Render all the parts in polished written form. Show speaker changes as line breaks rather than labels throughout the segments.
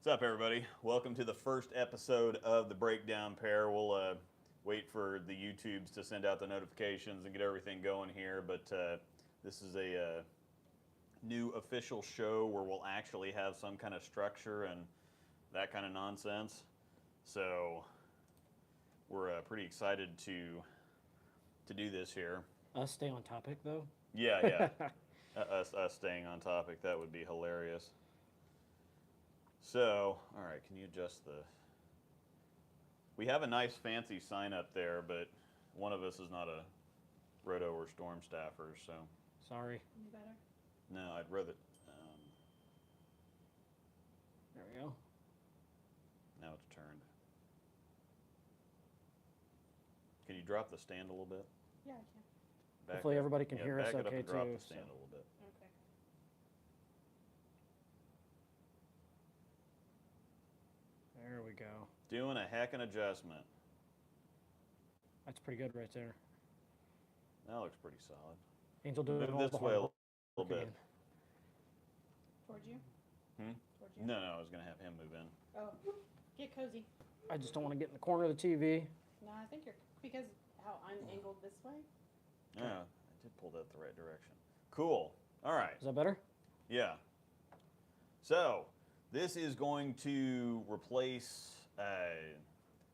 What's up, everybody? Welcome to the first episode of the Breakdown Pair. We'll wait for the YouTubes to send out the notifications and get everything going here, but this is a new official show where we'll actually have some kind of structure and that kind of nonsense. So we're pretty excited to do this here.
Us stay on topic, though?
Yeah. us staying on topic, that would be hilarious. So, all right, can you adjust the... We have a nice fancy sign up there, but one of us is not a roto or storm staffer, so...
Sorry.
Any better?
No, I'd rather...
There we go.
Now it's turned. Can you drop the stand a little bit?
Yeah, I can.
Back
Hopefully
up.
everybody can hear us
back it up
okay,
and drop
too,
the stand
so.
a little bit.
Okay.
There we go.
Doing a heck of an adjustment.
That's pretty good right there.
That looks pretty solid.
Angel doing
Move
all
this
the
way
hard
a little bit.
again.
Towards you? Towards you?
No, I was going to have him move in.
Oh, get cozy.
I just don't want to get in the corner of the TV.
No, I think you're, because how I'm angled this way.
Yeah, I did pull that the right direction. Cool. All right.
Is that better?
Yeah. So, this is going to replace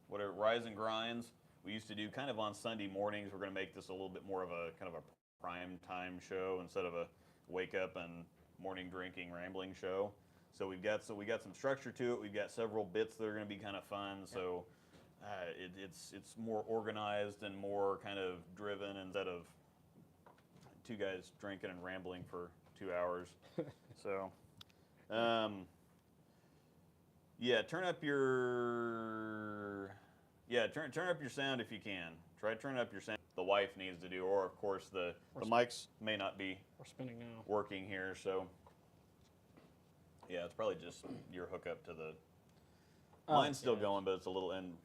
whatever Rise and Grinds we used to do kind of on Sunday mornings. We're going to make this a little bit more of a kind of a prime time show instead of a wake up and morning drinking rambling show. So we got some structure to it. We've got several bits that are going to be kind of fun. So it's more organized and more kind of driven instead of two guys drinking and rambling for 2 hours. So, yeah, turn up your sound if you can. Try turning up your sound. The wife needs to do, or of course the mics may not be
We're spinning now.
working here. So, yeah, it's probably just your hookup to the. Mine's still going, but it's a little end.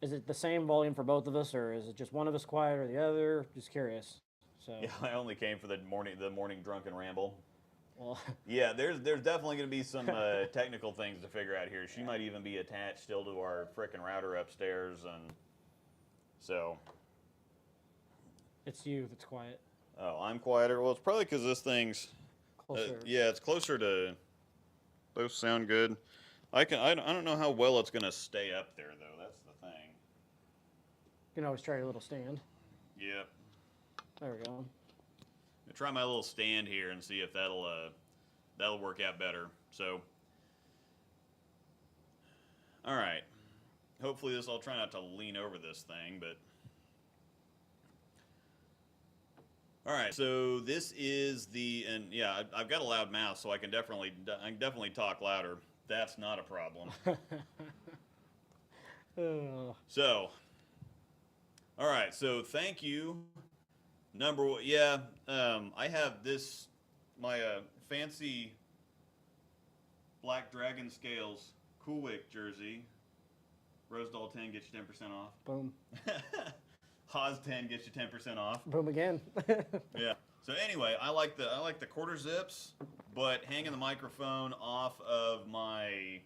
Is it the same volume for both of us, or is it just one of us quiet or the other? Just curious. So.
Yeah, I only came for the morning drunken ramble.
Well.
Yeah, there's definitely going to be some technical things to figure out here. She might even be attached still to our frickin' router upstairs, and so.
It's you that's quiet.
Oh, I'm quieter. Well, it's probably because this thing's.
Closer.
Yeah, it's closer to. Both sound good. I don't know how well it's going to stay up there though. That's the thing.
You can always try your little stand.
Yep.
There we go.
I'll try my little stand here and see if that'll work out better. So, all right. Hopefully I'll try not to lean over this thing, but. All right, so this is and yeah, I've got a loud mouth, so I can definitely talk louder. That's not a problem.
Oh.
So, all right, so thank you. Number one, yeah, I have my fancy Black Dragon Scales Cool Wick jersey. Rosedoll 10 gets you 10% off.
Boom.
Haas 10 gets you 10% off.
Boom again.
Yeah. So anyway, I like the quarter zips, but hanging the microphone off of my,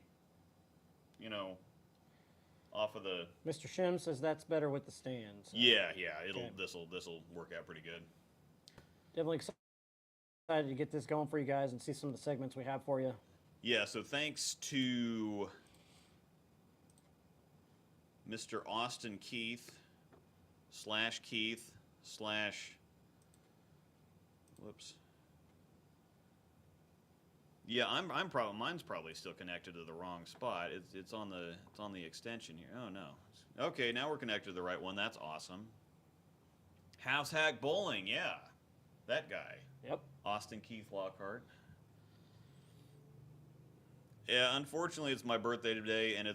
off of the.
Mr. Shim says that's better with the stand. So.
Yeah.
Okay.
This'll work out pretty good.
Definitely excited to get this going for you guys and see some of the segments we have for you.
Yeah. So thanks to Mr. Austin Keith / whoops. Yeah, mine's probably still connected to the wrong spot. It's on the extension here. Oh no. Okay, now we're connected to the right one. That's awesome. House Hack Bowling, yeah. That guy.
Yep.
Austin Keith Lockhart. Yeah, unfortunately it's my birthday today and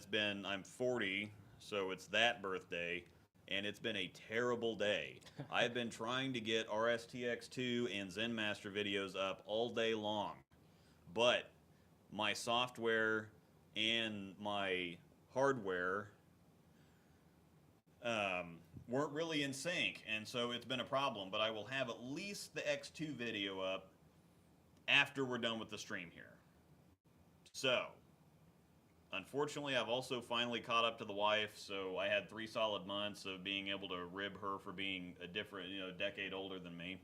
I'm 40, so it's that birthday. And it's been a terrible day. I've been trying to get RSTX2 and ZenMaster videos up all day long. But my software and my hardware weren't really in sync. And so it's been a problem. But I will have at least the X2 video up after we're done with the stream here. So, unfortunately, I've also finally caught up to the wife, so I had 3 solid months of being able to rib her for being a different, decade older than me.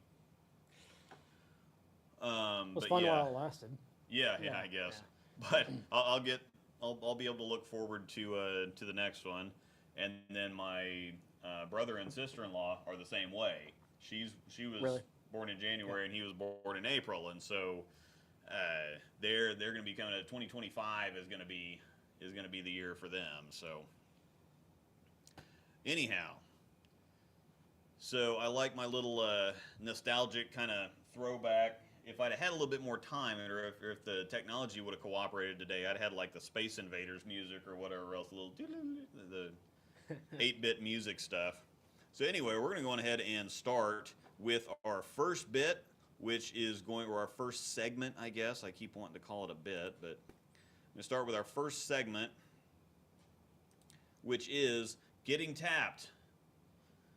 It was
but
fun
yeah,
while it lasted.
yeah,
Yeah,
I guess. But I'll be able to look forward to the next one, and then my brother and sister-in-law are the same way. She was
Really?
born in January and he was born in April, and so they're going to be coming. 2025 is going to be the year for them. So anyhow, so I like my little nostalgic kind of throwback. If I'd had a little bit more time, or if the technology would have cooperated today, I'd had like the Space Invaders music or whatever else, the 8-bit music stuff. So anyway, we're going to go on ahead and start with our first bit, which is or our first segment, I guess. I keep wanting to call it a bit, but I'm going to start with our first segment, which is Getting Tapped.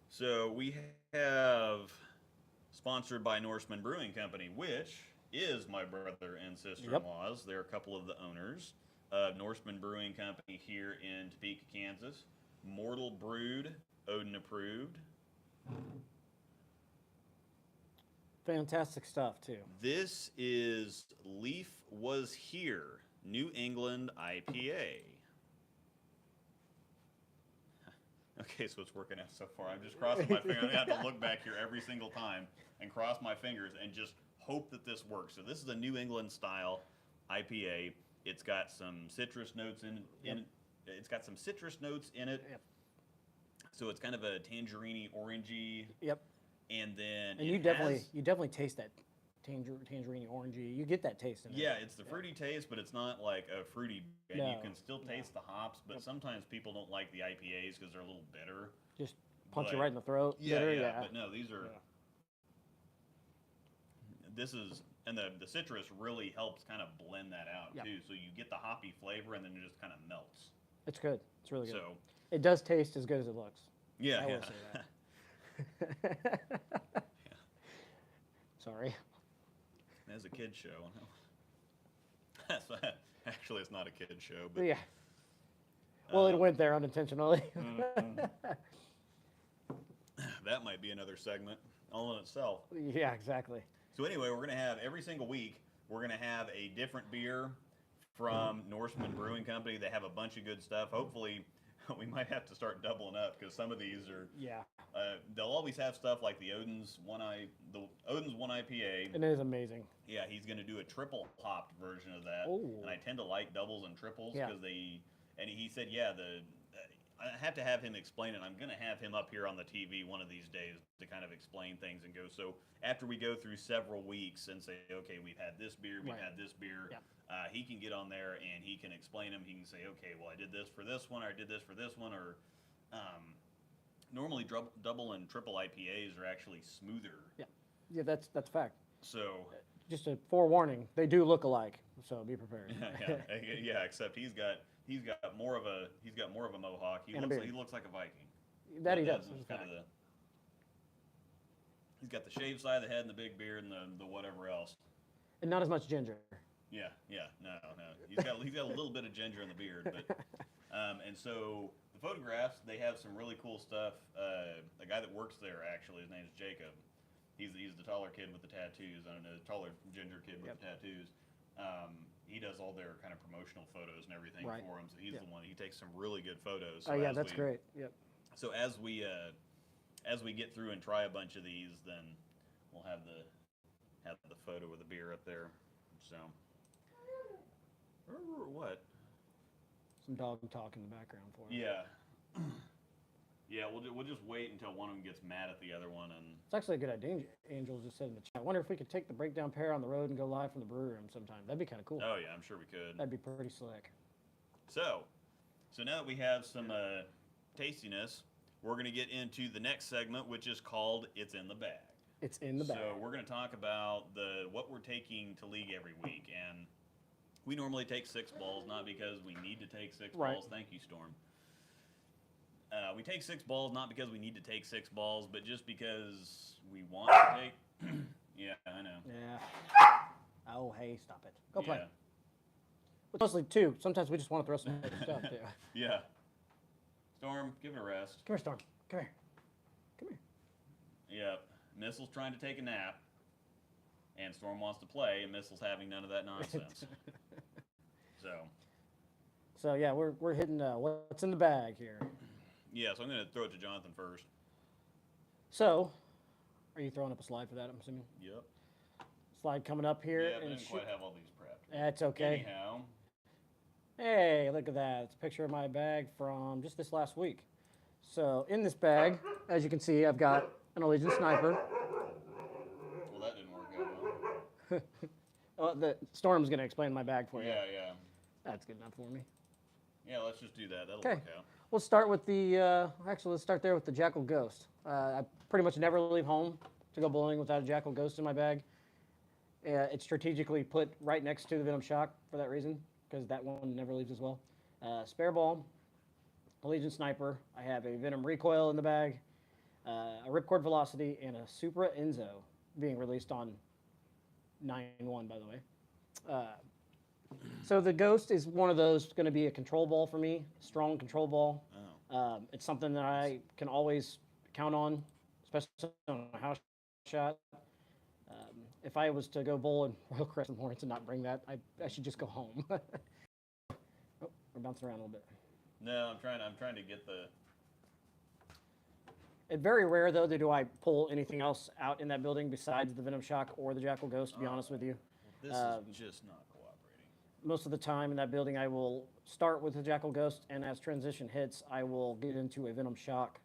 So we have, sponsored by Norseman Brewing Company, which is my brother and sister-in-laws. Yep. They're a couple of the owners of Norseman Brewing Company here in Topeka, Kansas. Mortal brewed, Odin approved.
Fantastic stuff, too.
This is Leaf Was Here, New England IPA. Okay, so it's working out so far. I'm just crossing my fingers. I'm going to have to look back here every single time and cross my fingers and just hope that this works. So this is a New England style IPA. It's got some citrus notes in it. It's got some citrus notes in it.
Yep.
So it's kind of a tangerine-y, orangey.
Yep.
And then
you definitely taste that tangerine orangey. You get that taste in it.
Yeah, it's the fruity taste, but it's not like a fruity. And
No,
you can still taste the hops, but sometimes people don't like the IPAs because they're a little bitter.
Just punch you right in the throat.
Yeah,
bitter,
yeah. But no, these are.
Yeah.
This is, and the citrus really helps kind of blend that out
Yep.
too. So you get the hoppy flavor, and then it just kind of melts.
It's good. It's really good.
So
it does taste as good as it looks.
yeah,
I will say that. Sorry.
As a kid's show. Actually, it's not a kid's show, but
Yeah. Well, it went there unintentionally.
That might be another segment all in itself.
Yeah, exactly.
So anyway, we're going to have every single week, we're going to have a different beer from Norseman Brewing Company. They have a bunch of good stuff. Hopefully, we might have to start doubling up because some of these are.
Yeah.
They'll always have stuff like the Odin's One IPA.
It is amazing.
Yeah, he's going to do a triple hopped version of that.
Ooh.
And I tend to like doubles and triples
Yeah.
because and he said, yeah, I have to have him explain it. I'm going to have him up here on the TV one of these days to kind of explain things and go. So after we go through several weeks and say, okay, we've had this beer, we've had this beer,
Yep.
he can get on there and he can explain them. He can say, okay, well, I did this for this one, or I did this for this one, or normally double and triple IPAs are actually smoother.
Yeah. Yeah, that's a fact.
So
just a forewarning, they do look alike, so be prepared.
yeah, except he's got more of a mohawk. He looks like a Viking.
That he does.
He's got the shaved side of the head and the big beard and the whatever else.
And not as much ginger.
Yeah, no. He's got a little bit of ginger in the beard, but and so the photographs, they have some really cool stuff. The guy that works there, actually, his name's Jacob. He's the taller kid with the tattoos. I don't know, the taller ginger kid with the tattoos. He does all their kind of promotional photos and everything for him. So he's the one. He takes some really good photos. So
that's great. Yep.
So as we get through and try a bunch of these, then we'll have the photo with the beer up there. So what?
Some dog talk in the background for us.
Yeah. Yeah, we'll just wait until one of them gets mad at the other one, and
it's actually a good idea. Angel just said in the chat, I wonder if we could take the breakdown pair on the road and go live from the brew room sometime. That'd be kind of cool.
Oh yeah, I'm sure we could.
That'd be pretty slick.
So now that we have some tastiness, we're going to get into the next segment, which is called "It's in the Bag."
It's in the bag.
So we're going to talk about what we're taking to league every week, and we normally take 6 balls, not because we need to take 6 balls. Thank you, Storm. We take 6 balls not because we need to take 6 balls, but just because we want to take. Yeah, I know.
Yeah. Oh, hey, stop it. Go play. Mostly two. Sometimes we just want to throw some other stuff too.
Yeah. Storm, give it a rest.
Come here, Storm. Come here. Come here.
Yep. Missile's trying to take a nap, and Storm wants to play, and Missile's having none of that nonsense.
So yeah, we're hitting what's in the bag here.
Yeah, so I'm going to throw it to Jonathan first.
So, are you throwing up a slide for that? I'm assuming.
Yep.
Slide coming up here.
Yeah, but I
and
didn't quite have all these prepped.
That's okay.
Anyhow.
Hey, look at that. It's a picture of my bag from just this last week. So in this bag, as you can see, I've got an Allegiance sniper.
Well, that didn't work out well.
The Storm's going to explain my bag for you.
Yeah, yeah.
That's good enough for me.
Yeah, let's just do that. That'll
Okay.
work out.
Let's start with the, actually, let's start there with the Jackal Ghost. I pretty much never leave home to go bowling without a Jackal Ghost in my bag. It's strategically put right next to the Venom Shock for that reason, because that one never leaves as well. Spare ball, Allegiance Sniper. I have a Venom Recoil in the bag, a Ripcord Velocity, and a Supra Enzo being released on 9/1, by the way. So the Ghost is one of those going to be a control ball for me, strong control ball.
Oh.
It's something that I can always count on, especially on a house shot. If I was to go bowl in Royal Crest in Lawrence and not bring that, I should just go home. Oh, we're bouncing around a little bit.
No, I'm trying to get the.
It's very rare though that do I pull anything else out in that building besides the Venom Shock or the Jackal Ghost. To be honest with you,
This is just not cooperating.
most of the time in that building, I will start with the Jackal Ghost, and as transition hits, I will get into a Venom Shock.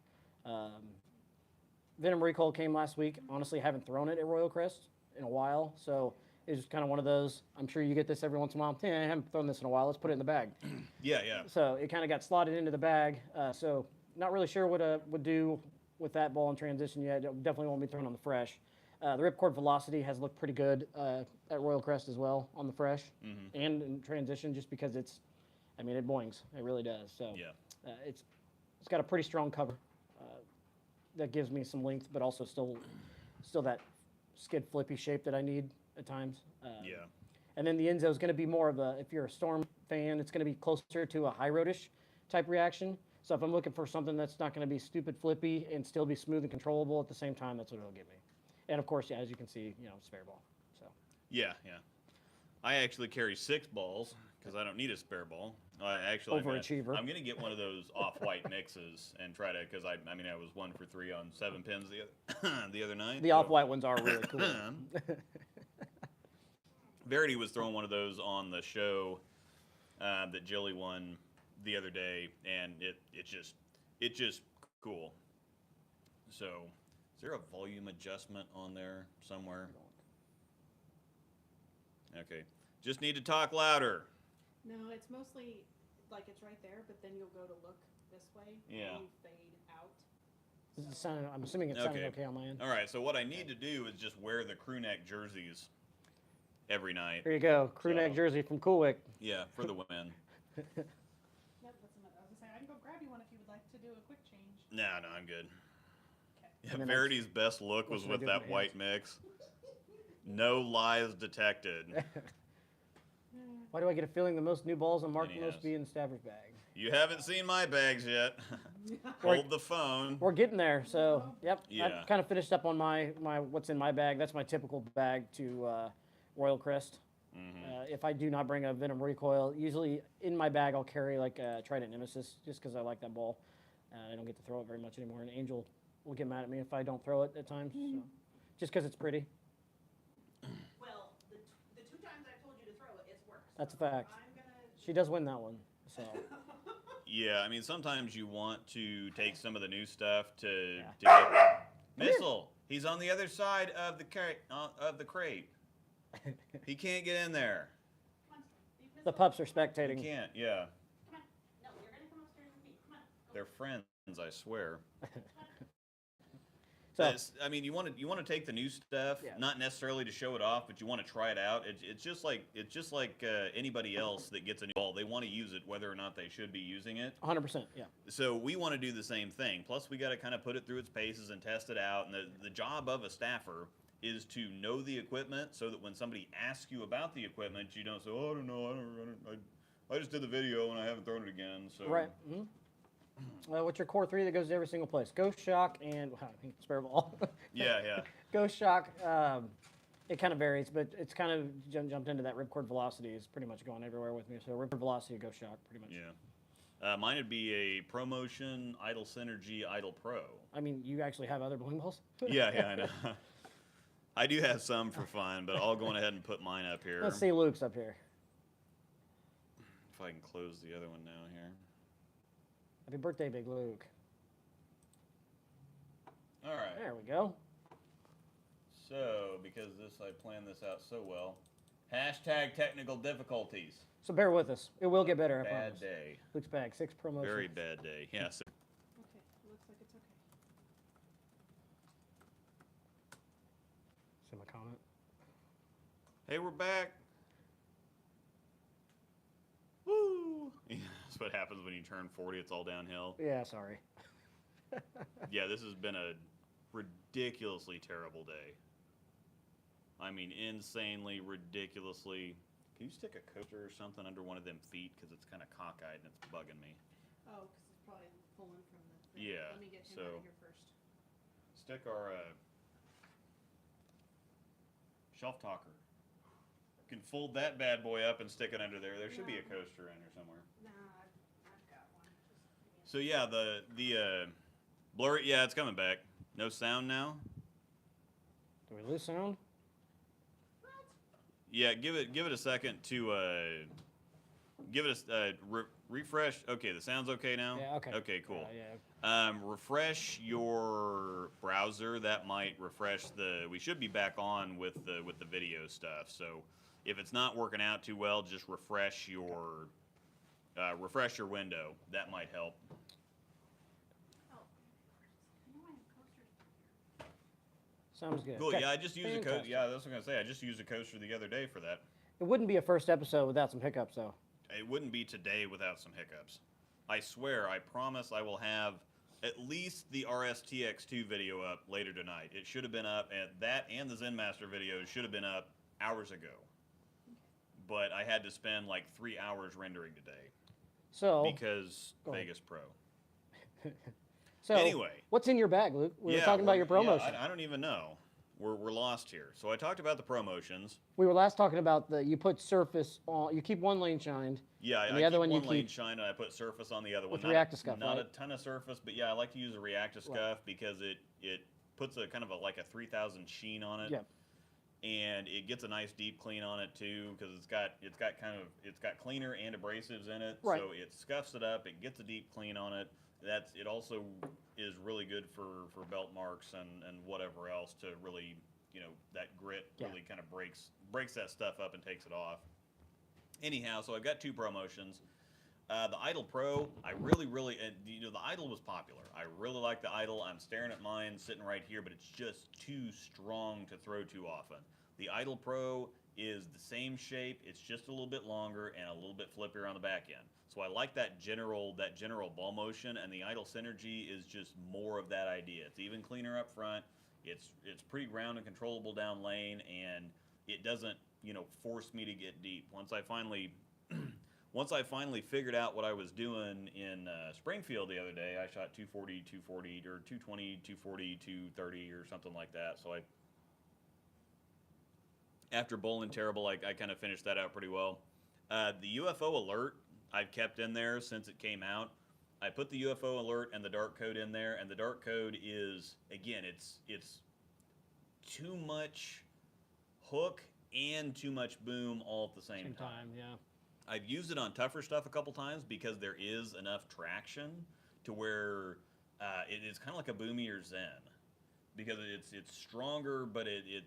Venom Recoil came last week. Honestly, I haven't thrown it at Royal Crest in a while, so it's just kind of one of those. I'm sure you get this every once in a while. Yeah, I haven't thrown this in a while. Let's put it in the bag.
Yeah, yeah.
So it kind of got slotted into the bag. So not really sure what I would do with that ball in transition yet. It definitely won't be thrown on the fresh. The Ripcord Velocity has looked pretty good at Royal Crest as well on the fresh and in transition, just because it boings. It really does. So
Yeah.
it's got a pretty strong cover that gives me some length, but also still that skid flippy shape that I need at times.
Yeah.
And then the Enzo is going to be more of a, if you're a Storm fan, it's going to be closer to a high roadish type reaction. So if I'm looking for something that's not going to be stupid flippy and still be smooth and controllable at the same time, that's what it'll give me. And of course, yeah, as you can see, spare ball. So.
Yeah, yeah. I actually carry 6 balls because I don't need a spare ball.
Overachiever.
I'm gonna get one of those off-white mixes and try to, because I was 1 for 3 on 7 pins the other night.
The off-white ones are really cool.
Verity was throwing one of those on the show that Jilly won the other day, and it's just cool. So, is there a volume adjustment on there somewhere? Okay, just need to talk louder.
No, it's mostly like it's right there, but then you'll go to look this way.
Yeah.
And you fade out.
This is sounding, I'm assuming it's sounding okay on my end.
All right, so what I need to do is just wear the crew neck jerseys every night.
Here you go, crew neck jersey from Coolwick.
Yeah, for the win.
Yep, that's another. I was gonna say I can go grab you one if you would like to do a quick change.
No, I'm good.
Okay.
Yeah, Verity's best look was with that white mix. No lies detected.
Why do I get a feeling the most new balls on Mark must be in Staver's bag?
You haven't seen my bags yet. Hold the phone.
We're getting there. So, yep.
Yeah.
I've kind of finished up on my what's in my bag. That's my typical bag to Royal Crest. If I do not bring a Venom Recoil, usually in my bag I'll carry like a Trident Nemesis just because I like that ball. I don't get to throw it very much anymore. And Angel will get mad at me if I don't throw it at times. So, just because it's pretty.
Well, the 2 times I've told you to throw it, it's worked.
That's a fact.
I'm gonna.
She does win that one. So.
Yeah, sometimes you want to take some of the new stuff to
Yeah.
get Missile. He's on the other side of the crate. He can't get in there.
Come on, you
The
pissed
pups are
He
spectating.
can't. Yeah,
off. Come on. No, you're gonna come upstairs with me. Come on.
they're friends. I swear.
So,
You want to take the new stuff,
Yeah.
not necessarily to show it off, but you want to try it out. It's just like anybody else that gets a new ball. They want to use it, whether or not they should be using it.
100%. Yeah.
So we want to do the same thing. Plus, we got to kind of put it through its paces and test it out. And the job of a staffer is to know the equipment, so that when somebody asks you about the equipment, you don't say, "Oh, I don't know, I just did the video and I haven't thrown it again. So
Right. What's your core 3 that goes to every single place? Ghost shock and spare ball.
Yeah, yeah.
Ghost shock. It kind of varies, but it's kind of jumped into that ripcord velocity. Is pretty much going everywhere with me. So ripcord velocity, ghost shock, pretty much.
Yeah. Mine would be a ProMotion, Idle Synergy, Idle Pro.
I mean, you actually have other bowling balls?
Yeah, I know. I do have some for fun, but I'll go ahead and put mine up here.
Let's see Luke's up here.
If I can close the other one down here.
Happy birthday, Big Luke.
All right.
There we go.
So, because I planned this out so well, hashtag technical difficulties.
So bear with us. It will get better, I
Bad
promise.
day.
Luke's bag, 6 promotions.
Very bad day. Yeah. So,
Okay, looks like it's okay.
See my comment?
hey, we're back. Woo! Yeah, that's what happens when you turn 40. It's all downhill.
Yeah, sorry.
Yeah, this has been a ridiculously terrible day. I mean, insanely, ridiculously. Can you stick a coaster or something under one of them feet? Because it's kind of cockeyed and it's bugging me.
Oh, because it's probably pulling from the thing.
Yeah,
Let me get him
so-
out of here first.
Stick our shelf talker. You can fold that bad boy up and stick it under there. There should be a coaster in here somewhere.
Nah, I've got one. Just
So yeah, the blur. Yeah, it's coming back. No sound now.
Do we lose sound?
Yeah, give it a second to give it a refresh. Okay, the sound's okay now.
Yeah, okay.
Okay, cool.
Yeah.
Refresh your browser. That might refresh the. We should be back on with the video stuff. So if it's not working out too well, just refresh your window. That might help.
Oh, you know I have coasters.
Sounds good.
Cool.
Okay.
Yeah, I just used a coaster.
Fantastic.
Yeah, that's what I'm gonna say. I just used a coaster the other day for that.
It wouldn't be a first episode without some hiccups, though.
It wouldn't be today without some hiccups. I swear, I promise I will have at least the RSTX2 video up later tonight. It should have been up, and that and the ZenMaster video should have been up hours ago. But I had to spend like 3 hours rendering today
So,
because
go ahead.
Vegas Pro.
so
Anyway.
what's in your bag, Luke? We were talking about your
yeah,
promotion.
I don't even know. We're lost here. So I talked about the promotions.
We were last talking about you put surface on. You keep one lane shined.
Yeah,
And
I
the other
keep
one you
one lane
keep
shine, and I put surface on the other
with
one.
reactive scuff,
Not
right?
a ton of surface, but yeah, I like to use a reactive scuff because it puts a kind of like a 3000 sheen on it.
Yep.
And it gets a nice deep clean on it too because it's got cleaner and abrasives in it.
Right.
So it scuffs it up. It gets a deep clean on it. It also is really good for belt marks and whatever else to really, that grit
Yeah.
really kind of breaks that stuff up and takes it off. Anyhow, so I've got 2 promotions. The Idle Pro, I really, the Idle was popular. I really like the Idle. I'm staring at mine sitting right here, but it's just too strong to throw too often. The Idle Pro is the same shape. It's just a little bit longer and a little bit flippier on the back end. So I like that general ball motion, and the Idle Synergy is just more of that idea. It's even cleaner up front. It's pretty ground and controllable down lane, and it doesn't, force me to get deep. Once I finally figured out what I was doing in Springfield the other day, I shot 240, 240, or 220, 240, 230, or something like that. So after bowling terrible, I kind of finished that out pretty well. The UFO alert I've kept in there since it came out. I put the UFO alert and the dark code in there, and the dark code is, again, it's too much hook and too much boom all at the same time.
Yeah.
I've used it on tougher stuff a couple times because there is enough traction to where it is kind of like a boomier Zen, because it's stronger, but it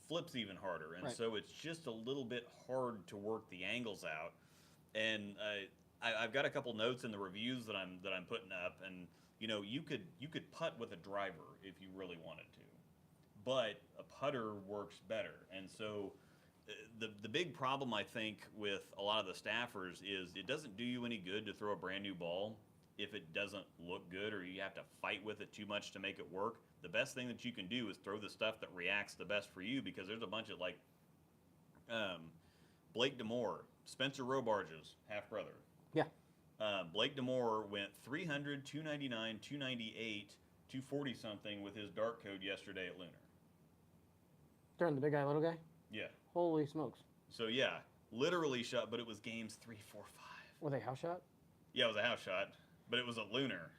flips even harder, and
Right.
so it's just a little bit hard to work the angles out. And I've got a couple notes in the reviews that I'm putting up, and you could putt with a driver if you really wanted to, but a putter works better. And so the big problem I think with a lot of the staffers is it doesn't do you any good to throw a brand new ball if it doesn't look good or you have to fight with it too much to make it work. The best thing that you can do is throw the stuff that reacts the best for you, because there's a bunch of Blake DeMore Spencer Robarge's half brother.
Yeah.
Blake Demore went 300, 299, 298, 240 something with his dark code yesterday at Lunar.
During the big guy, little guy?
Yeah.
Holy smokes.
So yeah, literally shot, but it was games 3, 4, 5.
Were they house shot?
Yeah, it was a house shot, but it was at Lunar.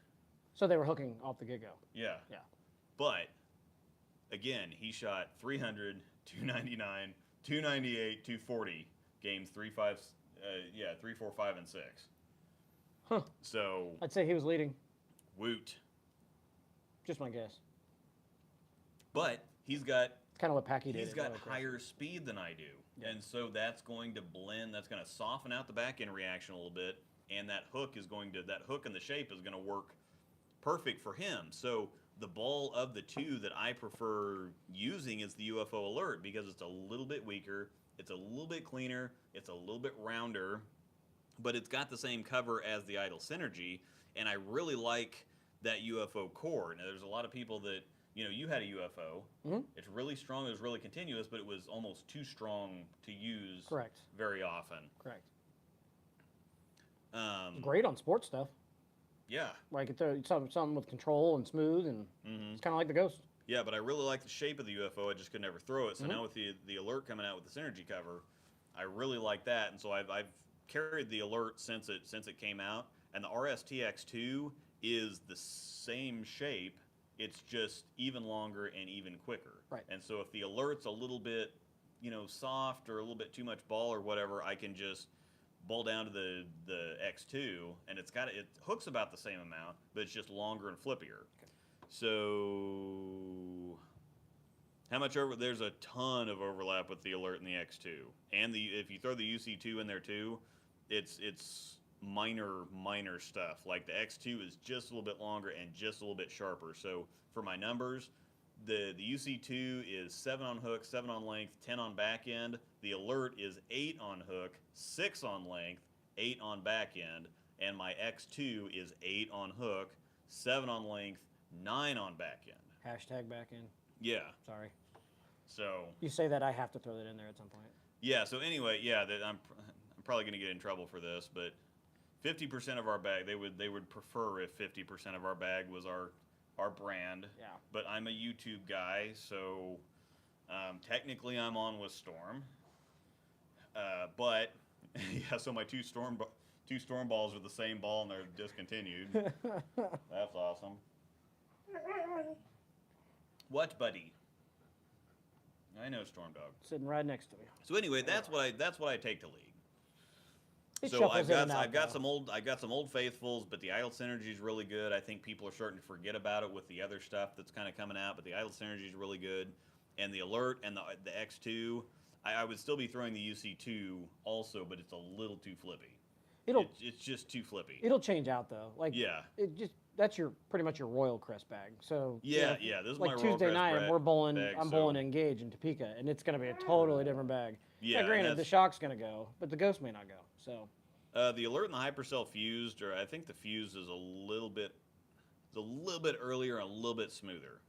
So they were hooking off the get-go.
Yeah.
Yeah.
But again, he shot 300, 299, 298, 240 games 3, 5, 3, 4, 5, and 6.
Huh.
So
I'd say he was leading.
woot.
Just my guess.
But he's got
Kind of what Packy did.
he's
at
got
Motocross.
higher speed than I do.
Yeah.
And so that's going to blend, that's going to soften out the back end reaction a little bit, and that hook and the shape is going to work perfect for him. So the ball of the two that I prefer using is the UFO Alert because it's a little bit weaker, it's a little bit cleaner, it's a little bit rounder, but it's got the same cover as the Idle Synergy, and I really like that UFO core. Now there's a lot of people that, you had a UFO.
Mm-hmm.
It's really strong, it was really continuous, but it was almost too strong to use
Correct.
very often.
Correct. Great on sports stuff.
Yeah.
Like something with control and smooth, and it's kind of like the Ghost.
Yeah, but I really like the shape of the UFO. I just could never throw it. So now with the Alert coming out with the Synergy cover, I really like that. And so I've carried the Alert since it came out. And the RSTX2 is the same shape. It's just even longer and even quicker.
Right.
And so if the Alert's a little bit, soft or a little bit too much ball or whatever, I can just ball down to the X2, and it hooks about the same amount, but it's just longer and flippier.
Okay.
So how much there's a ton of overlap with the Alert and the X2. And if you throw the UC2 in there too, it's minor stuff. Like the X2 is just a little bit longer and just a little bit sharper. So for my numbers, the UC2 is 7 on hook, 7 on length, 10 on back end. The Alert is 8 on hook, 6 on length, 8 on back end. And my X2 is 8 on hook, 7 on length, 9 on back end.
Hashtag back in.
Yeah.
Sorry.
So
You say that, I have to throw that in there at some point.
yeah. So anyway, yeah. I'm probably going to get in trouble for this, but 50% of our bag, they would prefer if 50% of our bag was our brand.
Yeah.
But I'm a YouTube guy, so technically I'm on with Storm. But yeah, so my two storm balls are the same ball and they're discontinued. That's awesome. What, buddy? I know, Storm Dog.
Sitting right next to me.
So anyway, that's what I take to league.
It
So
shuffles in and out,
I've got
though.
some old faithfuls, but the Idle Synergy is really good. I think people are starting to forget about it with the other stuff that's kind of coming out, but the Idle Synergy is really good, and the Alert and the X2. I would still be throwing the UC2 also, but it's a little too flippy. It's just too flippy.
It'll change out though. Like
Yeah.
That's pretty much your Royal Crest bag. So
Yeah, yeah. This is
like
my Royal
Tuesday
Crest
night, we're bowling.
bag,
I'm
so-
bowling Engage in Topeka, and it's going to be a totally different bag.
Yeah, and
granted, the
that's-
shock's going to go, but the Ghost may not go. So
The Alert and the Hypercell fused, or I think the fused is a little bit earlier and a little bit smoother.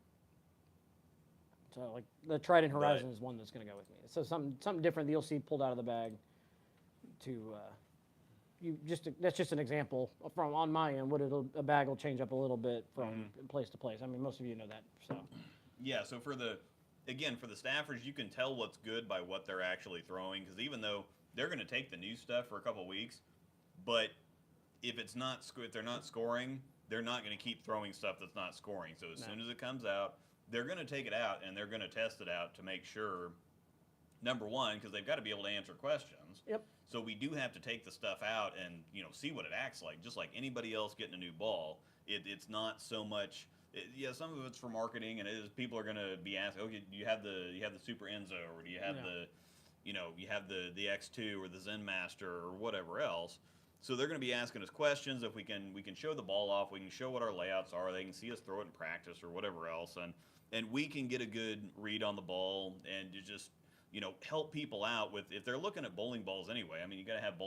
So like the Trident Horizon is one that's going to go with me. So something different that you'll see pulled out of the bag. That's just an example from on my end. A bag will change up a little bit from place to place. I mean, most of you know that. So
Yeah. So for the staffers, you can tell what's good by what they're actually throwing, because even though they're going to take the new stuff for a couple weeks, but if they're not scoring, they're not going to keep throwing stuff that's not scoring. So as soon as it comes out, they're going to take it out and they're going to test it out to make sure, number one, because they've got to be able to answer questions.
Yep.
So we do have to take the stuff out and see what it acts like, just like anybody else getting a new ball. It's not so much. Some of it's for marketing, and people are going to be asking, okay, do you have the Super Enzo, or do you have you have the X2 or the Zen Master or whatever else. So they're going to be asking us questions. If we can show the ball off, we can show what our layouts are. They can see us throw it in practice or whatever else, and we can get a good read on the ball and just help people out with, if they're looking at bowling balls anyway. I mean, you got to have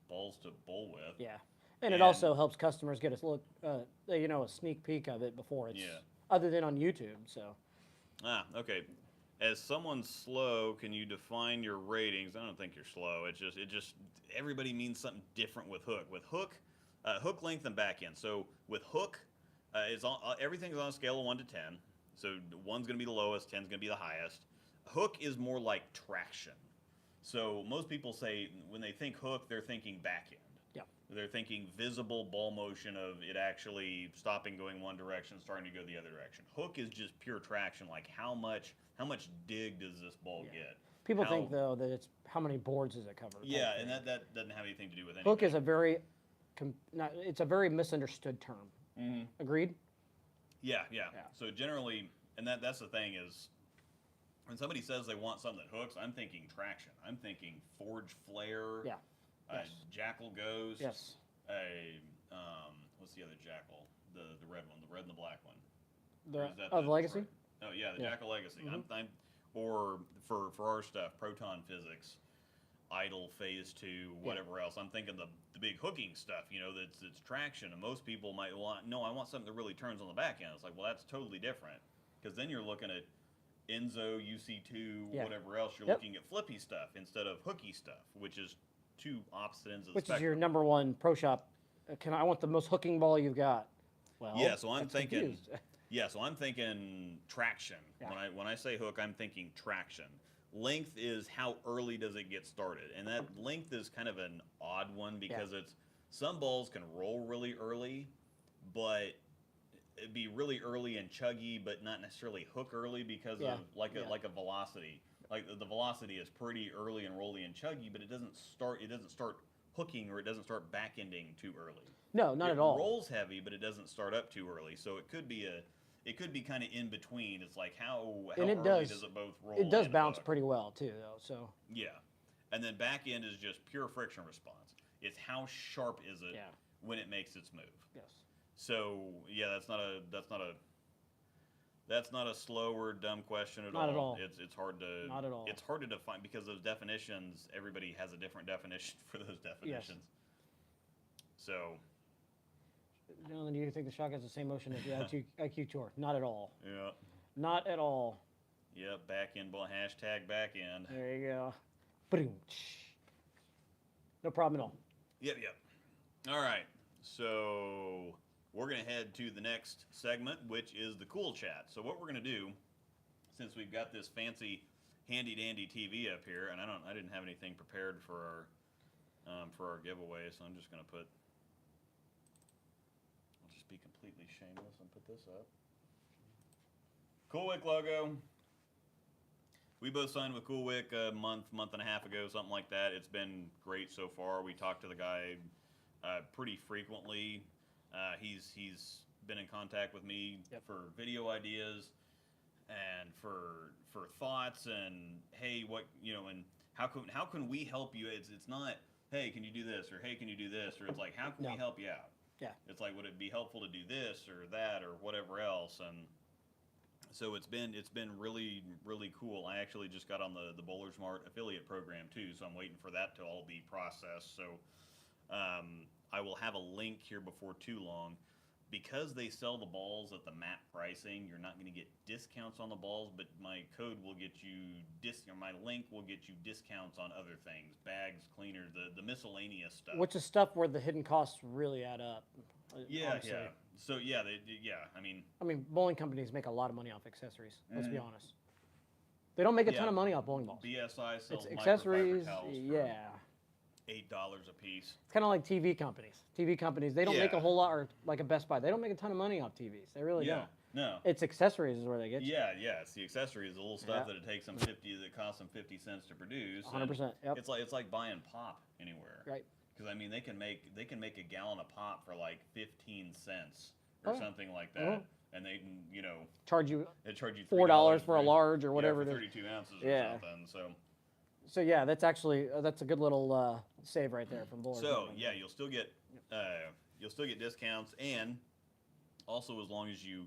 balls to bowl with.
yeah, and it also helps customers get a look, a sneak peek of it before it's other than on YouTube. So
Okay. As someone slow, can you define your ratings? I don't think you're slow. It just everybody means something different with hook. With hook, hook length and back end. So with hook, everything's on a scale of 1 to 10. So 1's going to be the lowest, 10's going to be the highest. Hook is more like traction. So most people say when they think hook, they're thinking back end.
Yep.
They're thinking visible ball motion of it actually stopping, going one direction, starting to go the other direction. Hook is just pure traction. Like how much dig does this ball get?
People think though that it's how many boards does it cover?
Yeah, and that doesn't have anything to do with anything.
Hook is a very, it's a very misunderstood term.
Mm-hmm.
Agreed?
Yeah. So generally, and that's the thing is, when somebody says they want something that hooks, I'm thinking traction. I'm thinking forge flare.
Yeah. Yes.
Jackal Ghost.
Yes.
What's the other Jackal? The red one, the red and the black one.
The Legacy?
Oh yeah, the Jackal Legacy.
Mm-hmm.
Or for our stuff, Proton Physics, Idle Phase 2, whatever else. I'm thinking the big hooking stuff. That's traction, and most people might want. No, I want something that really turns on the back end. It's like, well, that's totally different, because then you're looking at Enzo, UC2, whatever else. You're looking at flippy stuff instead of hooky stuff, which is two opposite ends of the spectrum.
Which is your number one pro shop. I want the most hooking ball you've got. Well,
yeah, so I'm thinking.
Confused.
Yeah, so I'm thinking traction.
Yeah.
When I say hook, I'm thinking traction. Length is how early does it get started, and that length is kind of an odd one because it's some balls can roll really early, but it'd be really early and chuggy, but not necessarily hook early because of like a velocity. Like the velocity is pretty early and rolly and chuggy, but it doesn't start hooking or it doesn't start back ending too early.
No, not at all.
It rolls heavy, but it doesn't start up too early. So it could be kind of in between. It's like how early does it both roll?
It does
and
bounce
hook?
pretty well too, though. So
yeah, and then back end is just pure friction response. It's how sharp is it when it makes its move.
yes,
So yeah, that's not a slow or dumb question at all.
Not at all.
It's hard to
Not at all.
It's hard to define because those definitions. Everybody has a different definition for those definitions. So.
Gentlemen, do you think the shock has the same motion as the IQ Tour? Not at all.
Yeah.
Not at all.
Yep. Back end ball. Hashtag back end.
There you go. Boom. No problem at all.
Yep. All right. So we're gonna head to the next segment, which is the cool chat. So what we're gonna do, since we've got this fancy, handy dandy TV up here, and I didn't have anything prepared for our giveaway, so I'm just gonna put. I'll just be completely shameless and put this up. Cool Wick logo. We both signed with Cool Wick a month and a half ago, something like that. It's been great so far. We talked to the guy pretty frequently. He's been in contact with me for video ideas and for thoughts and hey, and how can we help you? It's not hey, can you do this or hey, can you do this or it's like how can we help you out?
Yeah.
It's like would it be helpful to do this or that or whatever else and. So it's been really, really cool. I actually just got on the Bowler Smart affiliate program too, so I'm waiting for that to all be processed. So I will have a link here before too long. Because they sell the balls at the MAP pricing, you're not going to get discounts on the balls, but my code will get you my link will get you discounts on other things, bags, cleaners, the miscellaneous stuff.
Which is stuff where the hidden costs really add up. Honestly.
So I mean,
bowling companies make a lot of money off accessories. Let's be honest. They don't make a ton of money off bowling balls.
BSI sells
It's accessories.
microfiber towels for $8 a piece.
It's kind of like TV companies. TV companies, they don't make a whole lot, or like a Best Buy, they don't make a ton of money off TVs. They really don't.
No.
It's accessories is where they get you.
Yeah. It's the accessories, the little stuff that it takes them that costs them 50 cents to produce.
100%. Yep.
It's like buying pop anywhere.
Right.
Because I mean, they can make a gallon of pop for like 15 cents or something like that, and they can they charge you
$4 for a large or whatever
for
it is.
32 ounces or something.
So yeah, that's actually that's a good little save right there from Bowler.
So yeah, you'll still get discounts, and also as long as you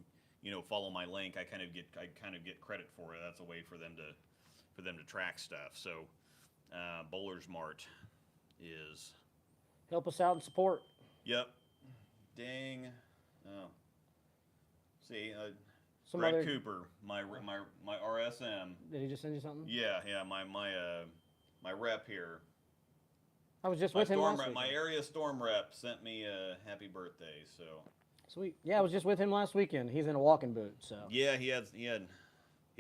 follow my link, I kind of get credit for it. That's a way for them to track stuff. So Bowler's Mart is
help us out and support.
Yep. Dang. Oh. See,
some
Brett
other.
Cooper, my RSM.
Did he just send you something?
Yeah, my rep here.
I was just
My
with him
storm
last
rep,
week.
my area storm rep sent me a happy birthday. So
Sweet. Yeah, I was just with him last weekend. He's in a walking boot, so
yeah, he's a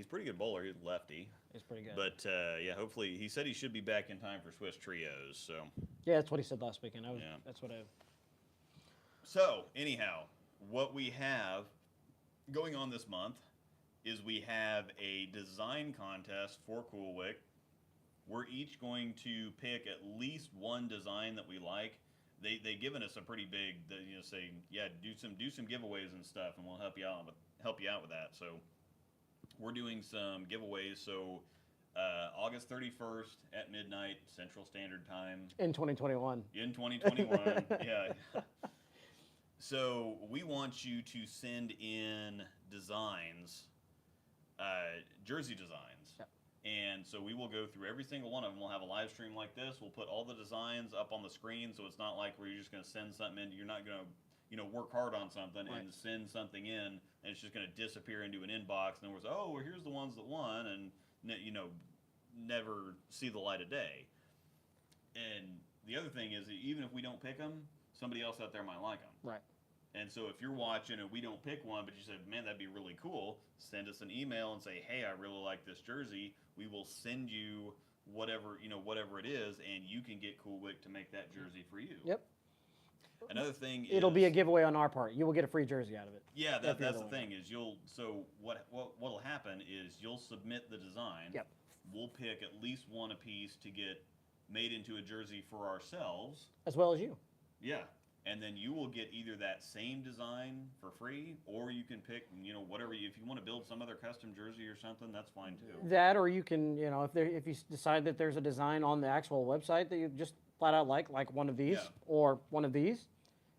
pretty good bowler. He's lefty,
it's pretty good.
but yeah, hopefully he said he should be back in time for Swiss trios. So
Yeah, that's what he said last weekend.
Yeah.
That's what I.
so anyhow, what we have going on this month is we have a design contest for Cool Wick. We're each going to pick at least one design that we like. They given us a pretty big, say, yeah, do some giveaways and stuff, and we'll help you out with that. So we're doing some giveaways. So August 31st at midnight Central Standard Time
In 2021.
in 2021. Yeah. So we want you to send in designs, jersey designs.
Yep.
And so we will go through every single one of them. We'll have a live stream like this. We'll put all the designs up on the screen, so it's not like where you're just going to send something in. You're not going to, work hard on something
Right.
and send something in, and it's just going to disappear into an inbox. And then we're like, oh, well, here's the ones that won, and never see the light of day. And the other thing is that even if we don't pick them, somebody else out there might like them.
Right.
And so if you're watching and we don't pick one, but you said, man, that'd be really cool, send us an email and say, hey, I really like this jersey. We will send you whatever it is, and you can get Cool Wick to make that jersey for you.
Yep.
Another thing
It'll be a giveaway on our part. You will get a free jersey out of it.
Yeah,
if you're
that's the
the
thing is what'll happen is you'll submit the design.
Yep.
We'll pick at least one apiece to get made into a jersey for ourselves.
As well as you.
Yeah. And then you will get either that same design for free, or you can pick, whatever. If you want to build some other custom jersey or something, that's fine too.
That, or you can, if you decide that there's a design on the actual website that you just flat out like one of these
Yeah.
or one of these,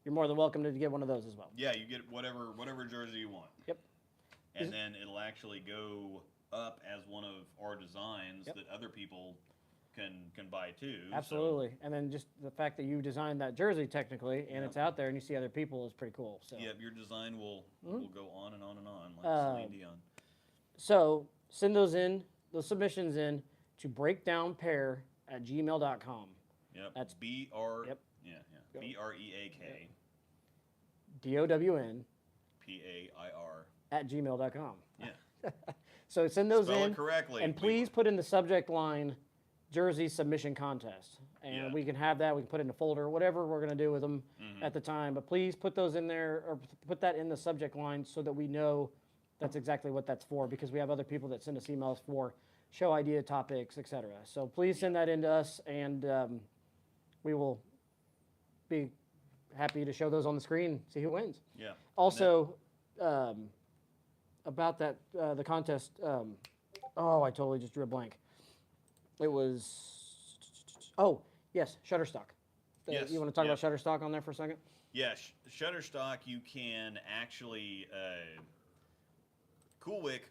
you're more than welcome to get one of those as well.
Yeah, you get whatever jersey you want.
Yep.
And then it'll actually go up as one of our designs
Yep.
that other people can buy too.
Absolutely. And then just the fact that you designed that jersey technically and
Yep.
it's out there and you see other people is pretty cool. So.
So yeah, your design will go on and on and on like Celine Dion.
So send those submissions in to breakdownpair@gmail.com.
Yep.
That's
BR.
Yep.
Yeah.
Go.
BREAK
DOWN
PAIR.
@gmail.com.
Yeah.
So send those
Spell
in
it correctly.
and please put in the subject line jersey submission contest, and
Yeah.
we can have that. We can put it in a folder, whatever we're going to do with them
Mm-hmm.
at the time. But please put those in there, or put that in the subject line so that we know that's exactly what that's for. Because we have other people that send us emails for show idea topics, etc. So please send that in to us, and we will be happy to show those on the screen. See who wins.
Yeah.
Also, about that the contest. I totally just drew a blank. It was yes, Shutterstock.
Yes,
You want to talk
yeah.
about Shutterstock on there for a second?
Yeah, Shutterstock, you can actually, Cool Wick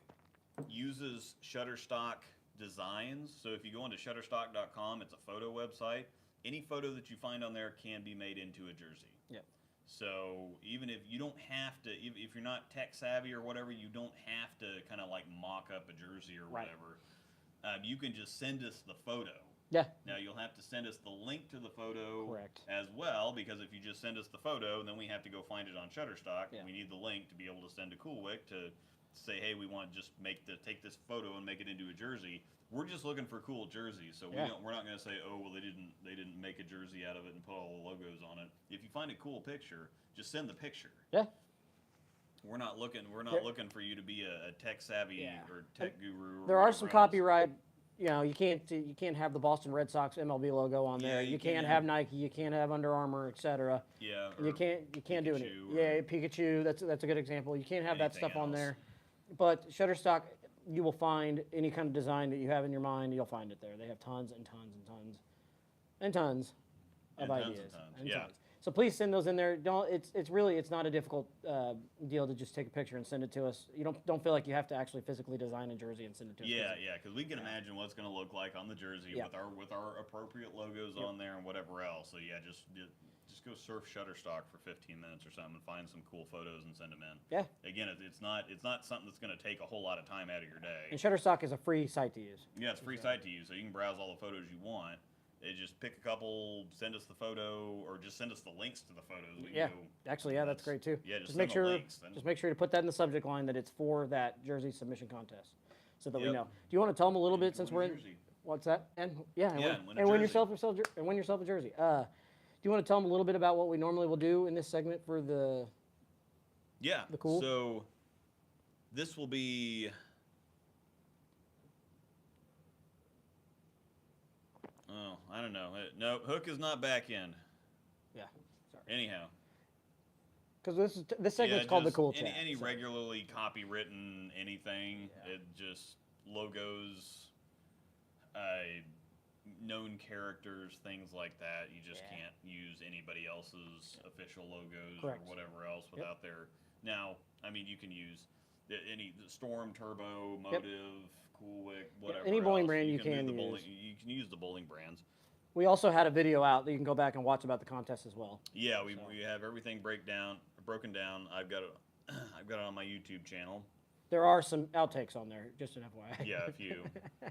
uses Shutterstock designs. So if you go into shutterstock.com, it's a photo website. Any photo that you find on there can be made into a jersey.
Yep.
So even if you don't have to, if you're not tech savvy or whatever, you don't have to kind of like mock up a jersey or
Right.
whatever. You can just send us the photo.
Yeah.
Now you'll have to send us the link to the photo
Correct.
as well, because if you just send us the photo, then we have to go find it on Shutterstock.
Yeah.
We need the link to be able to send to Cool Wick to say, hey, we want to just take this photo and make it into a jersey. We're just looking for cool jerseys, so
Yeah.
we're not going to say, oh, well, they didn't make a jersey out of it and put all the logos on it. If you find a cool picture, just send the picture.
Yeah.
We're not looking
There-
looking for you to be a tech savvy
Yeah.
or tech guru. Or
There are
whatever
some
else.
copyright. You can't have the Boston Red Sox MLB logo on
Yeah,
there.
you
You can't
can't.
have Nike. You can't have Under Armour, etc.
Yeah.
You
or
can't do any.
Pikachu
Yeah, Pikachu. That's a good example. You can't have that
anything
stuff on
else.
there. But Shutterstock, you will find any kind of design that you have in your mind. You'll find it there. They have tons and tons and tons and tons of
And tons and
ideas
tons,
and
yeah.
tons. So please send those in there. It's not a difficult deal to just take a picture and send it to us. You don't feel like you have to actually physically design a jersey and send it to us.
Yeah, because we can imagine what it's going to look like on the jersey
Yeah.
with our appropriate logos on there and whatever else. So yeah, just just go surf Shutterstock for 15 minutes or something and find some cool photos and send them in.
Yeah.
Again, it's not something that's going to take a whole lot of time out of your day.
And Shutterstock is a free site to use.
Yeah, it's a free site to use, so you can browse all the photos you want. Just pick a couple, send us the photo, or just send us the links to the photos. We
Yeah,
can go,
actually, yeah, that's great too.
Yeah, just
make
send
sure
the links.
just make sure to put that in the subject line that it's for that jersey submission contest, so that we
Yep.
know. Do you want to tell them a little
And you
bit
can
since
win
we're
a
in?
jersey.
What's that? And yeah, and,
Yeah,
win,
and win a
and win
jersey.
yourself a jersey. Do you want to tell them a little bit about what we normally will do in this segment for the?
Yeah.
The cool?
So this will be. Oh, I don't know. No, Hook is not back in.
Yeah, sorry.
Anyhow.
Because this segment's called the
just
cool chat.
Any
so.
regularly copywritten anything.
Yeah.
It just logos, known characters, things like that. You just
Yeah.
can't use anybody else's official logos
Correct.
or whatever else without their. Now, I mean, you can use any Storm, Turbo, Motive, Coolwick, whatever.
any bowling
else.
brand you
do
can
the
use.
bowling, you can use the bowling brands.
We also had a video out that you can go back and watch about the contest as well.
Yeah, we
So.
have everything broken down. I've got it on my YouTube channel.
There are some outtakes on there, just an FYI.
Yeah, a few.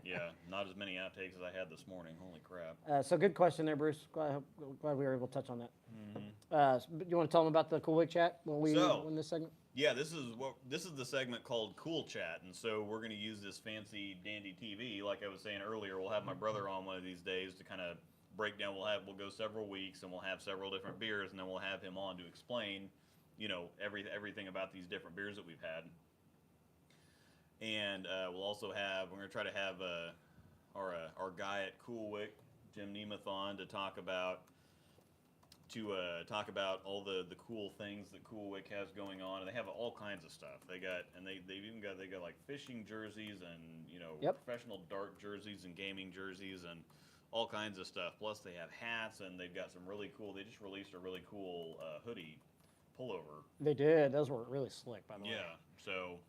Yeah, not as many outtakes as I had this morning. Holy crap.
So good question there, Bruce. Glad we were able to touch on that.
Mm-hmm.
Do you want to tell them about the Cool Week chat when we in this segment?
Yeah, this is the segment called Cool Chat, and so we're going to use this fancy dandy TV. Like I was saying earlier, we'll have my brother on one of these days to kind of break down. We'll go several weeks, and we'll have several different beers, and then we'll have him on to explain, everything about these different beers that we've had. And we're going to try to have our guy at Coolwick, Jim Nemeth, on to talk about all the cool things that Coolwick has going on, and they have all kinds of stuff. They got like fishing jerseys and
Yep.
professional dart jerseys and gaming jerseys and all kinds of stuff. Plus they have hats, and they've got some really cool. They just released a really cool hoodie pullover.
They did. Those were really slick, by the way.
Yeah. So,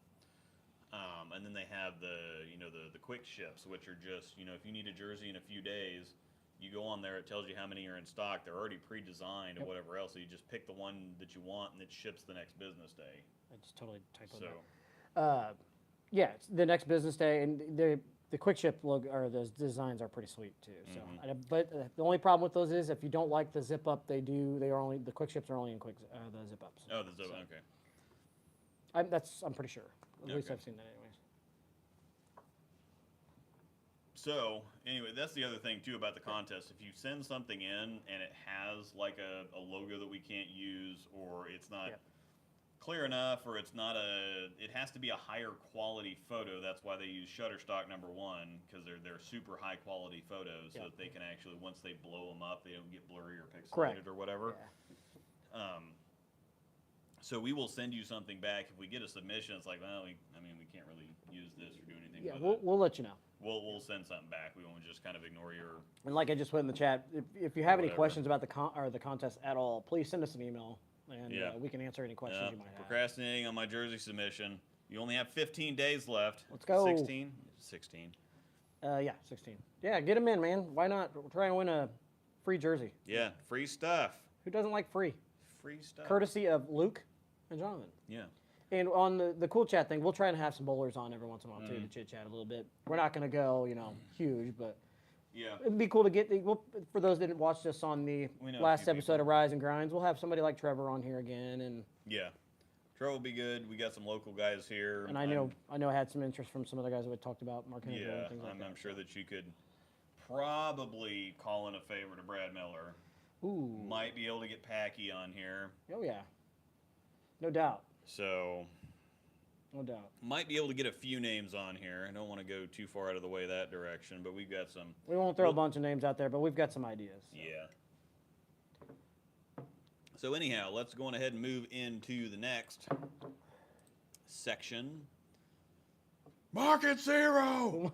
and then they have the quick ships, which are just if you need a jersey in a few days, you go on there. It tells you how many are in stock. They're already pre-designed or whatever else. So you just pick the one that you want, and it ships the next business day.
I just totally typoed
So,
that. Yeah, it's the next business day, and the quick ship logo or the designs are pretty sweet too. So, but the only problem with those is if you don't like the zip up, the quick ships are only in the zip ups.
oh, the zip. Okay.
I'm pretty sure. At least
Okay.
I've seen that anyways.
So anyway, that's the other thing too about the contest. If you send something in and it has like a logo that we can't use, or it's not clear enough, or it has to be a higher quality photo. That's why they use Shutterstock #1, because they're super high quality photos, so that they can actually, once they blow them up, they don't get blurry or pixelated
Correct.
or whatever.
Yeah.
So we will send you something back if we get a submission. It's like, well, we can't really use this or do anything
Yeah,
with it.
we'll let you know.
We'll send something back. We won't just kind of ignore your.
And like I just put in the chat, if you have any
Whatever.
questions about the contest at all, please send us an email, and we can answer any questions you might have.
Procrastinating on my jersey submission. You only have 15 days left.
Let's go.
16? 16.
Yeah, 16. Yeah, get them in, man. Why not? We're trying to win a free jersey.
Yeah, free stuff.
Who doesn't like free?
Free stuff.
Courtesy of Luke and Jonathan.
Yeah.
And on the cool chat thing, we'll try and have some bowlers on every once in a while too to chit chat a little bit. We're not going to go, huge, but
Yeah.
it'd be cool to get. For those that didn't watch us on the
We know a
last
few
episode
people.
of Rise and Grinds, we'll have somebody like Trevor on here again, and
Yeah. Trevor will be good. We got some local guys here.
I know I had some interest from some of the guys that we talked about, Mark Henry
Yeah,
and things like that.
I'm sure that you could probably call in a favor to Brad Miller.
Ooh.
Might be able to get Packy on here.
Oh yeah. No doubt.
So
No doubt.
might be able to get a few names on here. I don't want to go too far out of the way that direction, but we've got some.
We won't throw a bunch of names out there, but we've got some ideas. So.
Yeah. So anyhow, let's go on ahead and move into the next section. Market Zero.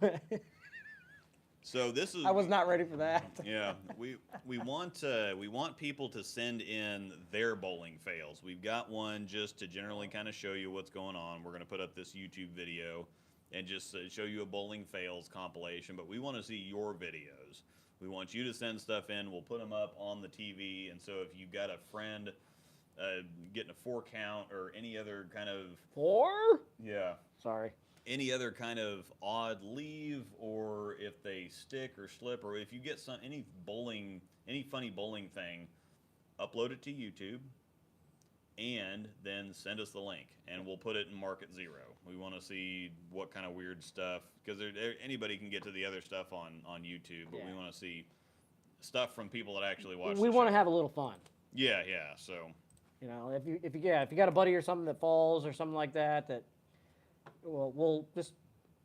So this is.
I was not ready for that.
Yeah, we want people to send in their bowling fails. We've got one just to generally kind of show you what's going on. We're going to put up this YouTube video and just show you a bowling fails compilation, but we want to see your videos. We want you to send stuff in. We'll put them up on the TV. And so if you've got a friend getting a 4 count or any other kind of
4?
yeah,
Sorry.
any other kind of odd leave, or if they stick or slip, or if you get any funny bowling thing, upload it to YouTube and then send us the link, and we'll put it in market 0. We want to see what kind of weird stuff, because anybody can get to the other stuff on YouTube, but we want to see stuff from people that actually watch.
We want to have a little fun.
Yeah. So
you know, if you got a buddy or something that falls or something like that, we'll just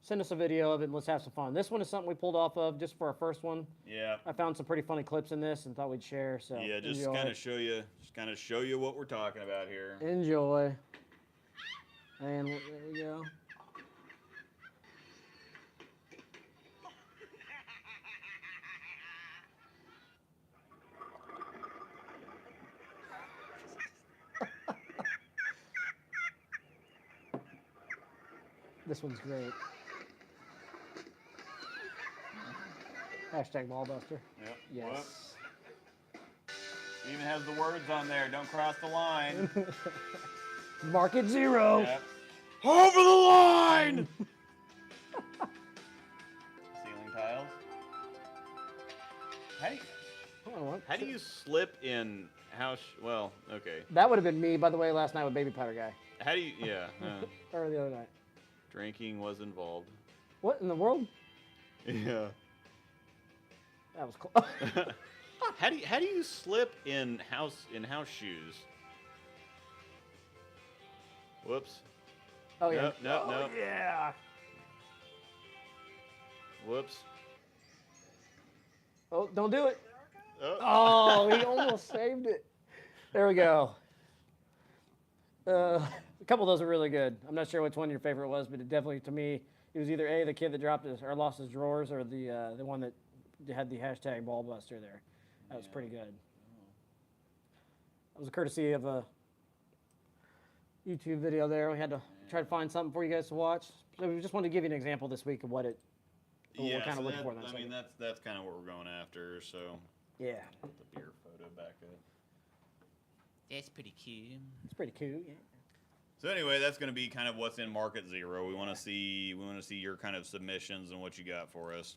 send us a video of it and let's have some fun. This one is something we pulled off of just for our first one.
Yeah.
I found some pretty funny clips in this and thought we'd share. So
yeah, just kind of show you what we're talking about here.
Enjoy. And there we go. This one's great. Hashtag ballbuster.
Yep.
Yes.
Whoops. Even has the words on there. Don't cross the line.
Market 0.
Yep. Over the line. Ceiling tiles. How do you slip in house? Well, okay.
That would have been me, by the way, last night with Baby Powder Guy.
How do you? Yeah.
Or the other night.
Drinking was involved.
What in the world?
Yeah.
That was close.
How do you slip in house shoes? Whoops.
Oh yeah.
No.
Yeah.
Whoops.
Oh, don't do it.
Oh.
Oh, he almost saved it. There we go. A couple of those are really good. I'm not sure which one your favorite was, but it definitely, to me, it was either the kid that dropped his or lost his drawers, or the one that had the hashtag ballbuster there. That was pretty good. That was a courtesy of a YouTube video there. We had to try to find something for you guys to watch. So we just wanted to give you an example this week of what we're kind of looking for.
I mean, that's kind of what we're going after. So
yeah,
put the beer photo back up.
That's pretty cute.
it's pretty cool. Yeah.
So anyway, that's going to be kind of what's in market 0. We want to see your kind of submissions and what you got for us.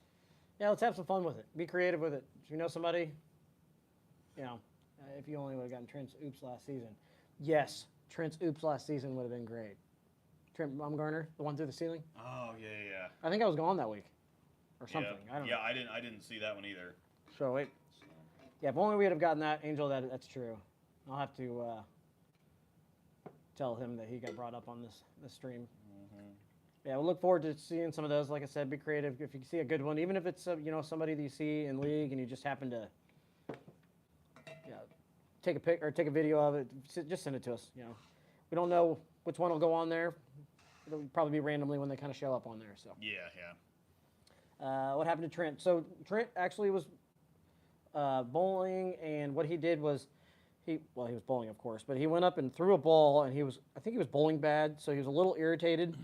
Yeah, let's have some fun with it. Be creative with it. If you know somebody, if you only would have gotten Trent's Oops last season. Yes, Trent's Oops last season would have been great. Trent Baumgartner, the one through the ceiling.
Oh yeah.
I think I was gone that week, or something.
Yeah.
I don't know.
I didn't see that one either.
So wait. Yeah, if only we would have gotten that, Angel. That's true. I'll have to tell him that he got brought up on this stream. Yeah, we'll look forward to seeing some of those. Like I said, be creative. If you see a good one, even if it's somebody that you see in league and you just happen to take a pic or take a video of it, just send it to us. We don't know which one will go on there. It'll probably be randomly when they kind of show up on there. So
Yeah.
what happened to Trent? So Trent actually was bowling, and what he did was he was bowling, of course, but he went up and threw a ball, and I think he was bowling bad, so he was a little irritated.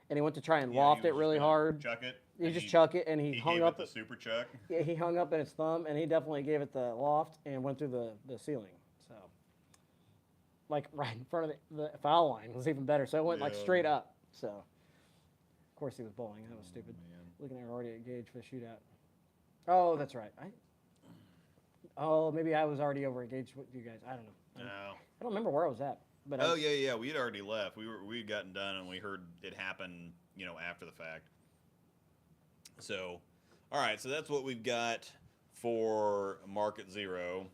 And he went to try and loft it really hard.
Chuck it.
He just chuck it, and he hung
gave
up
it the super chuck.
Yeah, he hung up in his thumb, and he definitely gave it the loft and went through the ceiling. So, like right in front of the foul line was even better. So it went like straight up. So, of course he was bowling. That was stupid.
Man.
Looking at already engaged for the shootout. Oh, that's right. Maybe I was already over engaged with you guys. I don't know.
No.
I don't remember where I was at. But
Yeah. We had already left. We had gotten done, and we heard it happen, after the fact. So, all right. So that's what we've got for market 0.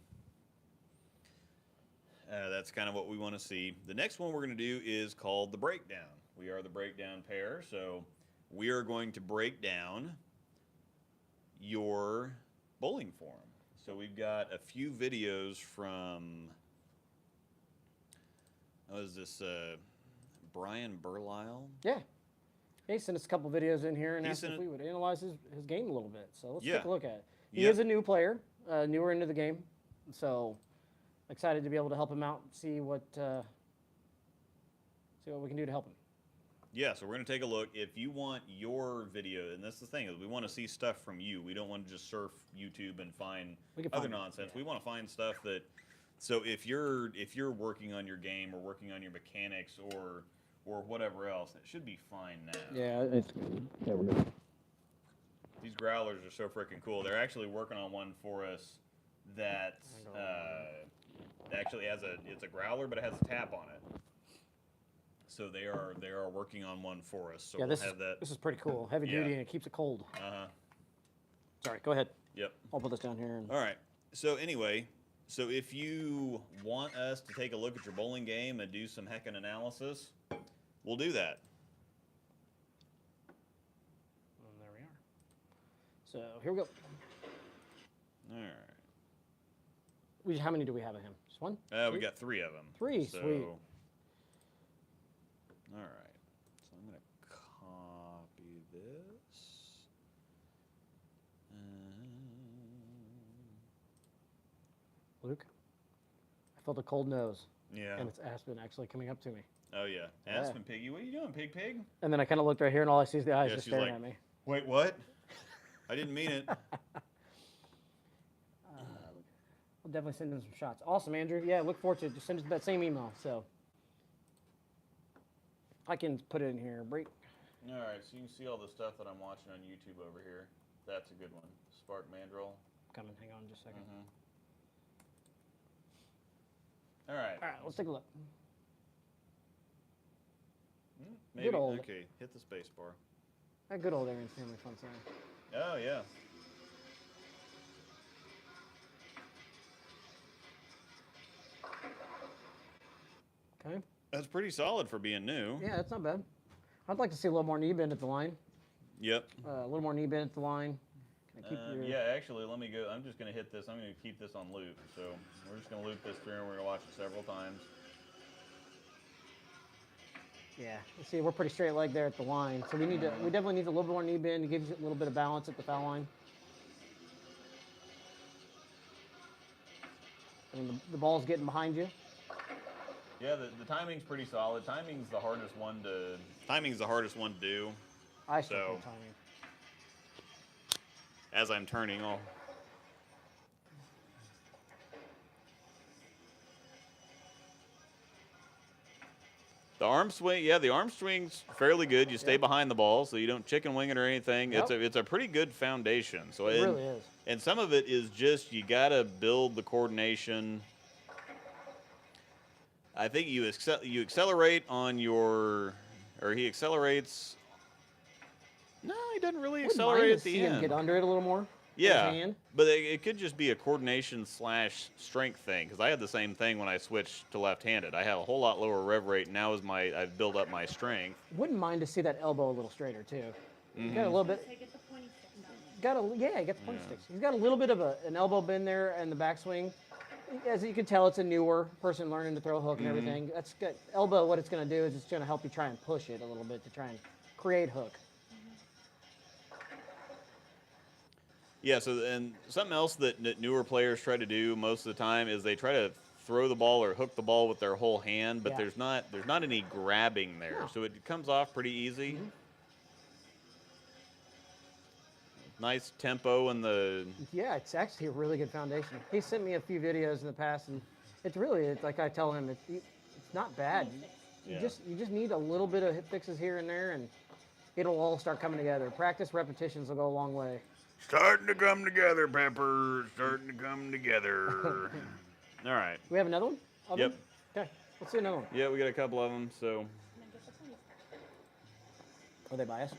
That's kind of what we want to see. The next one we're going to do is called the breakdown. We are the breakdown pair, so we are going to break down your bowling form. So we've got a few videos from. Oh, is this Brian Burlisle?
Yeah. He sent us a couple videos in here and
He
asked
sent
if
it-
we would analyze his game a little bit. So let's
Yeah.
take a look at it. He
Yep.
is a new player, newer into the game. So excited to be able to help him out, see what we can do to help him.
Yeah, so we're going to take a look. If you want your video, and that's the thing, is we want to see stuff from you. We don't want to just surf YouTube and find other nonsense. We want to find stuff that, so if you're working on your game or working on your mechanics or whatever else, it should be fine now.
Yeah, we're good.
These growlers are so freaking cool. They're actually working on one for us that actually it's a growler, but it has a tap on it. So they are working on one for us. So
Yeah,
we'll have that.
this is pretty cool. Heavy duty, and it keeps it cold. Sorry, go ahead.
Yep.
I'll put this down here.
All right. So anyway, so if you want us to take a look at your bowling game and do some heckin' analysis, we'll do that.
And there we are. So here we go.
All right.
How many do we have of him? Just one?
We got 3 of them.
3,
so,
sweet.
All right. So I'm going to copy this.
Luke, I felt a cold nose.
Yeah.
And it's Aspen actually coming up to me.
Oh, yeah. Aspen Piggy. What are you doing, Pig?
And then I kind of looked right here, and all I see is the eyes
Yeah,
just
she's
staring
like,
at me.
Wait, what? I didn't mean it.
I'll definitely send him some shots. Awesome, Andrew. Yeah, look forward to it. Just send us that same email. So I can put it in here. Break.
All right, so you can see all the stuff that I'm watching on YouTube over here. That's a good one. Spark Mandrill.
Coming. Hang on just a second.
All right.
All right, let's take a look.
Maybe.
Good old.
Okay, hit the space bar.
That good old Aaron's Family Fun Center.
Oh, yeah.
Okay.
That's pretty solid for being new.
Yeah, that's not bad. I'd like to see a little more knee bend at the line.
Yep.
A little more knee bend at the line. Keep your...
Yeah, actually, let me go. I'm just going to hit this. I'm going to keep this on loop. So we're just going to loop this through, and we're going to watch it several times.
Yeah, see, we're pretty straight leg there at the line, so we definitely need a little bit more knee bend to give you a little bit of balance at the foul line. I mean, the ball's getting behind you.
Yeah, the timing's pretty solid. Timing's the hardest one to do.
I struggle with timing.
As I'm turning, the arm swing, the arm swing's fairly good. You stay behind the ball, so you don't chicken wing it or anything.
Yep.
It's a pretty good foundation. So
It really is.
And some of it is just you gotta build the coordination. I think you accelerate on your, or he accelerates. No, he doesn't really accelerate at the end.
Him get under it a little more.
Yeah, but it could just be a coordination / strength thing, because I had the same thing when I switched to left-handed. I have a whole lot lower rev rate. Now I've built up my strength.
Wouldn't mind to see that elbow a little straighter too. He's got a little bit.
Get the pointy stick
He got the pointy sticks. He's got a little bit of an elbow bend there and the backswing. As you can tell, it's a newer person learning to throw a hook and everything. That's good. Elbow, what it's going to do is it's going to help you try and push it a little bit to try and create hook.
Yeah, so and something else that newer players try to do most of the time is they try to throw the ball or hook the ball with their whole hand, but there's not any grabbing there, so it comes off pretty easy. Nice tempo in the.
Yeah, it's actually a really good foundation. He sent me a few videos in the past, and it's like I tell him, it's not bad. You just need a little bit of hip fixes here and there, and it'll all start coming together. Practice, repetitions will go a long way.
Starting to come together, Pepper. Starting to come together. All right.
We have another one?
Yep.
Okay, let's see another one.
Yeah, we got a couple of them, so.
Are they biased?
I'm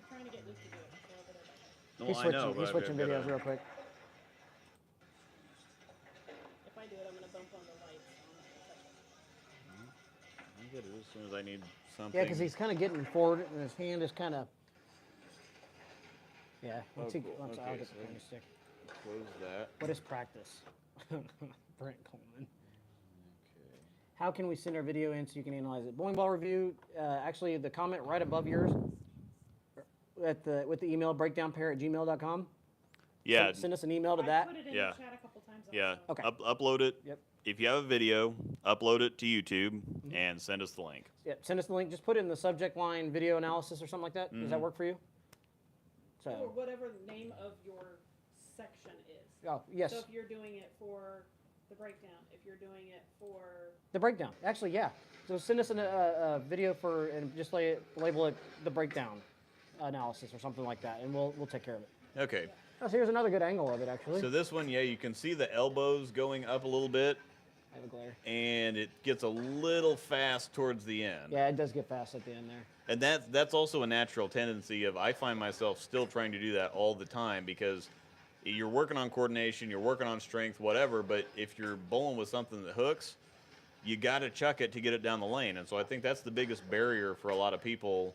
trying to get Luke to do it.
No,
He's
I
switching,
know,
he's
but
switching
I've got
videos real quick.
If I do it, I'm going to bump on the lights.
I'll get it as soon as I need something.
Yeah, because he's kind of getting forward, and his hand is kind of. Yeah, once
Oh,
he,
cool.
once
Okay,
I'll get
so
the pointy stick.
Close that.
What is practice? Brent Coleman.
Okay.
How can we send our video in so you can analyze it? Bowling ball review. Actually, the comment right above yours with the email breakdownpair@gmail.com.
Yeah.
Send us an email to
I
that.
put it in
Yeah.
the chat a couple times.
Yeah.
Also.
Okay.
Upload it.
Yep.
if you have a video, upload it to YouTube and send us the link.
Yep, send us the link. Just put it in the subject line, video analysis or something like that. Does that work for you?
Or
So,
whatever the name of your section is.
oh, yes,
So if you're doing it for the breakdown, if you're doing it for
the breakdown. Actually, yeah. So send us a video for, and just label it the breakdown analysis or something like that, and we'll take care of it.
Okay.
Oh, so here's another good angle of it, actually.
So this one, yeah, you can see the elbows going up a little bit,
I have a glare.
and it gets a little fast towards the end.
Yeah, it does get fast at the end there.
And that's also a natural tendency of, I find myself still trying to do that all the time, because you're working on coordination, you're working on strength, whatever, but if you're bowling with something that hooks, you got to chuck it to get it down the lane. And so I think that's the biggest barrier for a lot of people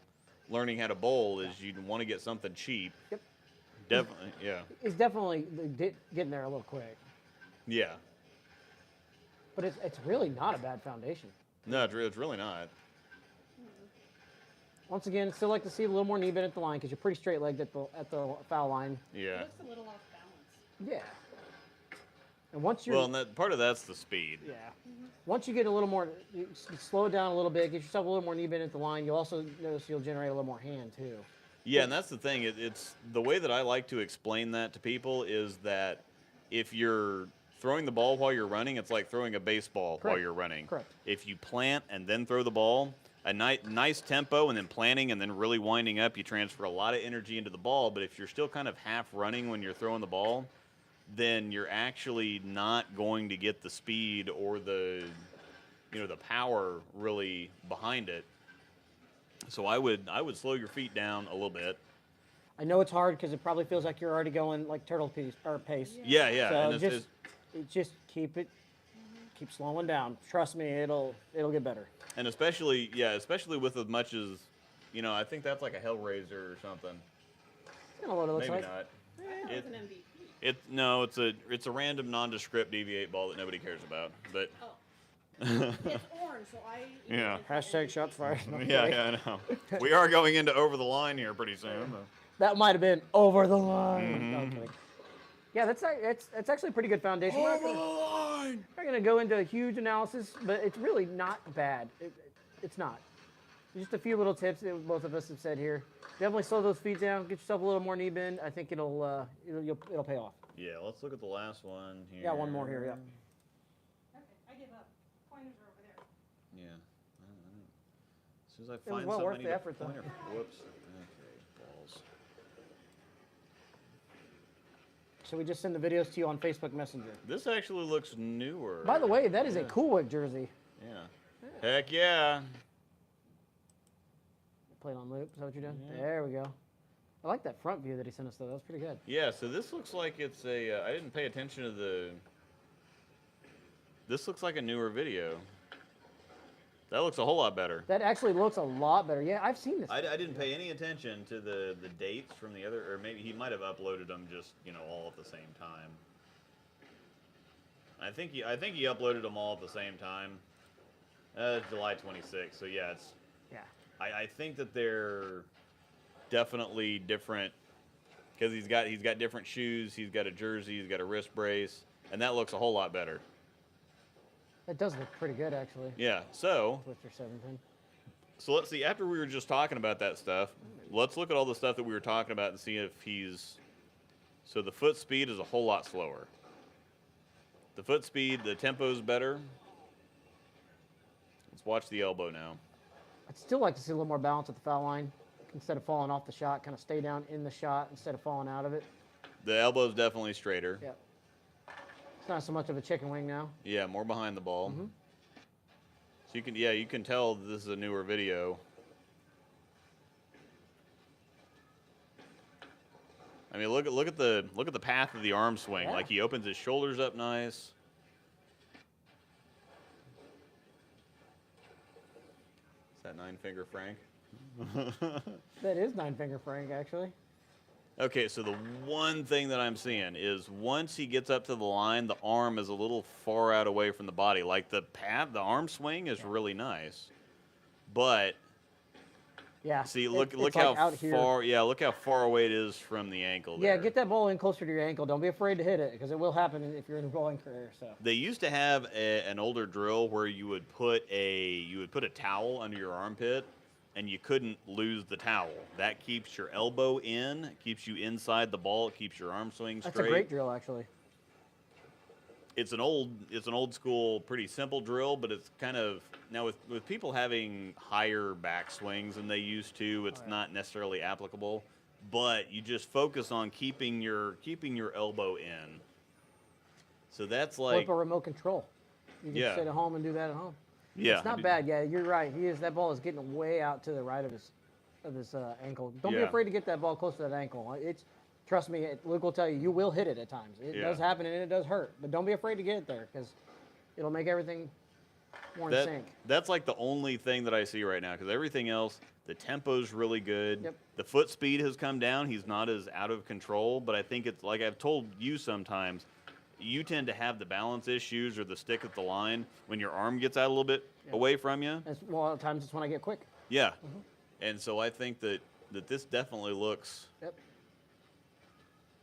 learning how to bowl, is you want to get something cheap.
Yep.
Definitely, yeah.
It's definitely getting there a little quick.
Yeah.
But it's really not a bad foundation.
No, it's really not.
Once again, I'd still like to see a little more knee bend at the line, because you're pretty straight-legged at the foul line.
it
Yeah.
looks a little off balance.
Yeah. And once you're...
Well, and part of that's the speed.
Yeah. Once you get a little more, you slow it down a little bit, get yourself a little more knee bend at the line, you'll also notice you'll generate a little more hand, too.
Yeah, and that's the thing. It's the way that I like to explain that to people is that if you're throwing the ball while you're running, it's like throwing a baseball while
Correct.
you're running.
Correct.
If you plant and then throw the ball, a nice tempo and then planting and then really winding up, you transfer a lot of energy into the ball. But if you're still kind of half running when you're throwing the ball, then you're actually not going to get the speed or the power really behind it. So I would slow your feet down a little bit.
I know it's hard because it probably feels like you're already going like turtle pace.
Yeah.
So
And
just keep slowing down. Trust me, it'll get better.
and especially with as much as, I think that's like a Hellraiser or something.
You know what it looks
Maybe
like.
not.
I thought it
It-
was an MVP.
It's a random nondescript deviate ball that nobody cares about. But
Oh. It's orange, so I...
Yeah.
Hashtag shots fired. No,
yeah, I know. We are going into over the line here pretty soon.
That might have been over the line.
Mm-hmm.
No, I'm kidding. Yeah, that's actually a pretty good foundation. We're not going to go into a huge analysis, but it's really not bad. It's not. Just a few little tips that both of us have said here. Definitely slow those feet down. Get yourself a little more knee bend. I think it'll pay off.
Yeah, let's look at the last one here.
Yeah, one more here. Yeah.
Okay, I give up. Pointers are over there.
Yeah. I don't know. As soon as I
was
find
well
something,
worth
I need
the
a
effort, though.
pointer. Whoops. Okay, balls.
Should we just send the videos to you on Facebook Messenger?
This actually looks newer.
By the way, that is a Cool Wick jersey.
Yeah. Heck yeah.
Play it on loop. Is that what you're doing?
Yeah.
There we go. I like that front view that he sent us, though. That was pretty good.
Yeah, so this looks like it's a, I didn't pay attention to this looks like a newer video. That looks a whole lot better.
That actually looks a lot better. Yeah, I've seen this.
I didn't pay any attention to the dates from the other, or maybe he might have uploaded them just, all at the same time. I think he uploaded them all at the same time. July 26th, so yeah, it's...
Yeah.
I think that they're definitely different because he's got different shoes, he's got a jersey, he's got a wrist brace, and that looks a whole lot better.
It does look pretty good, actually.
Yeah. So
Twister 710.
let's see. After we were just talking about that stuff, let's look at all the stuff that we were talking about and see if he's. So the foot speed is a whole lot slower. The foot speed, the tempo's better. Let's watch the elbow now.
I'd still like to see a little more balance at the foul line. Instead of falling off the shot, kind of stay down in the shot instead of falling out of it.
The elbow's definitely straighter.
Yep. It's not so much of a chicken wing now.
Yeah, more behind the ball.
Mhm.
So you can tell this is a newer video. I mean, look at the path of the arm swing.
Yeah.
Like he opens his shoulders up nice. Is that 9-finger Frank?
That is 9-finger Frank, actually.
Okay, so the one thing that I'm seeing is once he gets up to the line, the arm is a little far out away from the body. Like the arm swing is really nice, but
Yeah.
See, look
it's
how
like out here.
far. Yeah, look how far away it is from the ankle.
Yeah,
there.
get that ball in closer to your ankle. Don't be afraid to hit it because it will happen if you're in a bowling career. So.
They used to have an older drill where you would put a towel under your armpit, and you couldn't lose the towel. That keeps your elbow in, keeps you inside the ball, it keeps your arm swing straight.
That's a great drill, actually.
It's an old school, pretty simple drill, but it's kind of now with people having higher back swings than they used to, it's not necessarily applicable. But you just focus on keeping your elbow in. So that's like
Flip a remote control. You can sit at home and do that at home.
Yeah,
It's not bad. Yeah, you're right. That ball is getting way out to the right of his ankle. Don't be
Yeah.
afraid to get that ball close to that ankle. Trust me, Luke will tell you, you will hit it at times. It does happen and it does hurt, but don't be afraid to get it there because it'll make everything more in sync.
That's like the only thing that I see right now because everything else, the tempo's really good.
Yep.
The foot speed has come down. He's not as out of control, but I think it's like I've told you sometimes. You tend to have the balance issues or the stick at the line when your arm gets out a little bit away from you.
A lot of times it's when I get quick.
Yeah. And so I think that this definitely looks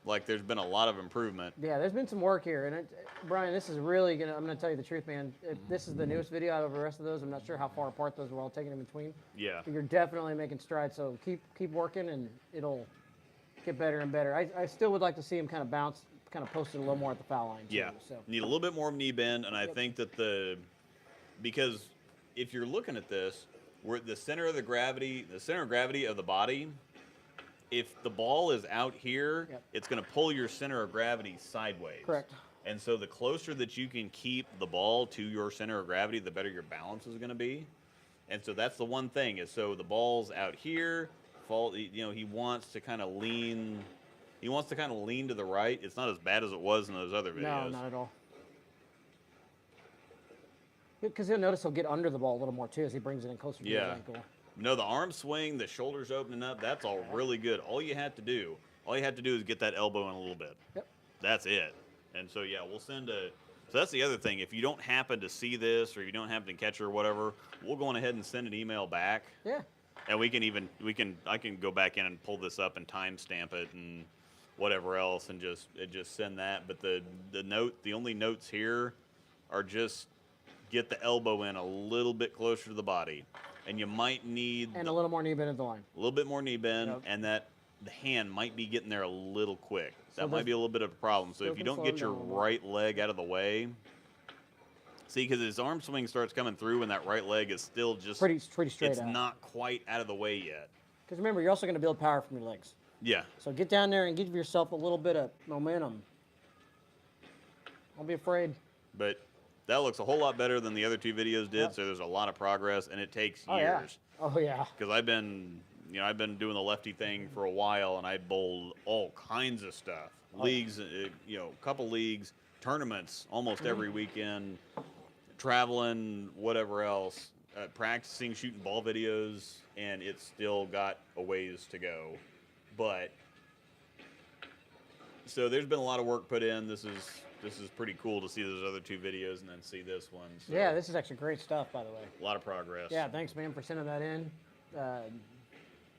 like there's been a lot of improvement.
Yeah, there's been some work here. And Brian, this is really I'm going to tell you the truth, man. This is the newest video out of the rest of those. I'm not sure how far apart those were all taken in between.
Yeah.
But you're definitely making strides. So keep working and it'll get better and better. I still would like to see him kind of bounce, kind of posted a little more at the foul line.
Yeah,
so.
need a little bit more of knee bend, and I think that because if you're looking at this, we're at the center of gravity of the body. If the ball is out here, it's going to pull your center of gravity sideways.
Correct.
And so the closer that you can keep the ball to your center of gravity, the better your balance is going to be. And so that's the one thing is so the ball's out here, he wants to kind of lean. He wants to kind of lean to the right. It's not as bad as it was in those other videos.
No, not at all. Because you'll notice he'll get under the ball a little more too as he brings it in closer to his ankle.
No, the arm swing, the shoulders opening up, that's all really good. All you have to do is get that elbow in a little bit.
Yep.
That's it. And so yeah, we'll send a. So that's the other thing. If you don't happen to see this or you don't happen to catch it or whatever, we'll go on ahead and send an email back.
Yeah.
And I can go back in and pull this up and timestamp it and whatever else and just send that. But the only notes here are just get the elbow in a little bit closer to the body. And you might need
a little more knee bend at the line.
A little bit more knee bend, and that the hand might be getting there a little quick. That might be a little bit of a problem. So if you don't get your right leg out of the way, see, because his arm swing starts coming through and that right leg is still just
pretty straight
it's
out.
not quite out of the way yet.
Because remember, you're also going to build power from your legs.
Yeah.
So get down there and give yourself a little bit of momentum. Don't be afraid.
But that looks a whole lot better than the other two videos did, so there's a lot of progress, and it takes years.
Oh, yeah.
Because I've been doing the lefty thing for a while, and I bowled all kinds of stuff. Leagues, couple leagues, tournaments almost every weekend, traveling, whatever else, practicing shooting ball videos, and it's still got a ways to go. But, so there's been a lot of work put in. This is pretty cool to see those other two videos and then see this one. So
yeah, this is actually great stuff, by the way.
a lot of progress.
Yeah, thanks, man, for sending that in.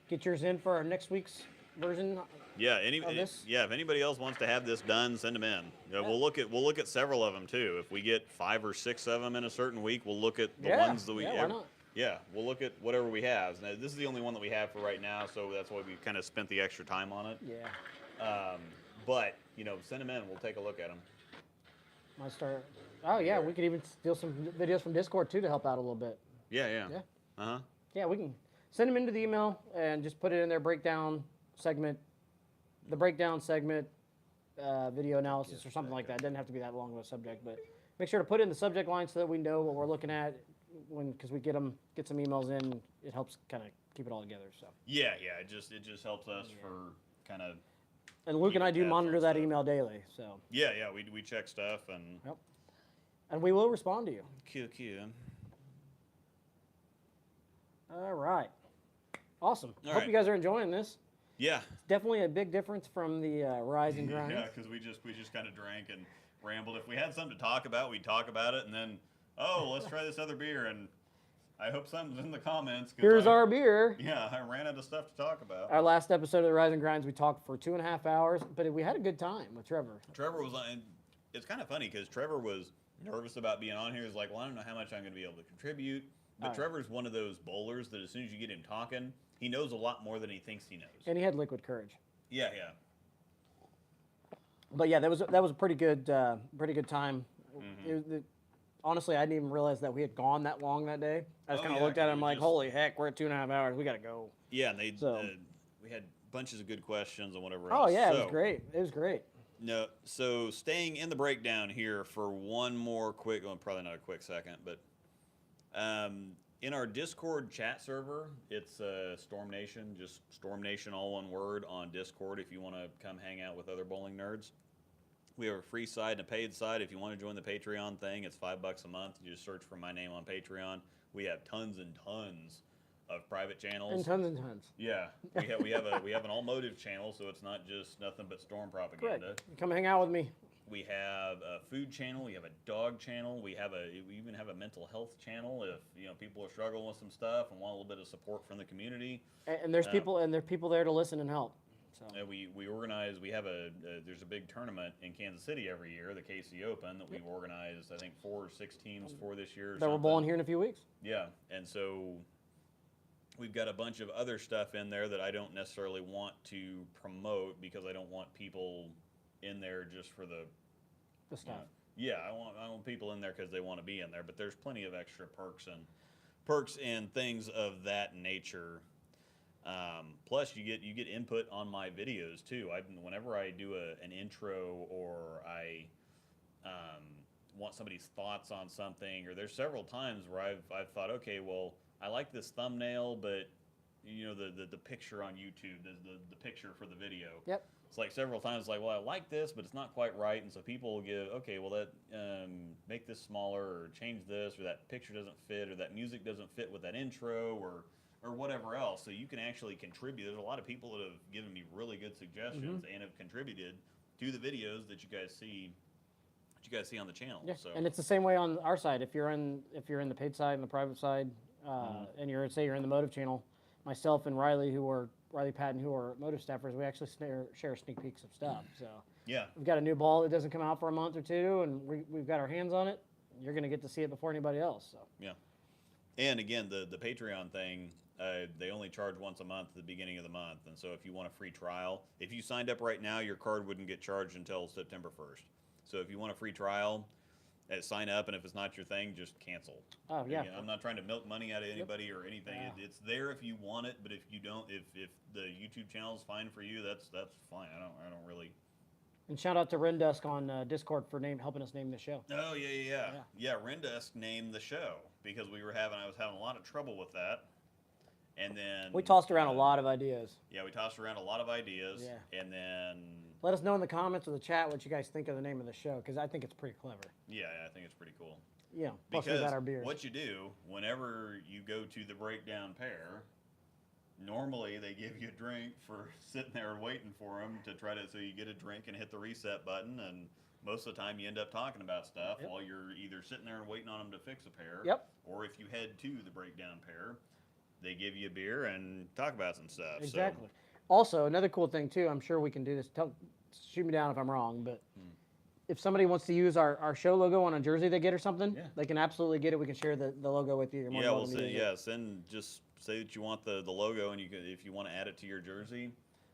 Get yours in for our next week's version.
Yeah, if anybody else wants to have this done, send them in. We'll look at several of them too. If we get 5 or 6 of them in a certain week, we'll look at the ones that we.
Yeah, why not?
Yeah, we'll look at whatever we have. Now, this is the only one that we have for right now, so that's why we kind of spent the extra time on it.
Yeah.
But send them in. We'll take a look at them.
Might start. Oh yeah, we could even steal some videos from Discord too to help out a little bit.
Yeah.
Yeah, we can send them into the email and just put it in their breakdown segment, the breakdown segment, video analysis or something like that. It doesn't have to be that long of a subject, but make sure to put it in the subject line so that we know what we're looking at because we get some emails in. It helps kind of keep it all together. So.
Yeah. It just helps us for kind of.
And Luke and I do monitor that email daily, so.
Yeah, we check stuff and.
Yep. And we will respond to you.
Cool.
All right. Awesome.
All
Hope
right.
you guys are enjoying this.
Yeah.
It's definitely a big difference from the Rise and Grind.
Yeah, because we just kind of drank and rambled. If we had something to talk about, we'd talk about it, and then let's try this other beer, and I hope something's in the comments. 'Cause
Here's
I-
our beer.
Yeah, I ran out of stuff to talk about.
Our last episode of the Rise and Grinds, we talked for 2.5 hours, but we had a good time with Trevor.
Trevor was on. It's kind of funny because Trevor was nervous about being on here. He's like, well, I don't know how much I'm going to be able to contribute. But
All right.
Trevor's one of those bowlers that as soon as you get him talking, he knows a lot more than he thinks he knows.
And he had liquid courage.
Yeah.
But yeah, that was a pretty good time. Honestly, I didn't even realize that we had gone that long that day. I just
Oh,
kind of
yeah,
looked at it. I'm
we
like,
just-
holy heck, we're at 2.5 hours. We got to go.
Yeah, and
So-
we had bunches of good questions and whatever
Oh
else.
yeah, it
So-
was great. It was great.
No, so staying in the breakdown here for one more quick, well, probably not a quick second, but in our Discord chat server, it's Storm Nation, just Storm Nation, all one word, on Discord if you want to come hang out with other bowling nerds. We have a free side and a paid side. If you want to join the Patreon thing, it's $5 a month. You just search for my name on Patreon. We have tons and tons of private channels.
And tons.
Yeah, we have an all motive channel, so it's not just nothing but storm propaganda.
Correct. Come hang out with me.
We have a food channel. We have a dog channel. We even have a mental health channel if people are struggling with some stuff and want a little bit of support from the community.
And there's people there to listen and help. So
We organize. We have there's a big tournament in Kansas City every year, the KC Open, that we've organized. I think 4 or 6 teams for this year.
that we're bowling here in a few weeks.
Yeah, and so we've got a bunch of other stuff in there that I don't necessarily want to promote because I don't want people in there just for the
Stuff.
Yeah, I want people in there because they want to be in there. But there's plenty of extra perks and things of that nature. Plus, you get input on my videos too. Whenever I do an intro or I want somebody's thoughts on something, or there's several times where I've thought, okay, well, I like this thumbnail, but the picture on YouTube, the picture for the video.
Yep.
It's like several times, like, well, I like this, but it's not quite right, and so people will give, okay, well, that make this smaller, or change this, or that picture doesn't fit, or that music doesn't fit with that intro, or whatever else. So you can actually contribute. There's a lot of people that have given me really good suggestions and have contributed to the videos that you guys see on the channel.
Yeah.
So
And it's the same way on our side. If you're in the paid side and the private side, and you're in the motive channel, myself and Riley Patton, who are motive staffers, we actually share sneak peeks of stuff. So
yeah,
we've got a new ball that doesn't come out for a month or two, and we've got our hands on it. You're going to get to see it before anybody else. So
yeah. And again, the Patreon thing, they only charge once a month at the beginning of the month. And so if you want a free trial, if you signed up right now, your card wouldn't get charged until September 1st. So if you want a free trial, sign up, and if it's not your thing, just cancel.
Oh yeah.
Again, I'm not trying to milk money out of anybody or anything.
Yeah.
It's there if you want it, but if you don't, if the YouTube channel is fine for you, that's fine. I don't really.
And shout out to Rendusk on Discord for helping us name the show.
Oh yeah. Rendusk named the show because I was having a lot of trouble with that, and then
We tossed around a lot of ideas.
Yeah, we tossed around a lot of ideas,
Yeah.
and then
Let us know in the comments or the chat what you guys think of the name of the show, because I think it's pretty clever.
yeah, I think it's pretty cool.
Yeah. Plus we
Because
got our beers.
what you do whenever you go to the breakdown pair, normally they give you a drink for sitting there waiting for them so you get a drink and hit the reset button, and most of the time you end up talking about stuff while you're either sitting there and waiting on them to fix a pair, or if you head to the breakdown pair, they give you a beer and talk about some stuff.
Exactly. Also, another cool thing too, I'm sure we can do this. Shoot me down if I'm wrong, but if somebody wants to use our show logo on a jersey they get or something, they can absolutely get it. We can share the logo with you. You're more than welcome to use it.
Just say that you want the logo, and if you want to add it to your jersey,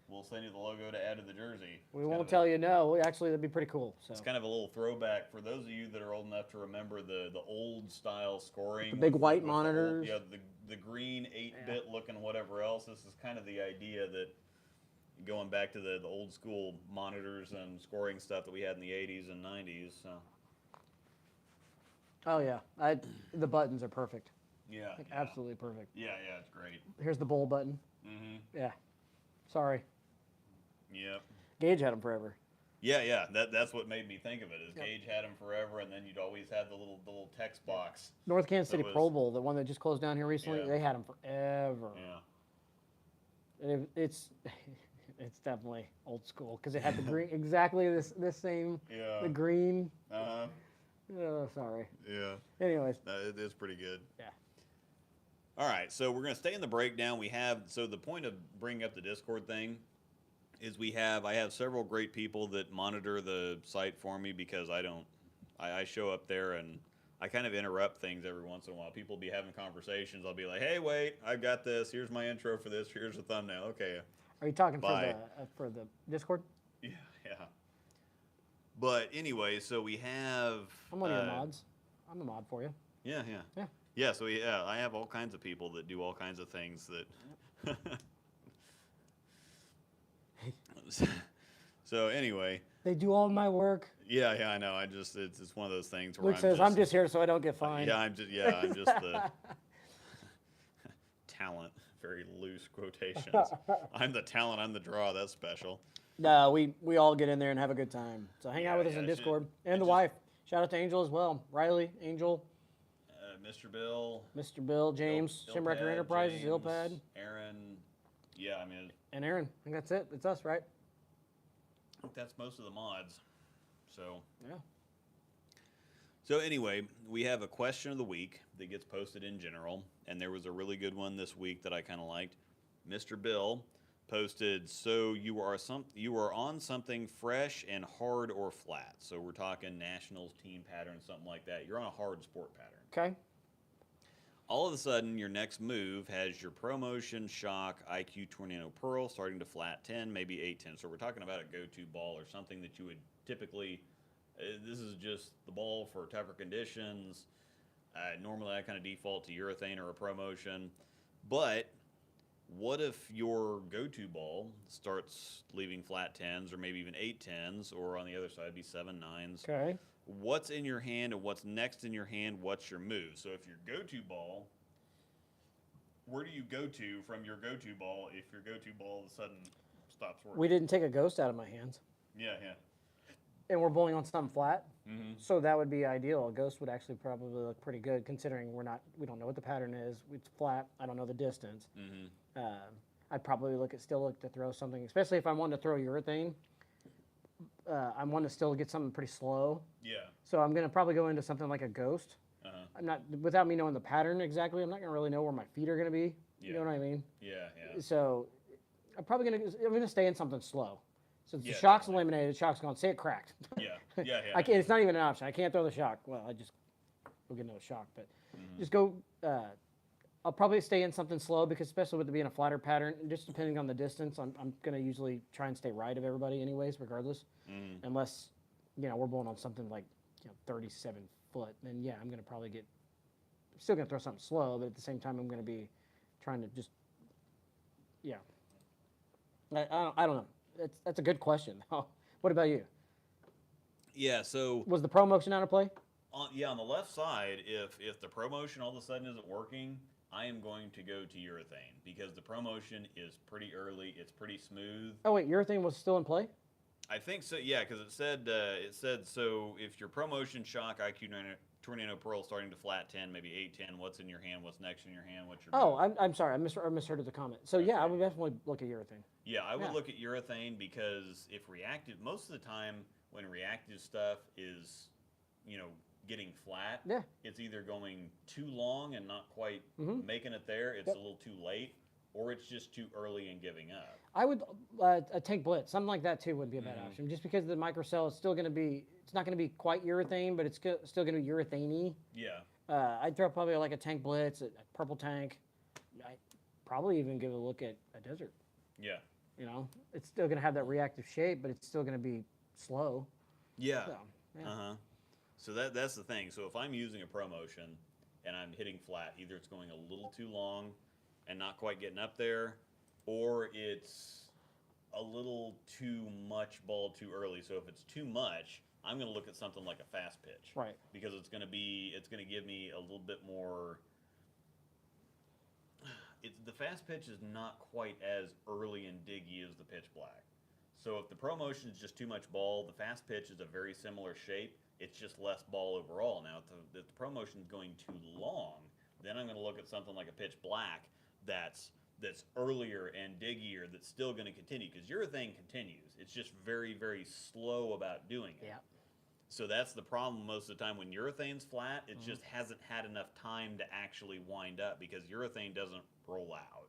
we'll send you the logo to add to the jersey.
We won't tell you no. Actually, that'd be pretty cool. So
it's kind of a little throwback for those of you that are old enough to remember the old style scoring.
The big white
with
monitors.
The green 8-bit looking whatever else. This is kind of the idea that going back to the old school monitors and scoring stuff that we had in the 80s and 90s. So.
Oh yeah, the buttons are perfect.
Yeah,
Absolutely perfect.
Yeah, it's great.
Here's the bowl button.
Mm-hmm.
Yeah. Sorry.
Yep.
Gage had them forever.
Yeah. That's what made me think of it. Is Gage had them forever, and then you'd always have the little text box.
North Kansas City Pro Bowl, the one that just closed down here recently, they had them forever.
Yeah.
And it's definitely old school because it had the green, exactly this same, the green.
Uh-huh.
Oh, sorry.
Yeah.
Anyways.
It is pretty good.
Yeah.
All right, so we're going to stay in the breakdown. So the point of bringing up the Discord thing is I have several great people that monitor the site for me because I show up there and I kind of interrupt things every once in a while. People be having conversations. I'll be like, hey, wait, I've got this. Here's my intro for this. Here's the thumbnail. Okay.
Are you talking
Bye.
for the Discord?
Yeah, yeah. But anyway, so we have...
I'm one of your mods. I'm a mod for you.
Yeah. Yeah, so I have all kinds of people that do all kinds of things that... So anyway...
They do all my work.
Yeah, I know. It's one of those things where
Luke says, I'm just here so I don't get fined.
I'm just the talent. Very loose quotations. I'm the talent, I'm the draw. That's special.
No, we all get in there and have a good time. So hang out with us in Discord. And the wife. Shout out to Angel as well. Riley, Angel.
Mr. Bill.
Mr. Bill, James, Shimwrecker Enterprises,
James,
Ilpad.
Aaron. Yeah, I mean.
And Aaron. I think that's it. It's us, right?
I think that's most of the mods. So.
Yeah.
So anyway, we have a question of the week that gets posted in general, and there was a really good one this week that I kind of liked. Mr. Bill posted, so you are on something fresh and hard or flat. So we're talking nationals, team pattern, something like that. You're on a hard sport pattern.
Okay.
All of a sudden, your next move has your ProMotion, Shock, IQ Tornado Pearl starting to flat 10, maybe 8-10. So we're talking about a go-to ball or something that you would typically, this is just the ball for tougher conditions. Normally, I kind of default to urethane or a ProMotion. But what if your go-to ball starts leaving flat 10s or maybe even 8-10s, or on the other side, be 7-9s?
Okay.
What's in your hand and what's next in your hand, what's your move? So if your go-to ball, where do you go to from your go-to ball if your go-to ball all of a sudden stops working?
We didn't take a ghost out of my hands.
Yeah.
And we're bowling on something flat.
Mm-hmm.
So that would be ideal. A ghost would actually probably look pretty good considering we don't know what the pattern is. It's flat. I don't know the distance.
Mm-hmm.
I'd probably still look to throw something, especially if I wanted to throw urethane. I'm wanting to still get something pretty slow.
Yeah.
So I'm going to probably go into something like a ghost.
Uh-huh.
I'm not, without me knowing the pattern exactly, I'm not going to really know where my feet are going to be.
Yeah.
You know what I mean?
Yeah.
So I'm going to stay in something slow. Since
Yeah,
the shock's
definitely.
eliminated, the shock's gone. Say it cracked.
Yeah.
I can't, it's not even an option. I can't throw the shock. Well, we'll get another shock, but just go. I'll probably stay in something slow because especially with it being a flatter pattern, just depending on the distance, I'm going to usually try and stay right of everybody anyways, regardless. Unless, we're bowling on something like, 37 foot, then yeah, I'm going to probably still going to throw something slow, but at the same time, I'm going to be trying to just, I don't know. That's a good question. What about you?
Yeah, so
Was the ProMotion out of play?
on the left side, if the ProMotion all of a sudden isn't working, I am going to go to urethane because the ProMotion is pretty early. It's pretty smooth.
Oh wait, urethane was still in play?
I think so. Yeah, because it said so. If your ProMotion, Shock, IQ Tornado Pearl starting to flat 10, maybe 8-10. What's in your hand? What's next in your hand? What's your
Oh,
move?
I'm sorry. I misheard the comment. So yeah, I would definitely look at urethane.
Yeah, I would
Yeah.
look at urethane because if reactive, most of the time when reactive stuff is, getting flat,
Yeah.
it's either going too long and not quite making it there. It's
Yep.
a little too late, or it's just too early and giving up.
I would a tank blitz, something like that too would be a bad option, just because the microcell is still going to be. It's not going to be quite urethane, but it's still going to be urethane-y.
Yeah.
I'd throw probably like a tank blitz, a purple tank. I'd probably even give a look at a desert.
Yeah.
It's still going to have that reactive shape, but it's still going to be slow.
Yeah.
So, yeah.
Uh-huh. So that's the thing. So if I'm using a ProMotion and I'm hitting flat, either it's going a little too long and not quite getting up there, or it's a little too much ball too early. So if it's too much, I'm going to look at something like a fast pitch.
Right.
Because it's going to give me a little bit more. The fast pitch is not quite as early and diggy as the pitch black. So if the ProMotion is just too much ball, the fast pitch is a very similar shape. It's just less ball overall. Now, if the ProMotion is going too long, then I'm going to look at something like a pitch black that's earlier and diggier that's still going to continue because urethane continues. It's just very, very slow about doing it.
Yeah.
So that's the problem most of the time when urethane's flat. It just hasn't had enough time to actually wind up because urethane doesn't roll out.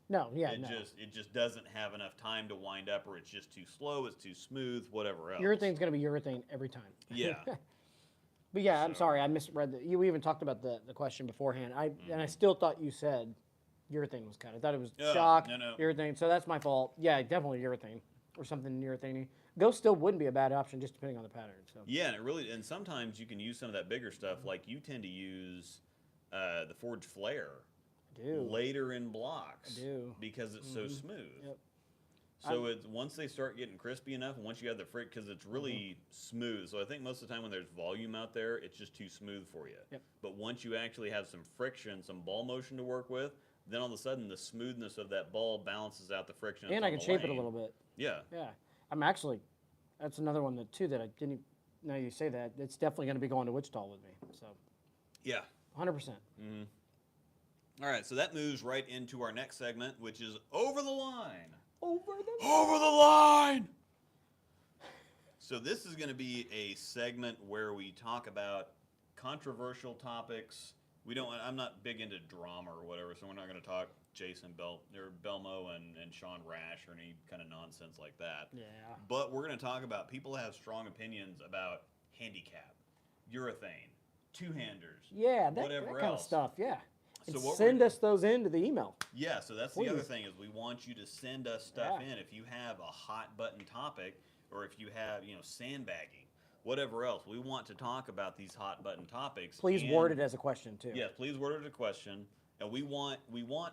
No, yeah,
It just doesn't have enough time to wind up, or it's just too slow, it's too smooth, whatever else.
Urethane's going to be urethane every time.
Yeah.
But yeah, I'm
So-
sorry, I misread you even talked about the question beforehand. And I still thought you said urethane was cut. I thought it was shock,
no.
urethane. So that's my fault. Yeah, definitely urethane or something urethane. Ghost still wouldn't be a bad option, just depending on the pattern. So
Yeah, and sometimes you can use some of that bigger stuff. Like you tend to use the Forge Flare
I do.
later in blocks.
I do.
Because it's so smooth.
Yep.
So it's once they start getting crispy enough, and once you have the friction, because it's really smooth. So I think most of the time when there's volume out there, it's just too smooth for you.
Yep.
But once you actually have some friction, some ball motion to work with, then all of a sudden the smoothness of that ball balances out the friction.
And
that's
I
on
can
the
shape it a
lane.
little bit.
Yeah.
Yeah. I'm actually, that's another one that too that I didn't. Now you say that, it's definitely going to be going to Wichita with me. So
Yeah.
100%.
All right, so that moves right into our next segment, which is Over the Line.
Over the
Over the line! So this is going to be a segment where we talk about controversial topics. I'm not big into drama or whatever, so we're not going to talk Jason Belmo and Sean Rash or any kind of nonsense like that.
Yeah.
But we're going to talk about people have strong opinions about handicap, urethane, two-handers,
Yeah, that
whatever
kind of
else.
stuff. Yeah.
So
And
what
send
we're-
us those into the email.
Yeah, so that's the other
Please.
thing is we want you to send us stuff
Yeah.
in. If you have a hot button topic, or if you have sandbagging, whatever else, we want to talk about these hot button topics.
Please
and-
word it as a question too.
Yes, please word it as a question. And we want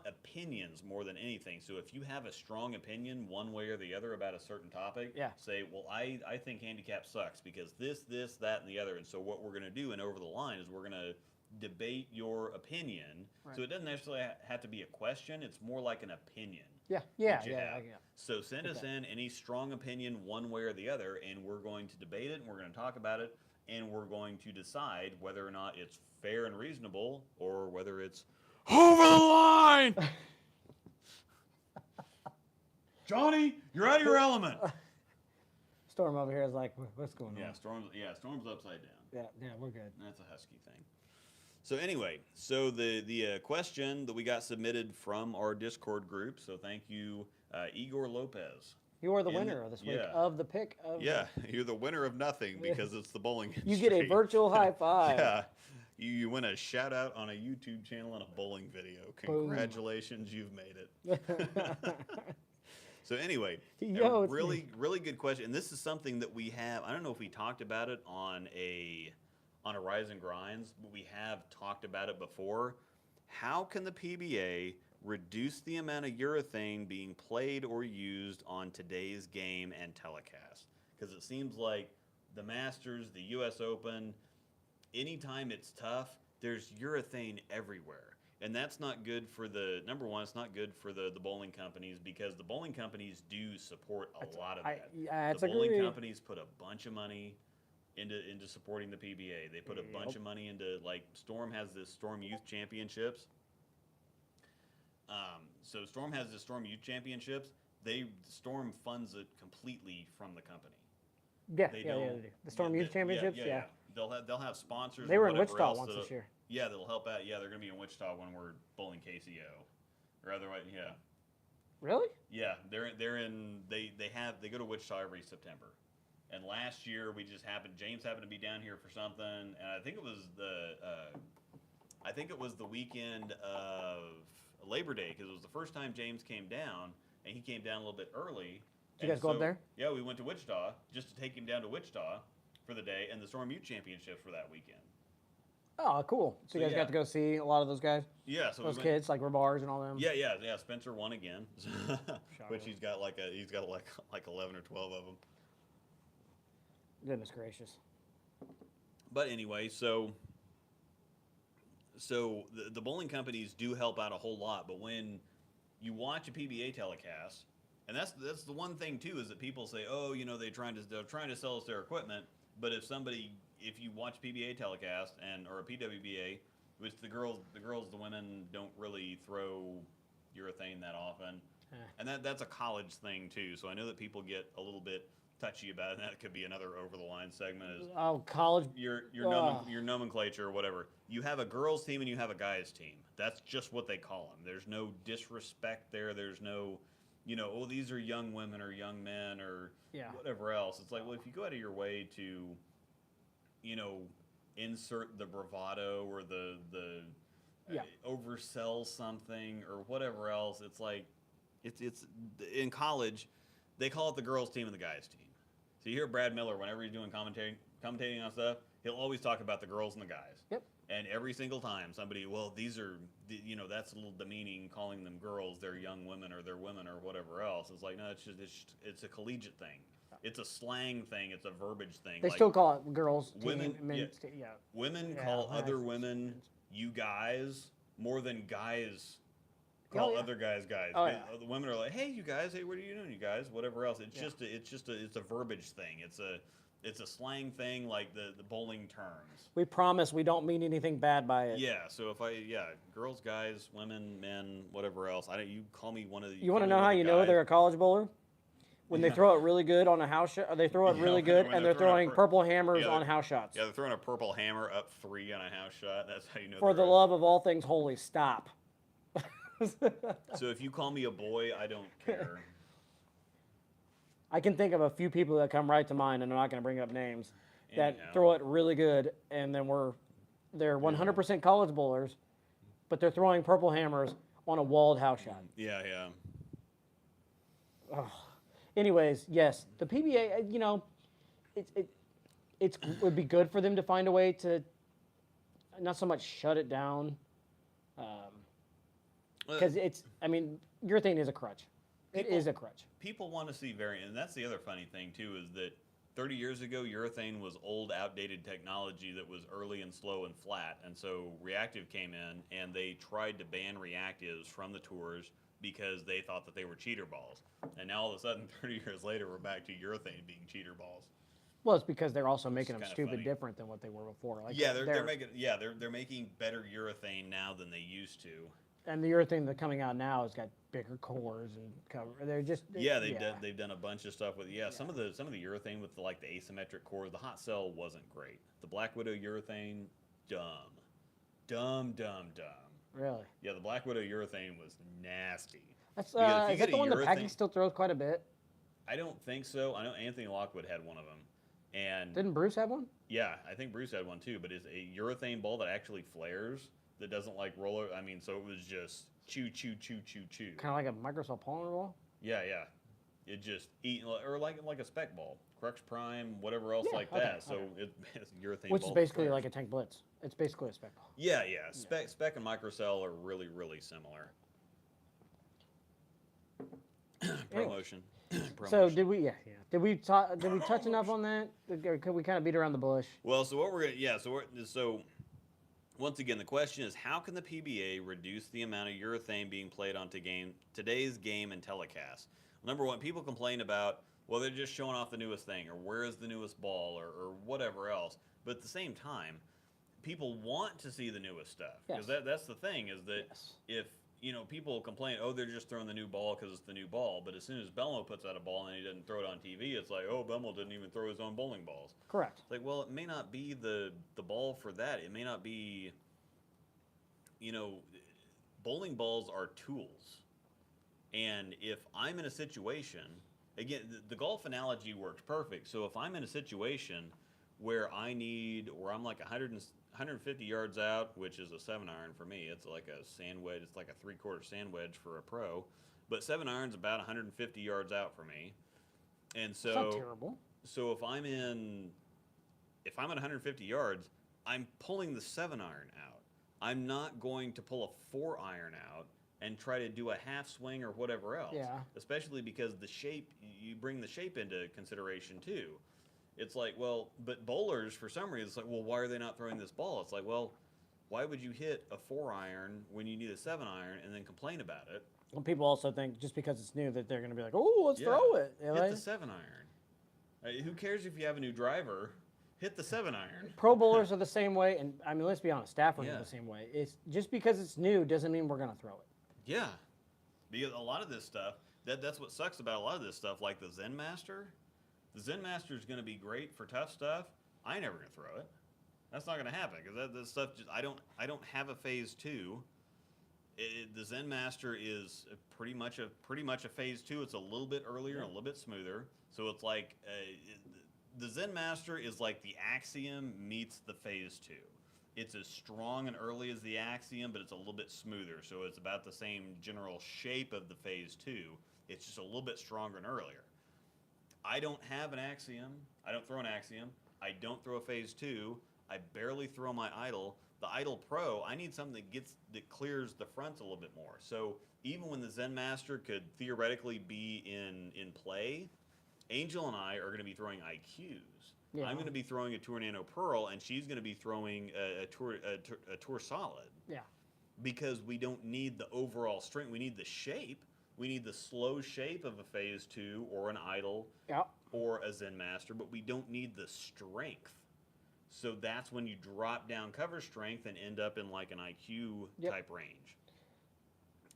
opinions more than anything. So if you have a strong opinion one way or the other about a certain topic,
Yeah.
say, well, I think handicap sucks because this, that, and the other. And so what we're going to do in Over the Line is we're going to debate your opinion.
Right.
So it doesn't necessarily have to be a question. It's more like an opinion.
Yeah.
that
Yeah.
you
Yeah.
have.
Yeah.
So send us in any strong opinion one way or the other, and we're going to debate it, and we're going to talk about it, and we're going to decide whether or not it's fair and reasonable or whether it's over the line. Johnny, you're out of your element.
Storm over here is like, what's going on?
Storm's upside down.
Yeah. We're good.
That's a husky thing. So anyway, the question that we got submitted from our Discord group. So thank you, Igor Lopez.
You are the
In
winner
the-
of this week
yeah.
of the pick of.
Yeah, you're the winner of nothing because it's the bowling.
You get a
industry.
virtual high five.
Yeah, you win a shout out on a YouTube channel and a bowling video.
Boom.
Congratulations, you've made it. So anyway,
Yo,
a
it's
really good question, and this is something that we have. I don't know if we talked about it on a Rise and Grinds, but we have talked about it before. How can the PBA reduce the amount of urethane being played or used on today's game and telecast? Because it seems like the Masters, the U.S. Open, anytime it's tough, there's urethane everywhere. And that's not good for number one, it's not good for the bowling companies because the bowling companies do support a lot of that.
That's
The bowling
agreed.
companies put a bunch of money into supporting the PBA. They put a bunch of money into, like, Storm has this Storm Youth Championships. So Storm has this Storm Youth Championships. Storm funds it completely from the company.
Yeah.
They
Yeah.
don't.
The Storm Youth Championships. Yeah.
They'll have sponsors.
They
or
were in
whatever
Wichita
else
once
that'll-
this year.
Yeah, that'll help out. Yeah, they're gonna be in Wichita when we're bowling KCO, or otherwise, yeah.
Really?
Yeah, they go to Wichita every September. And last year James happened to be down here for something, and I think it was the weekend of Labor Day because it was the first time James came down, and he came down a little bit early.
Did you guys go up there?
Yeah, we went to Wichita just to take him down to Wichita for the day, and the Storm Youth Championships were that weekend.
Oh, cool. So you guys
yeah.
got to go see a lot of those guys,
Yeah, so
those
we went,
kids like Rabars and all them.
Yeah. Spencer won again, which he's got like 11 or 12 of them.
Goodness gracious.
But anyway, so the bowling companies do help out a whole lot. But when you watch a PBA telecast, and that's the one thing too is that people say, oh, they're trying to sell us their equipment. But if you watch PBA telecast or a PWBA, which the women don't really throw urethane that often, and that's a college thing too. So I know that people get a little bit touchy about it, and that could be another over the line segment. Is
college.
your
Ugh.
your nomenclature or whatever. You have a girls team and you have a guys team. That's just what they call them. There's no disrespect there. There's no, oh, these are young women or young men or whatever else. It's like, well, if you go out of your way to, insert the bravado or the oversell something or whatever else, it's like, it's in college, they call it the girls team and the guys team. So you hear Brad Miller whenever he's doing commentating on stuff, he'll always talk about the girls and the guys.
Yep.
And every single time somebody, well, these are, that's a little demeaning calling them girls. They're young women or they're women or whatever else. It's like, no, it's a collegiate thing. It's a slang thing. It's a verbiage thing.
They
like,
still call it girls,
women.
team, men's team. Yeah.
Women call other women you guys more than guys call other guys guys.
Oh, yeah.
The women are like, hey, you guys. Hey, what are you doing, you guys? Whatever else. It's a verbiage thing. It's a slang thing, like the bowling terms.
We promise we don't mean anything bad by it.
Yeah. So girls, guys, women, men, whatever else. You call me one of the.
You want to know how you know they're a college bowler? When they throw it really good on a house shot, or they throw it really good, and they're throwing purple hammers on house shots.
Yeah, they're throwing a purple hammer up 3 on a house shot. That's how you know.
For the love of all things holy, stop.
So if you call me a boy, I don't care.
I can think of a few people that come right to mind, and I'm not going to bring up names, that throw it really good, and then they're 100% college bowlers, but they're throwing purple hammers on a walled house shot.
Yeah.
Oh. Anyways, yes, the PBA, it would be good for them to find a way to not so much shut it down, because urethane is a crutch. It is a crutch.
People want to see variant, and that's the other funny thing too, is that 30 years ago, urethane was old, outdated technology that was early and slow and flat, and so reactive came in, and they tried to ban reactives from the tours because they thought that they were cheater balls. And now all of a sudden, 30 years later, we're back to urethane being cheater balls.
Well, it's because they're also making them stupid different than what they were before. Like
they're making better urethane now than they used to.
And the urethane that's coming out now has got bigger cores and cover.
They've done a bunch of stuff with some of the urethane with the asymmetric cores. The hot cell wasn't great. The Black Widow urethane, dumb.
Really?
Yeah, the Black Widow urethane was nasty.
That's is that the one the packing still throws quite a bit?
I don't think so. I know Anthony Lockwood had one of them. And
didn't Bruce have one?
Yeah, I think Bruce had one too. But it's a urethane ball that actually flares, that doesn't roller. So it was just chew.
Kind of like a Microsoft Polymer ball.
Yeah. It just or like a spec ball, Crux Prime, whatever else that. So it's urethane.
Which is basically like a Tank Blitz. It's basically a spec ball.
Yeah. Spec and microcell are really, really similar. Promotion.
So did we? Did we touch enough on that? Or could we kind of beat around the bush?
Well, so what we're gonna so once again the question is, how can the PBA reduce the amount of urethane being played onto today's game and telecast? Number one, people complain about, well, they're just showing off the newest thing, or where is the newest ball, or whatever else. But at the same time, people want to see the newest stuff, because that's the thing, is that if people complain, oh, they're just throwing the new ball because it's the new ball. But as soon as Belmo puts out a ball and he doesn't throw it on TV, it's like, oh, Belmo didn't even throw his own bowling balls.
Correct.
It's like, well, it may not be the ball for that. It may not be, bowling balls are tools. And if I'm in a situation, again, the golf analogy works perfect. So if I'm in a situation where I'm like 150 yards out, which is a 7-iron for me. It's like a sand wedge. It's like a 3/4 sand wedge for a pro. But 7-iron's about 150 yards out for me. And so,
it's not terrible.
So if I'm at 150 yards, I'm pulling the 7-iron out. I'm not going to pull a 4-iron out and try to do a half swing or whatever else.
Yeah.
Especially because you bring the shape into consideration too. It's like, well, but bowlers, for some reason, it's like, well, why are they not throwing this ball? It's like, well, why would you hit a 4-iron when you need a 7-iron and then complain about it?
Well, people also think just because it's new that they're going to be like, oh, let's throw it.
Hit the 7-iron. Who cares if you have a new driver? Hit the 7-iron.
Pro bowlers are the same way, and let's be honest, staffers are the same way. It's just because it's new doesn't mean we're going to throw it.
Yeah, because a lot of this stuff, that's what sucks about a lot of this stuff, like the Zen Master. The Zen Master is going to be great for tough stuff. I ain't never going to throw it. That's not going to happen because that stuff just I don't have a phase 2. The Zen Master is pretty much a phase 2. It's a little bit earlier and a little bit smoother. So it's like the Zen Master is like the Axiom meets the phase 2. It's as strong and early as the Axiom, but it's a little bit smoother. So it's about the same general shape of the phase 2. It's just a little bit stronger and earlier. I don't have an Axiom. I don't throw an Axiom. I don't throw a phase 2. I barely throw my idle. The Idle Pro, I need something that clears the fronts a little bit more. So even when the Zen Master could theoretically be in play, Angel and I are going to be throwing IQs. Yeah. I'm going to be throwing a Tour Nano Pearl, and she's going to be throwing a Tour Solid.
Yeah.
Because we don't need the overall strength. We need the shape. We need the slow shape of a phase 2 or an idle or a Zen Master, but we don't need the strength. So that's when you drop down cover strength and end up in like an IQ type range.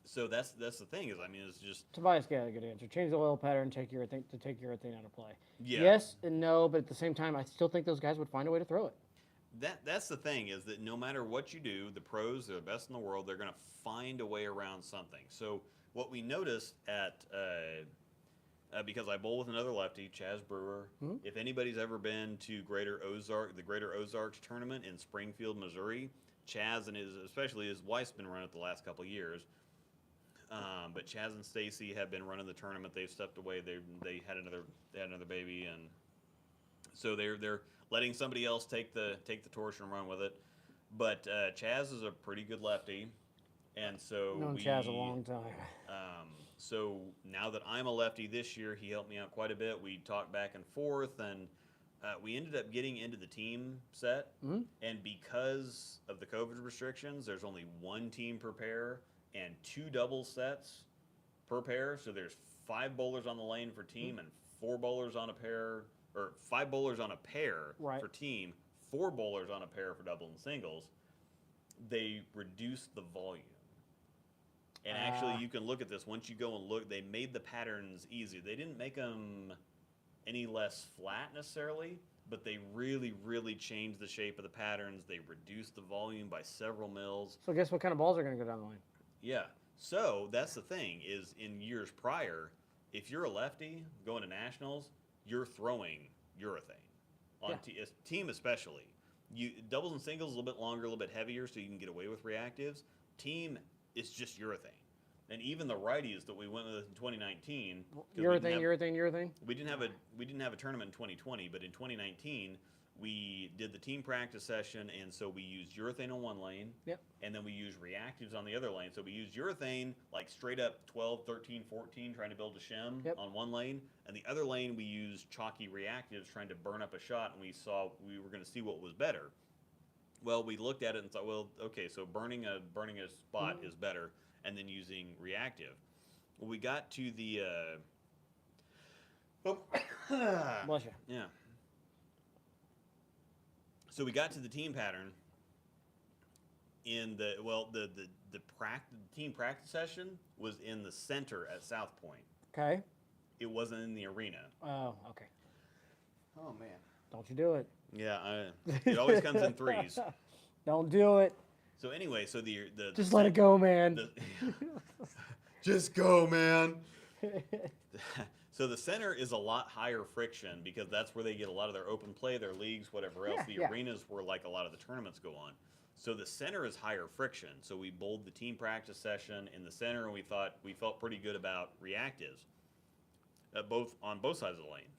So that's the thing is, I mean, it's just...
Tobias got a good answer. Change the oil pattern, take urethane out of play.
Yeah.
Yes and no, but at the same time, I still think those guys would find a way to throw it.
That's the thing is that no matter what you do, the pros, they're the best in the world, they're going to find a way around something. So what we noticed at... because I bowl with another lefty, Chaz Brewer. Mm-hmm. If anybody's ever been to the Greater Ozarks tournament in Springfield, Missouri, Chaz and especially his wife's been running it the last couple of years. But Chaz and Stacy have been running the tournament. They've stepped away. They had another baby, and so they're letting somebody else take the torch and run with it. But Chaz is a pretty good lefty, and so
known Chaz a long time.
So now that I'm a lefty this year, he helped me out quite a bit. We talked back and forth, and we ended up getting into the team set. Mm-hmm. And because of the COVID restrictions, there's only one team per pair and 2 double sets per pair. So there's 5 bowlers on the lane for team and 4 bowlers on a pair, or 5 bowlers on a pair for team, 4 bowlers on a pair for double and singles. They reduced the volume. And actually, you can look at this. Once you go and look, they made the patterns easier. They didn't make them any less flat necessarily, but they really, really changed the shape of the patterns. They reduced the volume by several mils.
So guess what kind of balls are going to go down the line?
Yeah. So that's the thing is in years prior, if you're a lefty going to nationals, you're throwing urethane. On team especially. Doubles and singles a little bit longer, a little bit heavier, so you can get away with reactives. Team, it's just urethane. And even the righties that we went with in 2019,
urethane.
We didn't have a tournament in 2020, but in 2019 we did the team practice session, and so we used urethane on one lane, and then we used reactives on the other lane. So we used urethane like straight up 12, 13, 14, trying to build a shim on one lane, and the other lane we used chalky reactives trying to burn up a shot, and we were going to see what was better. Well, we looked at it and thought, well, okay, so burning a spot is better, and then using reactive. Well, we got to the
bless you.
Yeah. So we got to the team pattern in the team practice session was in the center at South Point.
Okay.
It wasn't in the arena.
Oh, okay.
Oh man.
Don't you do it.
Yeah, it always comes in threes.
Don't do it.
So anyway, so the
just let it go, man.
Just go, man. So the center is a lot higher friction because that's where they get a lot of their open play, their leagues, whatever else. The arenas where like a lot of the tournaments go on. So the center is higher friction. So we bowled the team practice session in the center, and we felt pretty good about reactives, on both sides of the lane.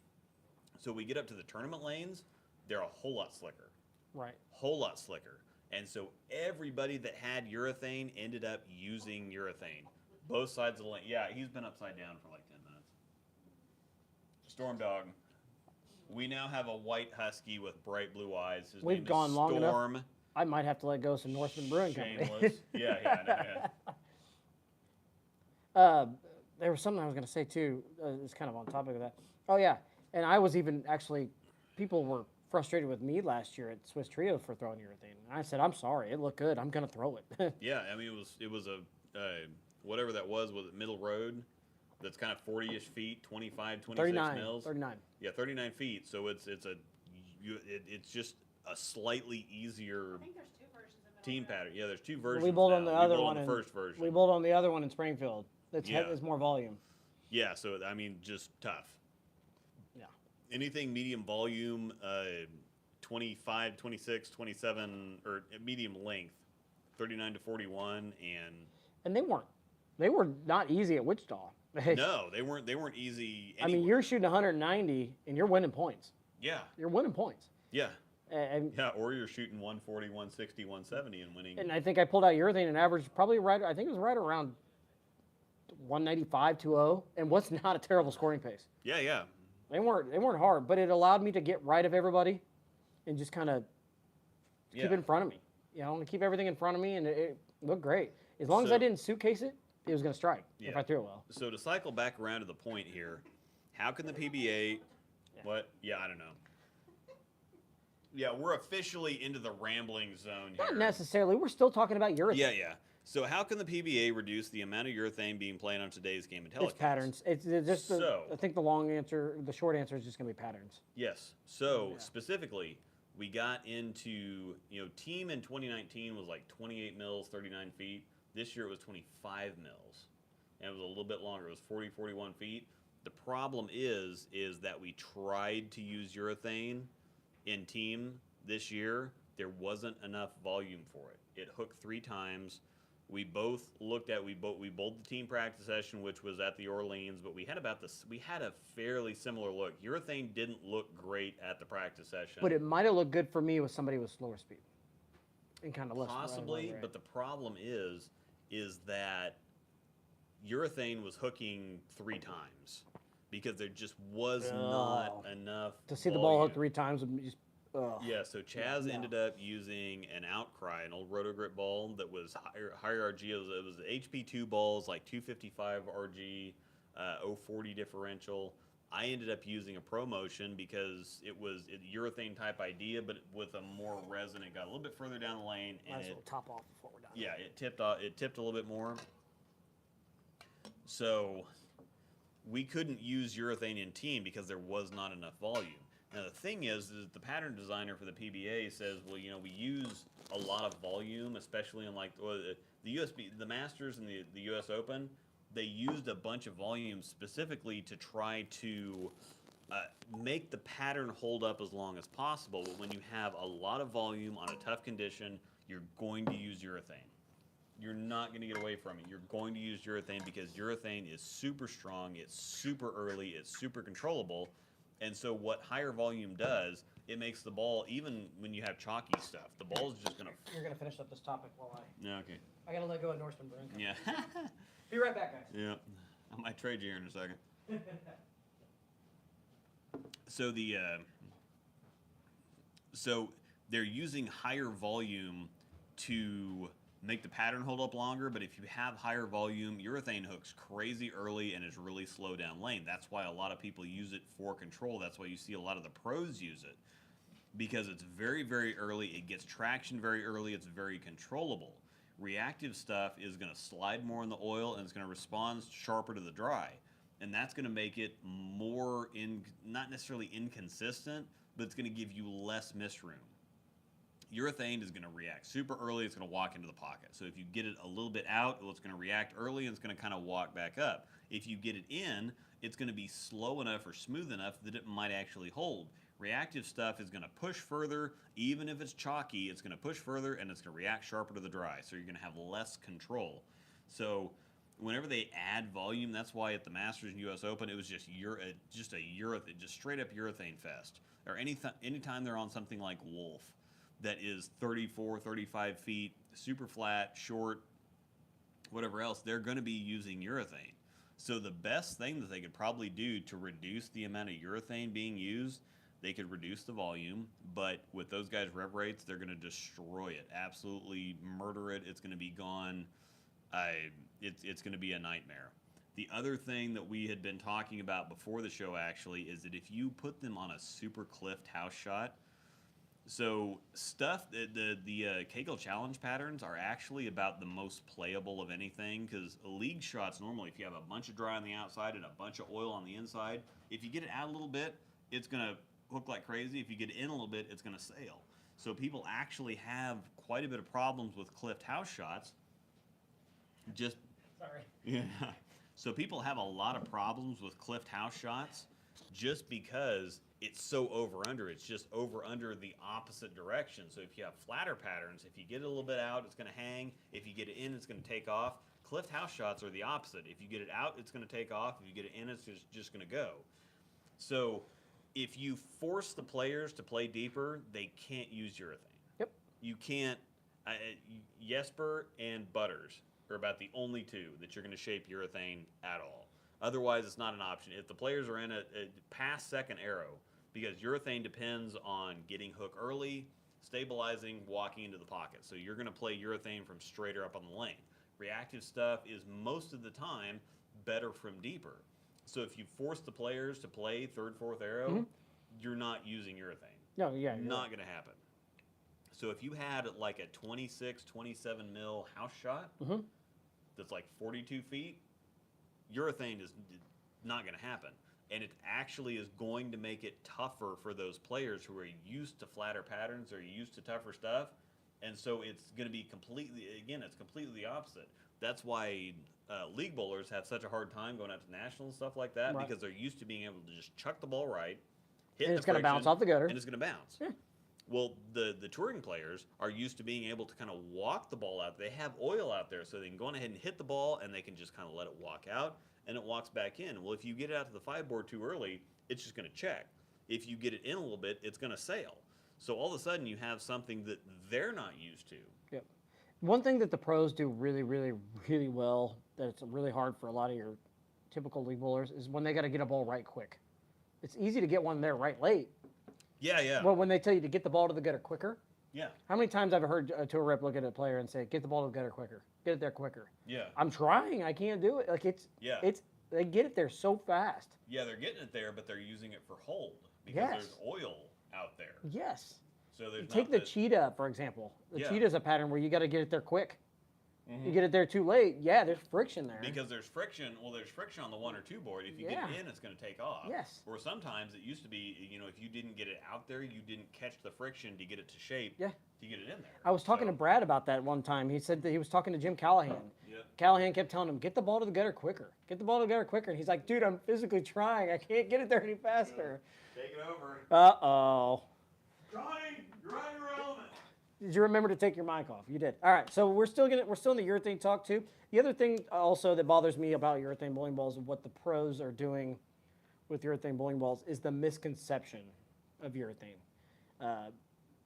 So we get up to the tournament lanes, they're a whole lot slicker.
Right.
Whole lot slicker. And so everybody that had urethane ended up using urethane. Both sides of the lane. Yeah, he's been upside down for like 10 minutes. Storm Dog. We now have a white husky with bright blue eyes. His
We've
name
gone
is
long
Storm.
enough. I might have to let go some Northman Brewing Company.
Shameless. Yeah.
There was something I was going to say too. It's kind of on topic of that. Oh yeah, and I was even actually, people were frustrated with me last year at Swiss Trio for throwing urethane. And I said, I'm sorry, it looked good. I'm going to throw it.
Yeah, I mean it was a whatever that was it Middle Road? that's kind of 40-ish feet, 25, 26
39.
mils.
39.
Yeah, 39 feet. So it's just a slightly easier
I think there's two versions of it.
team
already.
pattern. Yeah, there's two versions.
We built
now.
on the
We
other
built
one.
on the
in-
first version.
We built on the other one in Springfield.
Yeah.
It's more volume.
Yeah, so I mean, just tough.
Yeah.
Anything medium volume, 25, 26, 27, or medium length, 39 to 41,
And they were not easy at Wichita.
no, they weren't easy.
I mean, you're shooting 190 and you're winning points.
yeah,
You're winning points.
yeah,
And
yeah, or you're shooting 140, 160, 170 and winning.
and I think I pulled out urethane and averaged probably right. I think it was right around 195, 2.0, and what's not a terrible scoring pace.
Yeah, yeah,
They weren't hard, but it allowed me to get right of everybody, and just kind of keep it in front of me. You know, and keep everything in front of me, and it looked great. As long as
So-
I didn't suitcase it, it was going to strike if
Yeah.
I threw it well.
So to cycle back around to the point here, how can the PBA? What? Yeah, I don't know. Yeah, we're officially into the rambling zone here.
Not necessarily. We're still talking about urethane.
Yeah, yeah. So how can the PBA reduce the amount of urethane being played on today's game of telecasts?
It's patterns. It's just.
So-
I think the short answer is just going to be patterns.
Yes. So specifically, we got into, team in 2019 was like 28 mils, 39 feet. This year it was 25 mils. And it was a little bit longer. It was 40, 41 feet. The problem is that we tried to use urethane in team this year. There wasn't enough volume for it. It hooked 3 times. We both looked at we bowled the team practice session, which was at the Orleans, but we had a fairly similar look. Urethane didn't look great at the practice session.
But it might have looked good for me with somebody with slower speed, and kind of less.
Possibly, but the problem is that urethane was hooking 3 times because there just was not enough
to see the ball
volume.
hook 3 times would just.
Yeah, so Chaz ended up using an Outcry, an old Rotogrip ball that was higher RG. It was HP2 balls, like 255 RG, 040 differential. I ended up using a ProMotion because it was a urethane type idea, but with a more resin. It got a little bit further down the lane, and
Might as well top off before we're done.
yeah, it tipped a little bit more. So we couldn't use urethane in team because there was not enough volume. Now the thing is the pattern designer for the PBA says, well, we use a lot of volume, especially in like the Masters and the U.S. Open. They used a bunch of volume specifically to try to make the pattern hold up as long as possible. But when you have a lot of volume on a tough condition, you're going to use urethane. You're not going to get away from it. You're going to use urethane because urethane is super strong, it's super early, it's super controllable. And so what higher volume does, it makes the ball, even when you have chalky stuff, the ball's just going to...
You're gonna finish up this topic while
Yeah, okay.
I gotta let go of Norseman Brink.
Yeah.
Be right back, guys.
Yeah. I might trade you here in a second. So they're using higher volume to make the pattern hold up longer, but if you have higher volume, urethane hooks crazy early and is really slow down lane. That's why a lot of people use it for control. That's why you see a lot of the pros use it, because it's very, very early. It gets traction very early. It's very controllable. Reactive stuff is going to slide more in the oil and it's going to respond sharper to the dry. And that's going to make it more, not necessarily inconsistent, but it's going to give you less miss room. Urethane is going to react super early. It's going to walk into the pocket. So if you get it a little bit out, well, it's going to react early and it's going to kind of walk back up. If you get it in, it's going to be slow enough or smooth enough that it might actually hold. Reactive stuff is going to push further. Even if it's chalky, it's going to push further and it's going to react sharper to the dry. So you're going to have less control. So whenever they add volume, that's why at the Masters and U.S. Open, it was just straight up urethane fest. Or anytime they're on something like Wolf, that is 34, 35 feet, super flat, short, whatever else, they're going to be using urethane. So the best thing that they could probably do to reduce the amount of urethane being used, they could reduce the volume, but with those guys' rev rates, they're going to destroy it, absolutely murder it. It's going to be gone. It's going to be a nightmare. The other thing that we had been talking about before the show actually is that if you put them on a super cliffed house shot, So stuff, the Kegel challenge patterns are actually about the most playable of anything because league shots normally, if you have a bunch of dry on the outside and a bunch of oil on the inside, if you get it out a little bit, it's gonna hook like crazy. If you get it in a little bit, it's gonna sail. So people actually have quite a bit of problems with clipped house shots. Just
Sorry.
yeah. So people have a lot of problems with clipped house shots just because it's so over under. It's just over under the opposite direction. So if you have flatter patterns, if you get it a little bit out, it's going to hang. If you get it in, it's going to take off. Clipped house shots are the opposite. If you get it out, it's going to take off. If you get it in, it's just going to go. So if you force the players to play deeper, they can't use urethane.
Yep.
You can't. Jesper and Butters are about the only two that you're going to shape urethane at all. Otherwise, it's not an option. If the players are in a past second arrow, because urethane depends on getting hook early, stabilizing, walking into the pocket. So you're going to play urethane from straighter up on the lane. Reactive stuff is most of the time better from deeper. So if you force the players to play third, fourth arrow, you're not using urethane.
No, yeah.
Not going to happen. So if you had like a 26, 27 mil house shot that's like 42 feet, urethane is not going to happen. And it actually is going to make it tougher for those players who are used to flatter patterns or used to tougher stuff. And so it's going to be completely the opposite. That's why league bowlers have such a hard time going out to nationals and stuff like that,
Right.
because they're used to being able to just chuck the ball right, hit
And it's going to bounce off the gutter.
and it's going to bounce.
Yeah.
Well, the touring players are used to being able to kind of walk the ball out. They have oil out there, so they can go on ahead and hit the ball, and they can just kind of let it walk out, and it walks back in. Well, if you get it out to the 5-board too early, it's just going to check. If you get it in a little bit, it's going to sail. So all of a sudden, you have something that they're not used to.
Yep. One thing that the pros do really, really, really well, that's really hard for a lot of your typical league bowlers, is when they got to get a ball right quick. It's easy to get one there right late.
Yeah, yeah.
Well, when they tell you to get the ball to the gutter quicker,
Yeah.
how many times I've heard a tour rep look at a player and say, "Get the ball to the gutter quicker. Get it there quicker."
Yeah.
I'm trying. I can't do it. Like
Yeah.
they get it there so fast.
Yeah, they're getting it there, but they're using it for hold because
Yes.
there's oil out there.
Yes.
So there's
Take
not
the
that-
cheetah, for example. The
Yeah.
cheetah's a pattern where you got to get it there quick. You get it there too late, yeah, there's friction there.
Because there's friction. Well, there's friction on the 1 or 2 board. If you get it in, it's going to take off.
Yes.
Or sometimes it used to be, if you didn't get it out there, you didn't catch the friction to get it to shape.
Yeah.
To get it in there.
I was talking
So-
to Brad about that one time. He said that he was talking to Jim Callahan.
Yeah.
Callahan kept telling him, "Get the ball to the gutter quicker. Get the ball to the gutter quicker." And he's like, "Dude, I'm physically trying. I can't get it there any faster."
Take it over.
Uh-oh.
Johnny, you're out of your element.
Did you remember to take your mic off? You did. All right, so we're still in the urethane talk too. The other thing also that bothers me about urethane bowling balls and what the pros are doing with urethane bowling balls is the misconception of urethane.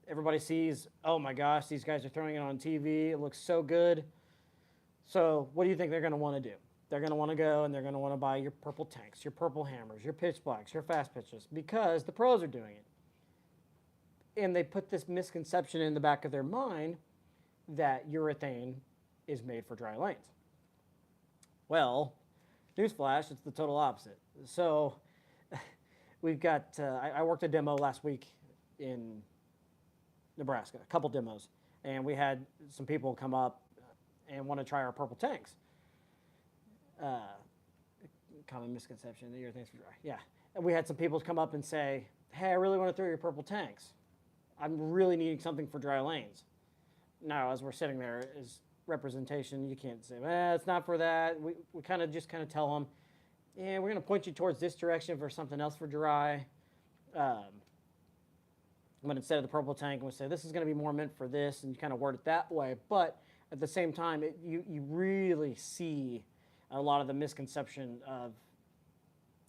Everybody sees, oh my gosh, these guys are throwing it on TV. It looks so good. So what do you think they're going to want to do? They're going to want to go and they're going to want to buy your purple tanks, your purple hammers, your pitch blacks, your fast pitches because the pros are doing it. And they put this misconception in the back of their mind that urethane is made for dry lanes. Well, newsflash, it's the total opposite. So we've got, I worked a demo last week in Nebraska, a couple demos, and we had some people come up and want to try our purple tanks. Common misconception that urethane's for dry. Yeah. And we had some people come up and say, "Hey, I really want to throw your purple tanks. I'm really needing something for dry lanes." Now, as we're sitting there as representation, you can't say, "It's not for that." We kind of tell them, "Yeah, we're going to point you towards this direction for something else for dry." But instead of the purple tank, we say, "This is going to be more meant for this," and you kind of word it that way. But at the same time, you really see a lot of the misconception of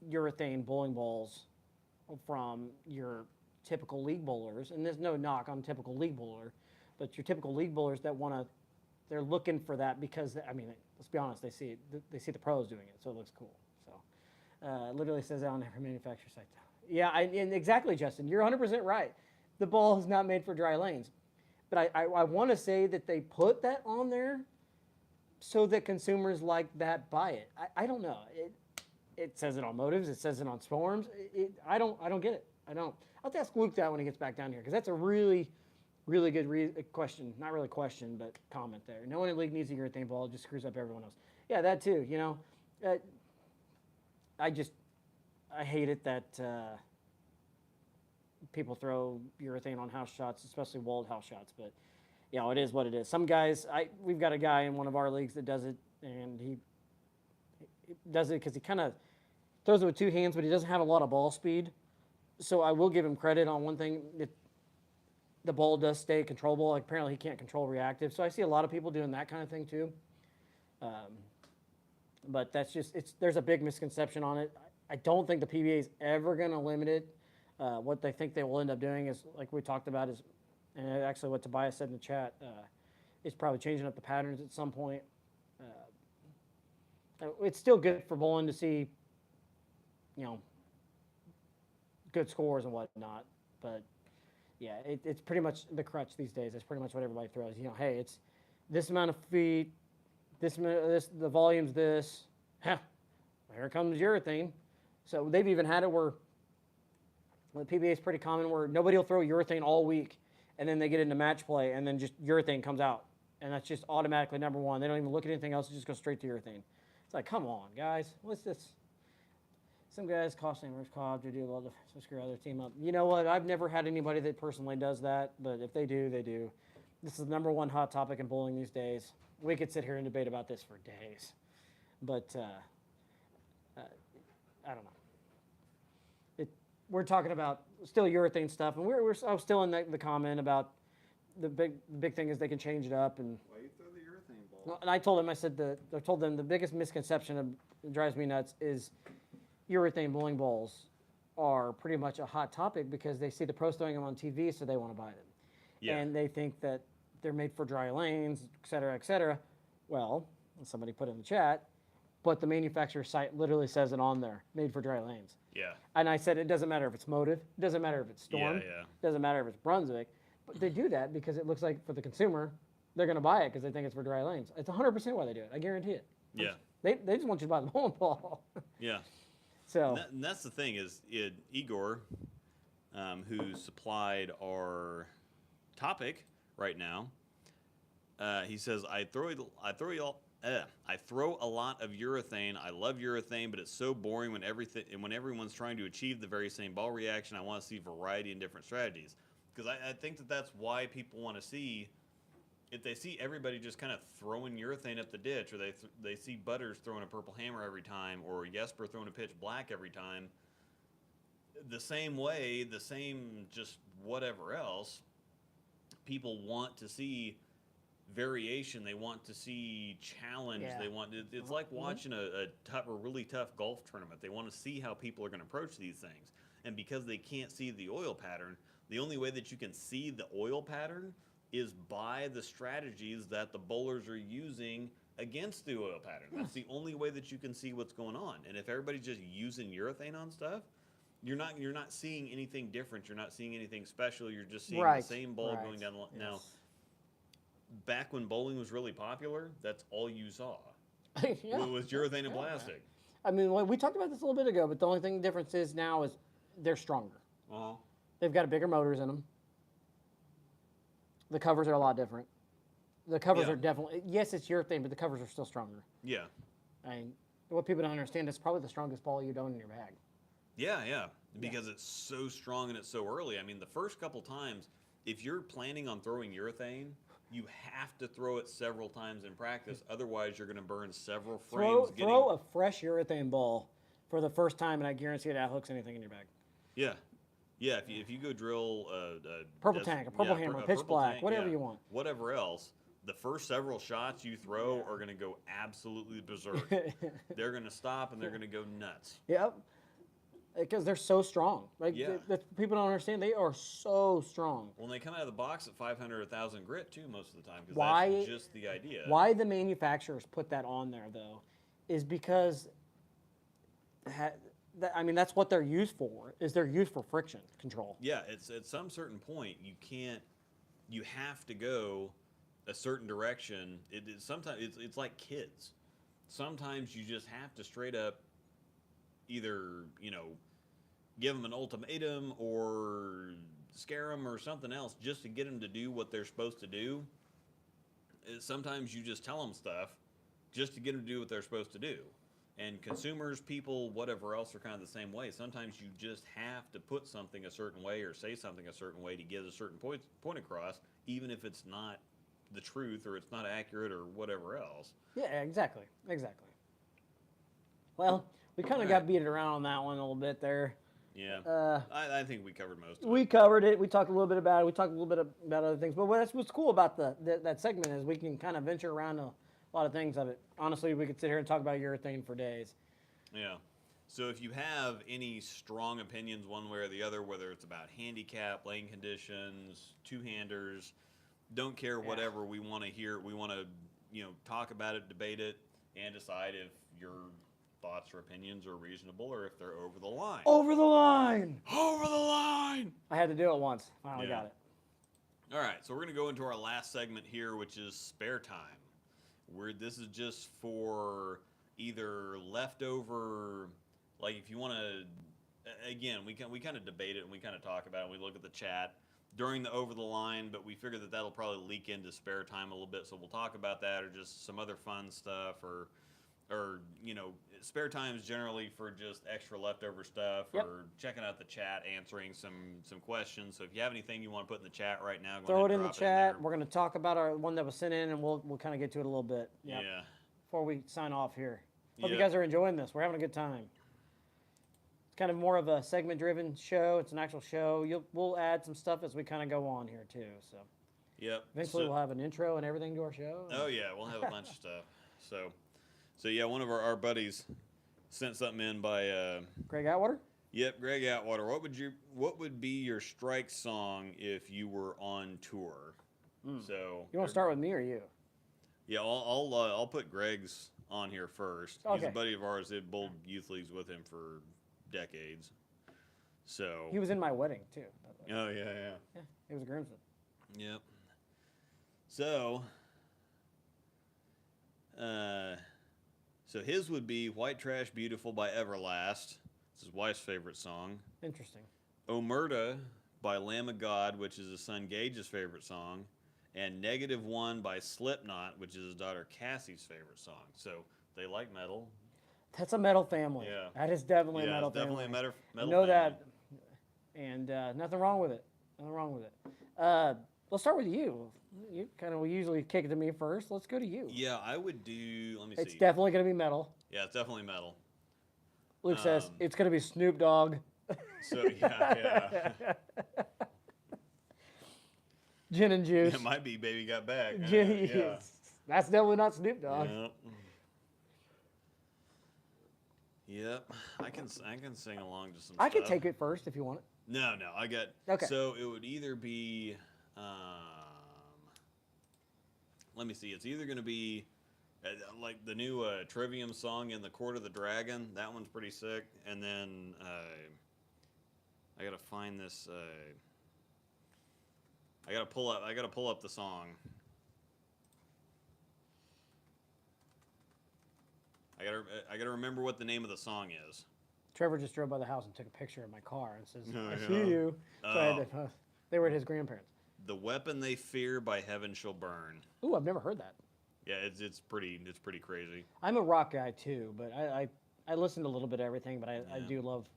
urethane bowling balls from your typical league bowlers, and there's no knock on typical league bowler, but your typical league bowlers that they're looking for that because let's be honest, they see the pros doing it, so it looks cool. So it literally says that on every manufacturer site. Yeah, and exactly, Justin, you're 100% right. The ball is not made for dry lanes, but I want to say that they put that on there so that consumers like that buy it. I don't know. It says it on motives. It says it on swarms. I don't get it. I don't. I'll have to ask Luke that when he gets back down here, because that's a really, really good question. Not really question, but comment there. No one in the league needs a urethane ball. It just screws up everyone else. Yeah, that too. You know, I hate it that people throw urethane on house shots, especially walled house shots. But you know, it is what it is. Some guys, we've got a guy in one of our leagues that does it, and he does it because he kind of throws it with two hands, but he doesn't have a lot of ball speed. So I will give him credit on one thing. The ball does stay controllable. Like, apparently he can't control reactive. So I see a lot of people doing that kind of thing too. But that's just, there's a big misconception on it. I don't think the PBA is ever going to limit it. What they think they will end up doing is, like we talked about, and actually what Tobias said in the chat, is probably changing up the patterns at some point. It's still good for bowling to see, you know, good scores and whatnot, but yeah, it's pretty much the crutch these days. It's pretty much what everybody throws. You know, hey, it's this amount of feet, the volume's this. Huh, here comes urethane. So they've even had it where the PBA is pretty common, where nobody will throw urethane all week, and then they get into match play, and then just urethane comes out, and that's just automatically number one. They don't even look at anything else; it just goes straight to urethane. It's like, come on, guys, what's this? Some guys cost namers cob to do a lot of screw other team up. You know what? I've never had anybody that personally does that, but if they do, they do. This is the number one hot topic in bowling these days. We could sit here and debate about this for days, but I don't know. We're talking about still urethane stuff, and I was still in the comment about the big thing is they can change it up. And
why you throw the urethane ball?
And I told him, I told them the biggest misconception that drives me nuts is urethane bowling balls are pretty much a hot topic because they see the pros throwing them on TV, so they want to buy them.
Yeah.
And they think that they're made for dry lanes, et cetera, et cetera. Well, somebody put in the chat, but the manufacturer's site literally says it on there, made for dry lanes.
Yeah.
And I said, it doesn't matter if it's Motive, it doesn't matter if it's Storm,
Yeah.
it doesn't matter if it's Brunswick, but they do that because it looks like for the consumer, they're going to buy it because they think it's for dry lanes. It's 100% why they do it. I guarantee it.
Yeah.
They just want you to buy the bowling ball.
Yeah.
So
And that's the thing is Igor, who supplied our topic right now, he says, I throw a lot of urethane. I love urethane, but it's so boring when everyone's trying to achieve the very same ball reaction. I want to see variety and different strategies. Because I think that's why people want to see, if they see everybody just kind of throwing urethane at the ditch, or they see Butters throwing a purple hammer every time, or Jesper throwing a pitch black every time, the same way, the same just whatever else, people want to see variation. They want to see challenge.
Yeah.
They want. It's like watching a really tough golf tournament. They want to see how people are going to approach these things. And because they can't see the oil pattern, the only way that you can see the oil pattern is by the strategies that the bowlers are using against the oil pattern. That's the only way that you can see what's going on. And if everybody's just using urethane on stuff, you're not seeing anything different. You're not seeing anything special. You're just seeing the same ball going down.
Yes.
Now, back when bowling was really popular, that's all you saw.
Yeah.
Was urethane and plastic.
I mean, we talked about this a little bit ago, but the only thing difference is now is they're stronger.
Uh-huh.
They've got bigger motors in them. The covers are a lot different. The covers are definitely, yes, it's urethane, but the covers are still stronger.
Yeah.
I mean, what people don't understand, it's probably the strongest ball you own in your bag.
Yeah. Because it's so strong and it's so early. I mean, the first couple times, if you're planning on throwing urethane, you have to throw it several times in practice. Otherwise, you're going to burn several frames.
Throw a fresh urethane ball for the first time, and I guarantee it outhooks anything in your bag.
Yeah. Yeah, if you go drill a
purple tank, a purple hammer, a pitch
purple
black,
tank,
whatever you want.
Whatever else, the first several shots you throw are going to go absolutely berserk. They're going to stop and they're going to go nuts.
Yep. Because they're so strong. Like,
Yeah.
People don't understand. They are so strong.
Well, they come out of the box at 500 or 1,000 grit, too, most of the time, because
Why-
that's just the idea.
Why the manufacturers put that on there, though, is because, that's what they're used for, is they're used for friction control.
Yeah, it's at some certain point, you have to go a certain direction. Sometimes it's like kids. Sometimes you just have to straight up either, give them an ultimatum or scare them or something else just to get them to do what they're supposed to do. Sometimes you just tell them stuff just to get them to do what they're supposed to do. And consumers, people, whatever else are kind of the same way. Sometimes you just have to put something a certain way or say something a certain way to get a certain point across, even if it's not the truth or it's not accurate or whatever else.
Yeah, exactly. Well, we kind of got beat around on that one a little bit there.
Yeah, I think we covered most of it.
We covered it. We talked a little bit about it. We talked a little bit about other things. But what's cool about that segment is we can kind of venture around a lot of things of it. Honestly, we could sit here and talk about urethane for days.
Yeah. So if you have any strong opinions one way or the other, whether it's about handicap, lane conditions, two-handers, don't care, whatever, we want to hear. We want to, talk about it, debate it, and decide if your thoughts or opinions are reasonable or if they're over the line.
Over the line!
Over the line!
I had to do it once. Finally got it.
All right, so we're going to go into our last segment here, which is spare time. This is just for either leftover, like if you want to, again, we kind of debate it and we kind of talk about it and we look at the chat during the over the line, but we figure that that'll probably leak into spare time a little bit, so we'll talk about that or just some other fun stuff or spare time is generally for just extra leftover stuff or checking out the chat, answering some questions. So if you have anything you want to put in the chat right now,
throw it in the chat. We're going to talk about our one that was sent in, and we'll kind of get to it a little bit. Yep.
Yeah.
Before we sign off here. Hope you guys are enjoying this. We're having a good time. It's kind of more of a segment-driven show. It's an actual show. We'll add some stuff as we kind of go on here too. So.
Yep.
Eventually, we'll have an intro and everything to our show.
Oh yeah, we'll have a bunch of stuff. So yeah, one of our buddies sent something in by
Greg Atwater.
Yep, Greg Atwater. What would be your strike song if you were on tour? So
you want to start with me or you?
Yeah, I'll put Greg's on here first.
Okay.
He's a buddy of ours. Did bowled youth leagues with him for decades. So
he was in my wedding too. By the way.
Oh yeah.
Yeah, he was a groomsman.
Yep. So. So his would be White Trash Beautiful by Everlast. It's his wife's favorite song.
Interesting.
Omerta by Lamb of God, which is his son Gage's favorite song. And -1 by Slipknot, which is his daughter Cassie's favorite song. So they like metal.
That's a metal family.
Yeah.
That is definitely a metal family.
Definitely a metal
I know
family.
that. And nothing wrong with it. Let's start with you. We usually kick it to me first. Let's go to you.
Yeah, I would do, let me see.
It's definitely going to be metal.
Yeah, it's definitely metal.
Luke says it's going to be Snoop Dogg.
So, yeah.
Gin and juice.
It might be Baby Got Back.
Gin,
Yeah.
That's definitely not Snoop Dogg.
Yep. I can sing along to some
I
stuff.
can take it first if you want it.
No, I got.
Okay.
So it would either be, let me see. It's either going to be like the new Trivium song in the Court of the Dragon. That one's pretty sick. And then I got to find this. I got to pull up the song. I got to remember what the name of the song is.
Trevor just drove by the house and took a picture of my car and says,
Oh,
I
yeah.
see you. So I had to, they were at his grandparents.
The Weapon They Fear by Heaven Shall Burn.
Ooh, I've never heard that.
Yeah, it's pretty crazy.
I'm a rock guy too, but I listen to a little bit of everything, but I do love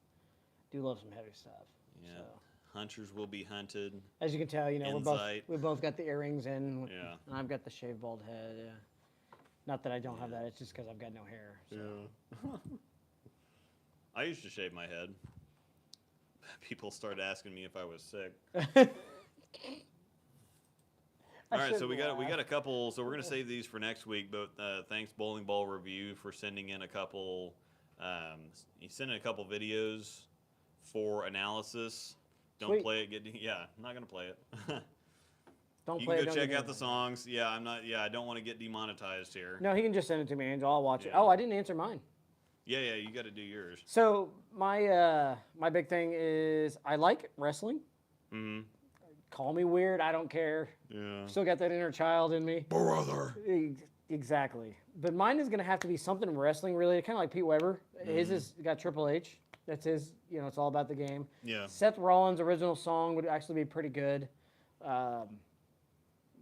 some heavy stuff.
Yeah.
So.
Hunters Will Be Hunted.
As you can tell,
Insight.
we both got the earrings in,
Yeah.
and I've got the shaved bald head. Yeah. Not that I don't have that; it's just because I've got no hair. So.
Yeah. I used to shave my head. People started asking me if I was sick. All right, so we got a couple. So we're gonna save these for next week. But thanks Bowling Ball Review for sending in a couple. He sent in a couple videos for analysis. Don't
Sweet.
play it. I'm not gonna play it.
Don't
You
play
can
it.
go
Don't
check
get
out
it.
the songs. Yeah, I'm not. Yeah, I don't want to get demonetized here.
No, he can just send it to me, Angel. I'll watch it.
Yeah.
Oh, I didn't answer mine.
Yeah, you got to do yours.
So my big thing is I like wrestling.
Mm-hmm.
Call me weird. I don't care.
Yeah.
Still got that inner child in me.
Brother.
Exactly. But mine is going to have to be something wrestling related, kind of like Pete Weber. His has got Triple H. That's his. You know, it's all about the game.
Yeah.
Seth Rollins' original song would actually be pretty good.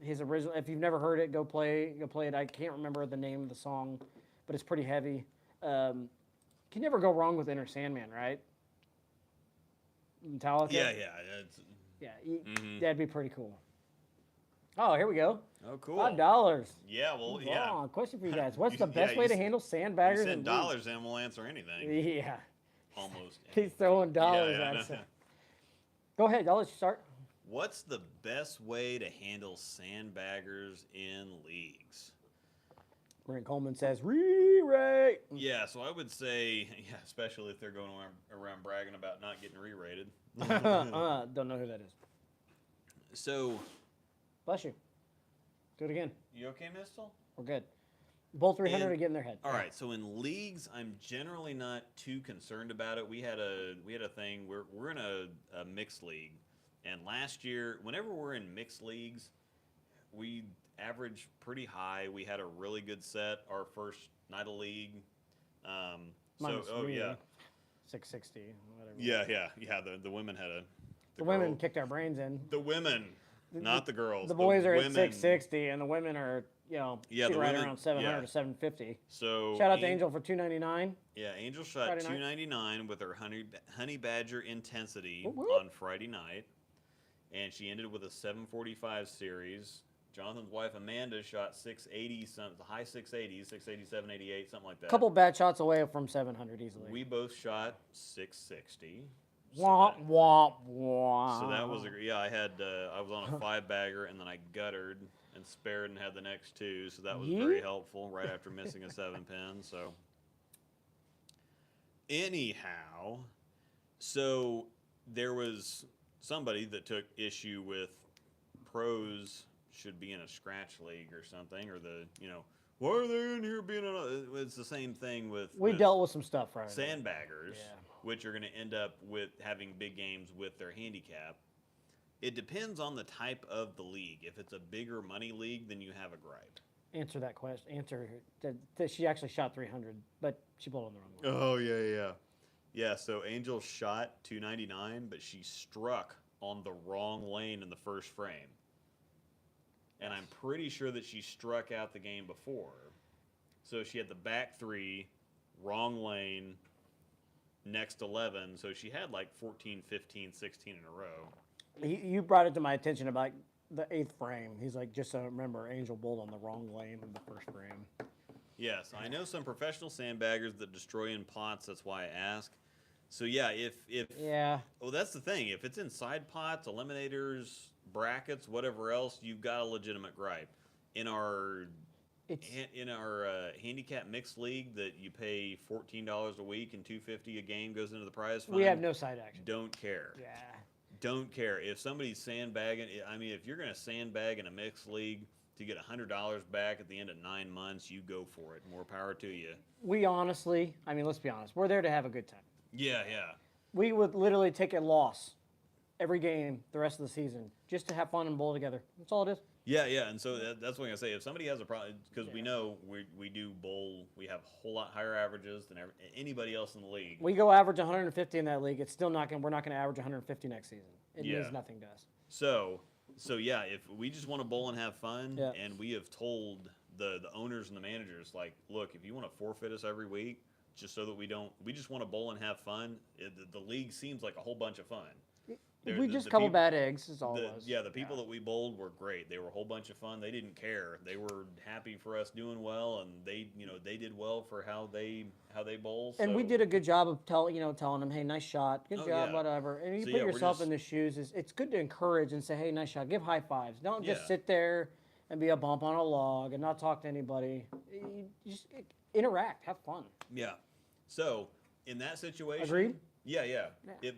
His original, if you've never heard it, go play it. I can't remember the name of the song, but it's pretty heavy. Can never go wrong with Inner Sandman, right? Metallica.
Yeah. It's,
Yeah, that'd be pretty cool. Oh, here we go.
oh, cool.
$5.
Yeah. Well, yeah.
Oh, question for you guys. What's the
Yeah,
best
you
way to
s-
handle
You
sandbaggers?
send
and
dollars in, we'll answer anything.
Yeah,
Almost.
he's throwing dollars
Yeah,
at
yeah.
us. Go ahead, I'll let you start.
What's the best way to handle sandbaggers in leagues?
Brent Coleman says, re-rate.
Yeah, so I would say, yeah, especially if they're going around bragging about not getting re-rated.
Don't know who that is.
So,
Bless you. Do it again.
you okay, Mistel?
We're good. Both 300
And-
to get in their head.
All right, so in leagues, I'm generally not too concerned about it. We had a thing. We're in a mixed league, and last year, whenever we're in mixed leagues, we average pretty high. We had a really good set our first night of league.
Mine was really
yeah,
660, whatever.
yeah. The women had a.
The women kicked our brains in.
The women, not the girls.
The boys are at
women.
660, and the women are,
Yeah,
shooting
the
right
women-
around 700
yeah.
to 750.
So
Shout out to Angel for 299.
Yeah, Angel shot
Friday night.
299 with her honey badger intensity
Whoop, whoop.
on Friday night, and she ended with a 745 series. Jonathan's wife Amanda shot 680, the high 680s, 680, 788, something like that.
Couple bad shots away from 700 easily.
We both shot 660.
Womp, womp, womp.
So that was I was on a 5-bagger, and then I guttered and spared and had the next 2, so that was very helpful right after missing a 7-pin. So anyhow, so there was somebody that took issue with pros should be in a scratch league or something, or why are they in here being it's the same thing with
We dealt with some stuff right
sandbaggers,
Yeah.
which are going to end up with having big games with their handicap. It depends on the type of the league. If it's a bigger money league, then you have a gripe.
Answer that question. Answer that she actually shot 300, but she pulled on the wrong one.
Oh, yeah. Yeah, so Angel shot 299, but she struck on the wrong lane in the first frame. And I'm pretty sure that she struck out the game before. So she had the back 3, wrong lane, next 11. So she had like 14, 15, 16 in a row.
You brought it to my attention about the 8th frame. He's like, just so remember, Angel bowled on the wrong lane in the first frame.
Yes, I know some professional sandbaggers that destroy in pots. That's why I ask. So yeah, if
Yeah.
well, that's the thing. If it's in side pots, eliminators, brackets, whatever else, you've got a legitimate gripe. In our
It's
handicap mixed league that you pay $14 a week and $250 a game goes into the prize fund.
we have no side action.
Don't care.
Yeah.
Don't care if somebody's sandbagging. I mean, if you're going to sandbag in a mixed league to get $100 back at the end of 9 months, you go for it. More power to you.
We honestly, I mean, let's be honest. We're there to have a good time.
Yeah.
We would literally take a loss every game the rest of the season just to have fun and bowl together. That's all it is.
Yeah, and so that's what I'm gonna say. If somebody has a problem, because we know we do bowl, we have a whole lot higher averages than anybody else in the league.
We go average 150 in that league. It's still not we're not gonna average 150 next season. It
Yeah.
means nothing to us.
So yeah, if we just want to bowl and have fun,
Yeah.
and we have told the owners and the managers, like, look, if you want to forfeit us every week, just so that we just want to bowl and have fun. The league seems like a whole bunch of fun.
We just a couple bad eggs is all it was.
Yeah, the people that we bowled were great. They were a whole bunch of fun. They didn't care. They were happy for us doing well, and they did well for how they bowl.
And we
so-
did a good job of telling them, hey, nice shot, good
Oh,
job,
yeah.
whatever. And you
So,
put
yeah, we're
yourself
just-
in the shoes. It's good to encourage and say, hey, nice shot. Give high fives. Don't just
Yeah.
sit there and be a bump on a log and not talk to anybody. You just interact, have fun.
Yeah. So in that situation,
Agreed?
Yeah.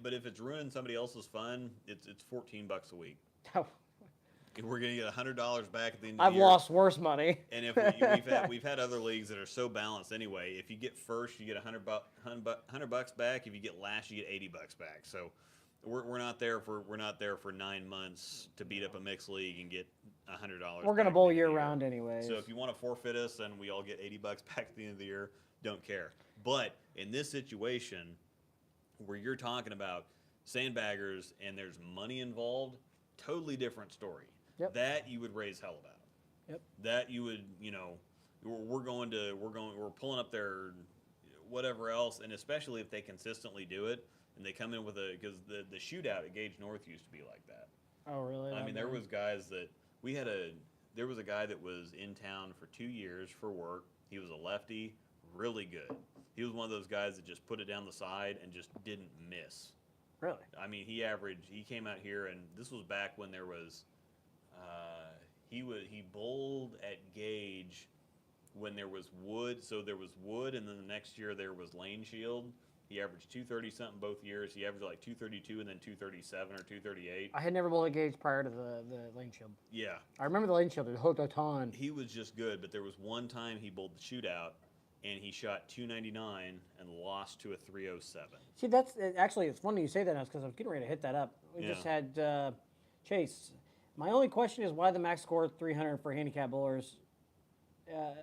But if it's ruining somebody else's fun, it's $14 a week. We're gonna get $100 back at the end of
I've
the year.
lost worse money.
And if we've had other leagues that are so balanced anyway. If you get first, you get $100 back. If you get last, you get $80 back. So we're not there for 9 months to beat up a mixed league and get $100.
We're gonna
back
bowl
at the end
year
of the
round anyway.
So if you want to forfeit us and we all get $80 back at the end of the year, don't care. But in this situation, where you're talking about sandbaggers and there's money involved, totally different story.
Yep.
That you would raise hell about.
Yep.
That you would, we're pulling up their whatever else, and especially if they consistently do it and they come in with because the shootout at Gage North used to be like that.
Oh, really?
I mean, there was guys that there was a guy that was in town for 2 years for work. He was a lefty, really good. He was one of those guys that just put it down the side and just didn't miss.
Really?
I mean, he came out here, and this was back when there was, he bowled at Gage when there was wood. So there was wood, and then the next year there was lane shield. He averaged 230 something both years. He averaged like 232 and then 237 or 238.
I had never bowled a Gage prior to the lane shield.
Yeah.
I remember the lane shield. It hooked a ton.
He was just good, but there was one time he bowled the shootout, and he shot 299 and lost to a 307.
See, that's actually, it's funny you say that now because I was getting ready to hit that up. We
Yeah.
just had Chase. My only question is why the max score 300 for handicap bowlers.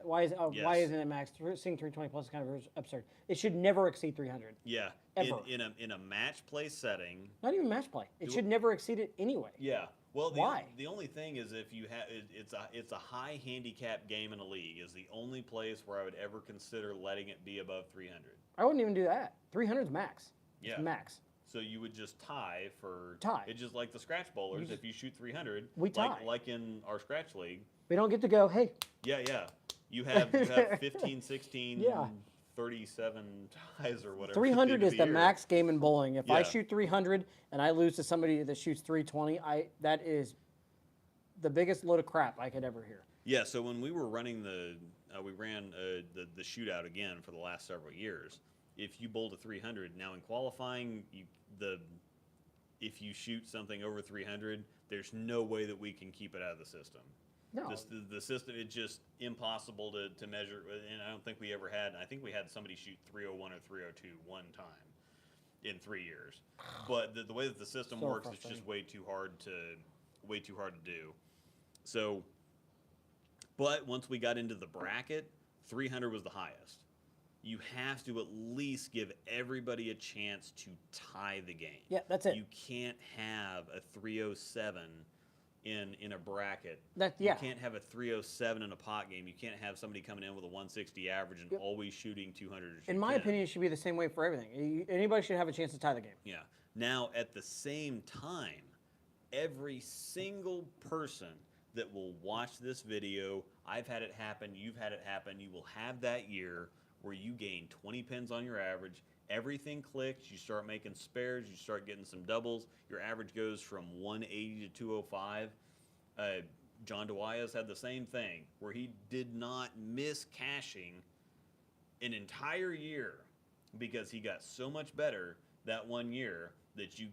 Why
Yes.
isn't it max? Seeing 320 plus is kind of absurd. It should never exceed 300.
Yeah.
Ever.
In a match play setting.
Not even match play. It
Do
should never exceed it anyway.
Yeah. Well,
Why?
The only thing is if you have it's a high handicap game in a league is the only place where I would ever consider letting it be above 300.
I wouldn't even do that. 300 is max.
Yeah.
It's max.
So you would just tie for
Tie.
It's just like the scratch bowlers. If you shoot 300,
We tie.
like in our scratch league.
We don't get to go, hey,
Yeah. You have 15, 16,
Yeah.
37 ties or whatever.
300 is the
year.
max game in bowling. If I
Yeah.
shoot 300 and I lose to somebody that shoots 320, that is the biggest load of crap I could ever hear.
Yeah, so when we were running we ran the shootout again for the last several years. If you bowled a 300, now in qualifying, if you shoot something over 300, there's no way that we can keep it out of the system.
No.
Just the system, it's just impossible to measure, and I don't think we ever had. I think we had somebody shoot 301 or 302 one time in 3 years. But the way that the system
So
works, it's
frustrating.
just way too hard to do. So, but once we got into the bracket, 300 was the highest. You have to at least give everybody a chance to tie the game.
Yeah, that's it.
You can't have a 307 in a bracket.
Yeah.
You can't have a 307 in a pot game. You can't have somebody coming in with a 160 average and always shooting 200.
In my opinion, it should be the same way for everything. Anybody should have a chance to tie the game.
Yeah. Now, at the same time, every single person that will watch this video, I've had it happen, you've had it happen, you will have that year where you gain 20 pins on your average. Everything clicks. You start making spares. You start getting some doubles. Your average goes from 180 to 205. John Dwyas had the same thing where he did not miss cashing an entire year because he got so much better that one year that you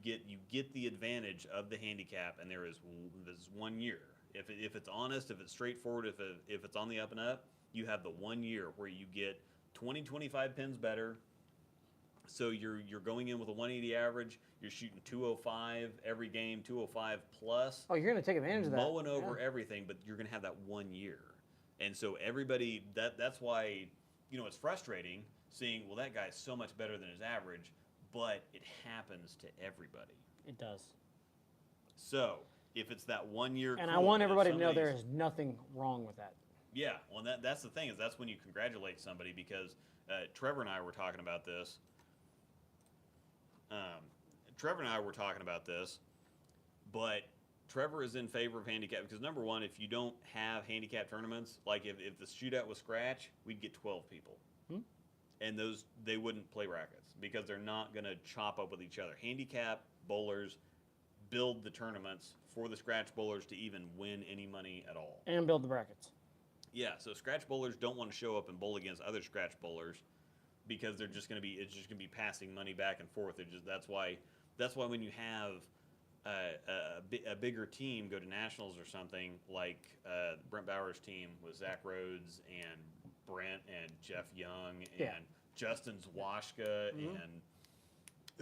get the advantage of the handicap, and there is 1 year. If it's honest, if it's straightforward, if it's on the up and up, you have the 1 year where you get 20, 25 pins better. So you're going in with a 180 average. You're shooting 205 every game, 205 plus.
Oh, you're going to take advantage of that.
Mowing over everything, but you're going to have that 1 year. And so everybody, that's why, it's frustrating seeing, well, that guy's so much better than his average, but it happens to everybody.
It does.
So if it's that 1 year,
And I want everybody to know there is nothing wrong with that.
Yeah, well, that's the thing is that's when you congratulate somebody because Trevor and I were talking about this. But Trevor is in favor of handicap because number one, if you don't have handicap tournaments, like if the shootout was scratch, we'd get 12 people, and they wouldn't play rackets because they're not going to chop up with each other. Handicap bowlers build the tournaments for the scratch bowlers to even win any money at all.
And build the brackets.
Yeah, so scratch bowlers don't want to show up and bowl against other scratch bowlers because it's just going to be passing money back and forth. That's why when you have a bigger team go to nationals or something like Brent Bauer's team with Zach Rhodes and Brent and Jeff Young and Justin Zwashka and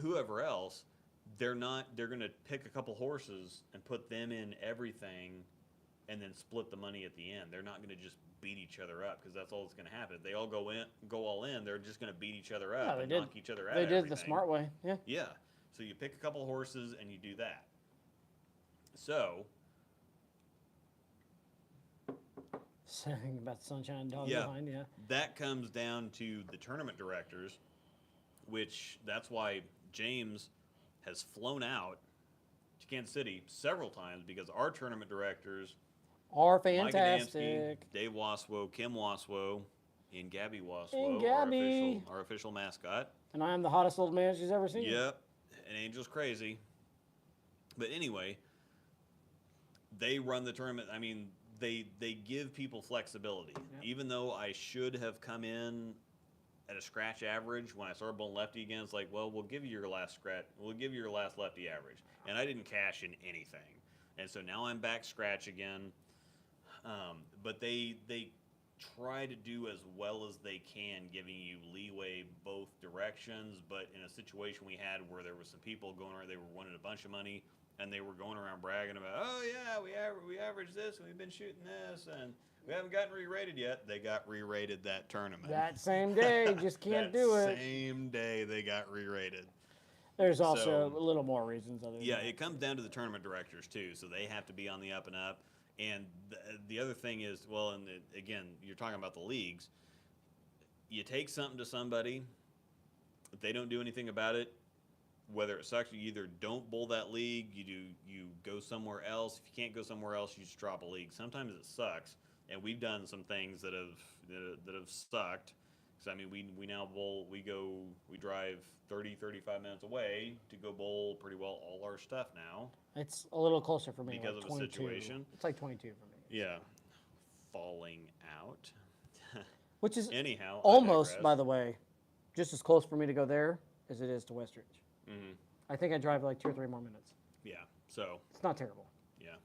whoever else, they're going to pick a couple horses and put them in everything and then split the money at the end. They're not going to just beat each other up because that's all that's going to happen. If they all go all in, they're just going to beat each other up and knock each other out.
They
of
did
everything.
the smart way. Yeah.
Yeah. So you pick a couple of horses and you do that. So.
Saying about sunshine and dogs
Yeah.
behind, yeah.
That comes down to the tournament directors, which that's why James has flown out to Kansas City several times because our tournament directors
Are
Mike Adamski,
fantastic.
Dave Waswo, Kim Waswo, and Gabby Waswo,
And Gabby.
our official mascot.
And I am the hottest little man she's ever seen.
Yep, and Angel's crazy. But anyway, they run the tournament. I mean, they give people flexibility.
Yep.
Even though I should have come in at a scratch average when I started bowling lefty again, it's like, well, we'll give you your last scratch. We'll give you your last lefty average. And I didn't cash in anything. And so now I'm back scratch again. But they try to do as well as they can, giving you leeway both directions. But in a situation we had where there was some people going around, they were winning a bunch of money, and they were going around bragging about, oh yeah, we averaged this, and we've been shooting this, and we haven't gotten re-rated yet. They got re-rated that tournament.
That same day, just can't do it.
Same day they got re-rated.
There's also a little more reasons other than
Yeah,
that.
it comes down to the tournament directors too, so they have to be on the up and up. And the other thing is, well, and again, you're talking about the leagues. You take something to somebody, if they don't do anything about it, whether it sucks, you either don't bowl that league, you go somewhere else. If you can't go somewhere else, you just drop a league. Sometimes it sucks, and we've done some things that have sucked. So I mean, we now bowl. We drive 30, 35 minutes away to go bowl pretty well all our stuff now.
It's a little closer for me.
Because
like
of a
22.
situation?
It's like 22 for me.
Yeah, falling out.
Which is
Anyhow,
almost, by the way, just as close for me to go there as it is to Westridge.
Mm-hmm.
I think I drive like 2 or 3 more minutes.
Yeah. So
It's not terrible.
yeah.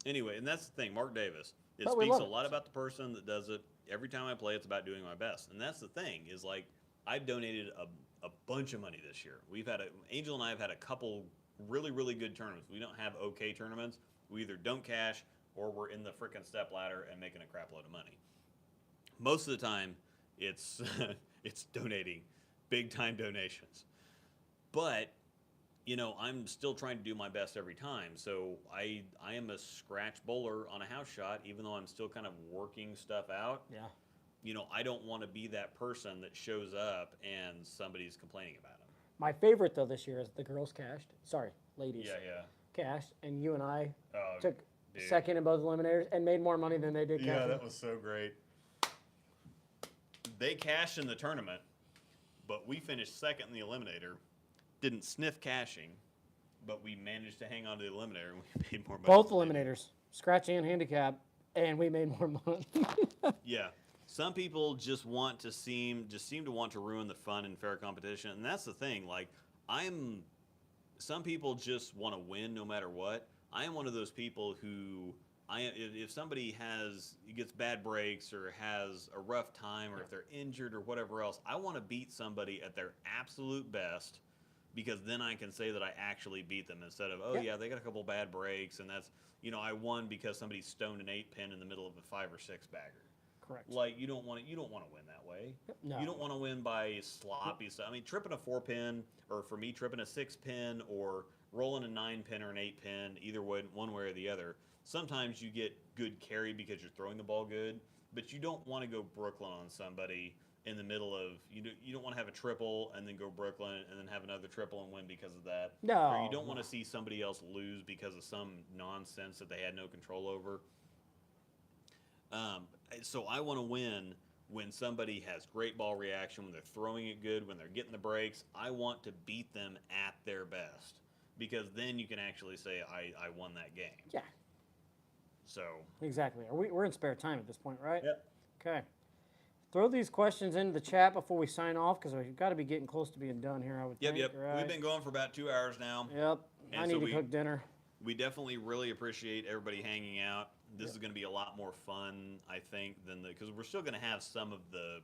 Anyway, and that's the thing, Mark Davis. It
But we
speaks
love
a
it.
lot about the person that does it. Every time I play, it's about doing my best, and that's the thing. Is like I've donated a bunch of money this year. Angel and I have had a couple really, really good tournaments. We don't have okay tournaments. We either don't cash or we're in the frickin' step ladder and making a crap load of money. Most of the time, it's it's donating, big time donations. But I'm still trying to do my best every time. So I am a scratch bowler on a house shot, even though I'm still kind of working stuff out.
Yeah.
I don't want to be that person that shows up and somebody's complaining about them.
My favorite, though, this year is the girls cashed. Sorry, ladies.
Yeah.
Cashed, and you and I
Oh,
took
dude.
second in both eliminators and made more money than they did cashing.
Yeah, that was so great. They cashed in the tournament, but we finished second in the eliminator. Didn't sniff cashing, but we managed to hang on to the eliminator and we made more money.
Both
than they did.
eliminators, scratch and handicap, and we made more money.
Yeah. Some people just seem to want to ruin the fun and fair competition, and that's the thing. Like some people just want to win no matter what. I am one of those people who if somebody gets bad breaks or has a rough time or if they're injured or whatever else, I want to beat somebody at their absolute best, because then I can say that I actually beat them instead of, oh yeah, they got a couple bad breaks and that's, I won because somebody stoned an 8-pin in the middle of a 5 or 6 bagger.
Correct.
Like you don't want to win that way.
No.
You don't want to win by sloppy stuff. I mean, tripping a 4-pin, or for me, tripping a 6-pin, or rolling a 9-pin or an 8-pin, either way, one way or the other. Sometimes you get good carry because you're throwing the ball good, but you don't want to go Brooklyn on somebody in the middle of you don't want to have a triple and then go Brooklyn and then have another triple and win because of that.
No.
Or you don't want to see somebody else lose because of some nonsense that they had no control over. So I want to win when somebody has great ball reaction, when they're throwing it good, when they're getting the breaks. I want to beat them at their best, because then you can actually say I won that game.
Yeah.
So
Exactly. We're in spare time at this point, right?
Yep.
Okay. Throw these questions into the chat before we sign off, because we've got to be getting close to being done here, I would think.
Yep.
Right?
We've been going for about 2 hours now.
Yep.
And
I
so
need to cook dinner.
We definitely really appreciate everybody hanging out. This is going to be a lot more fun, I think, because we're still going to have some of the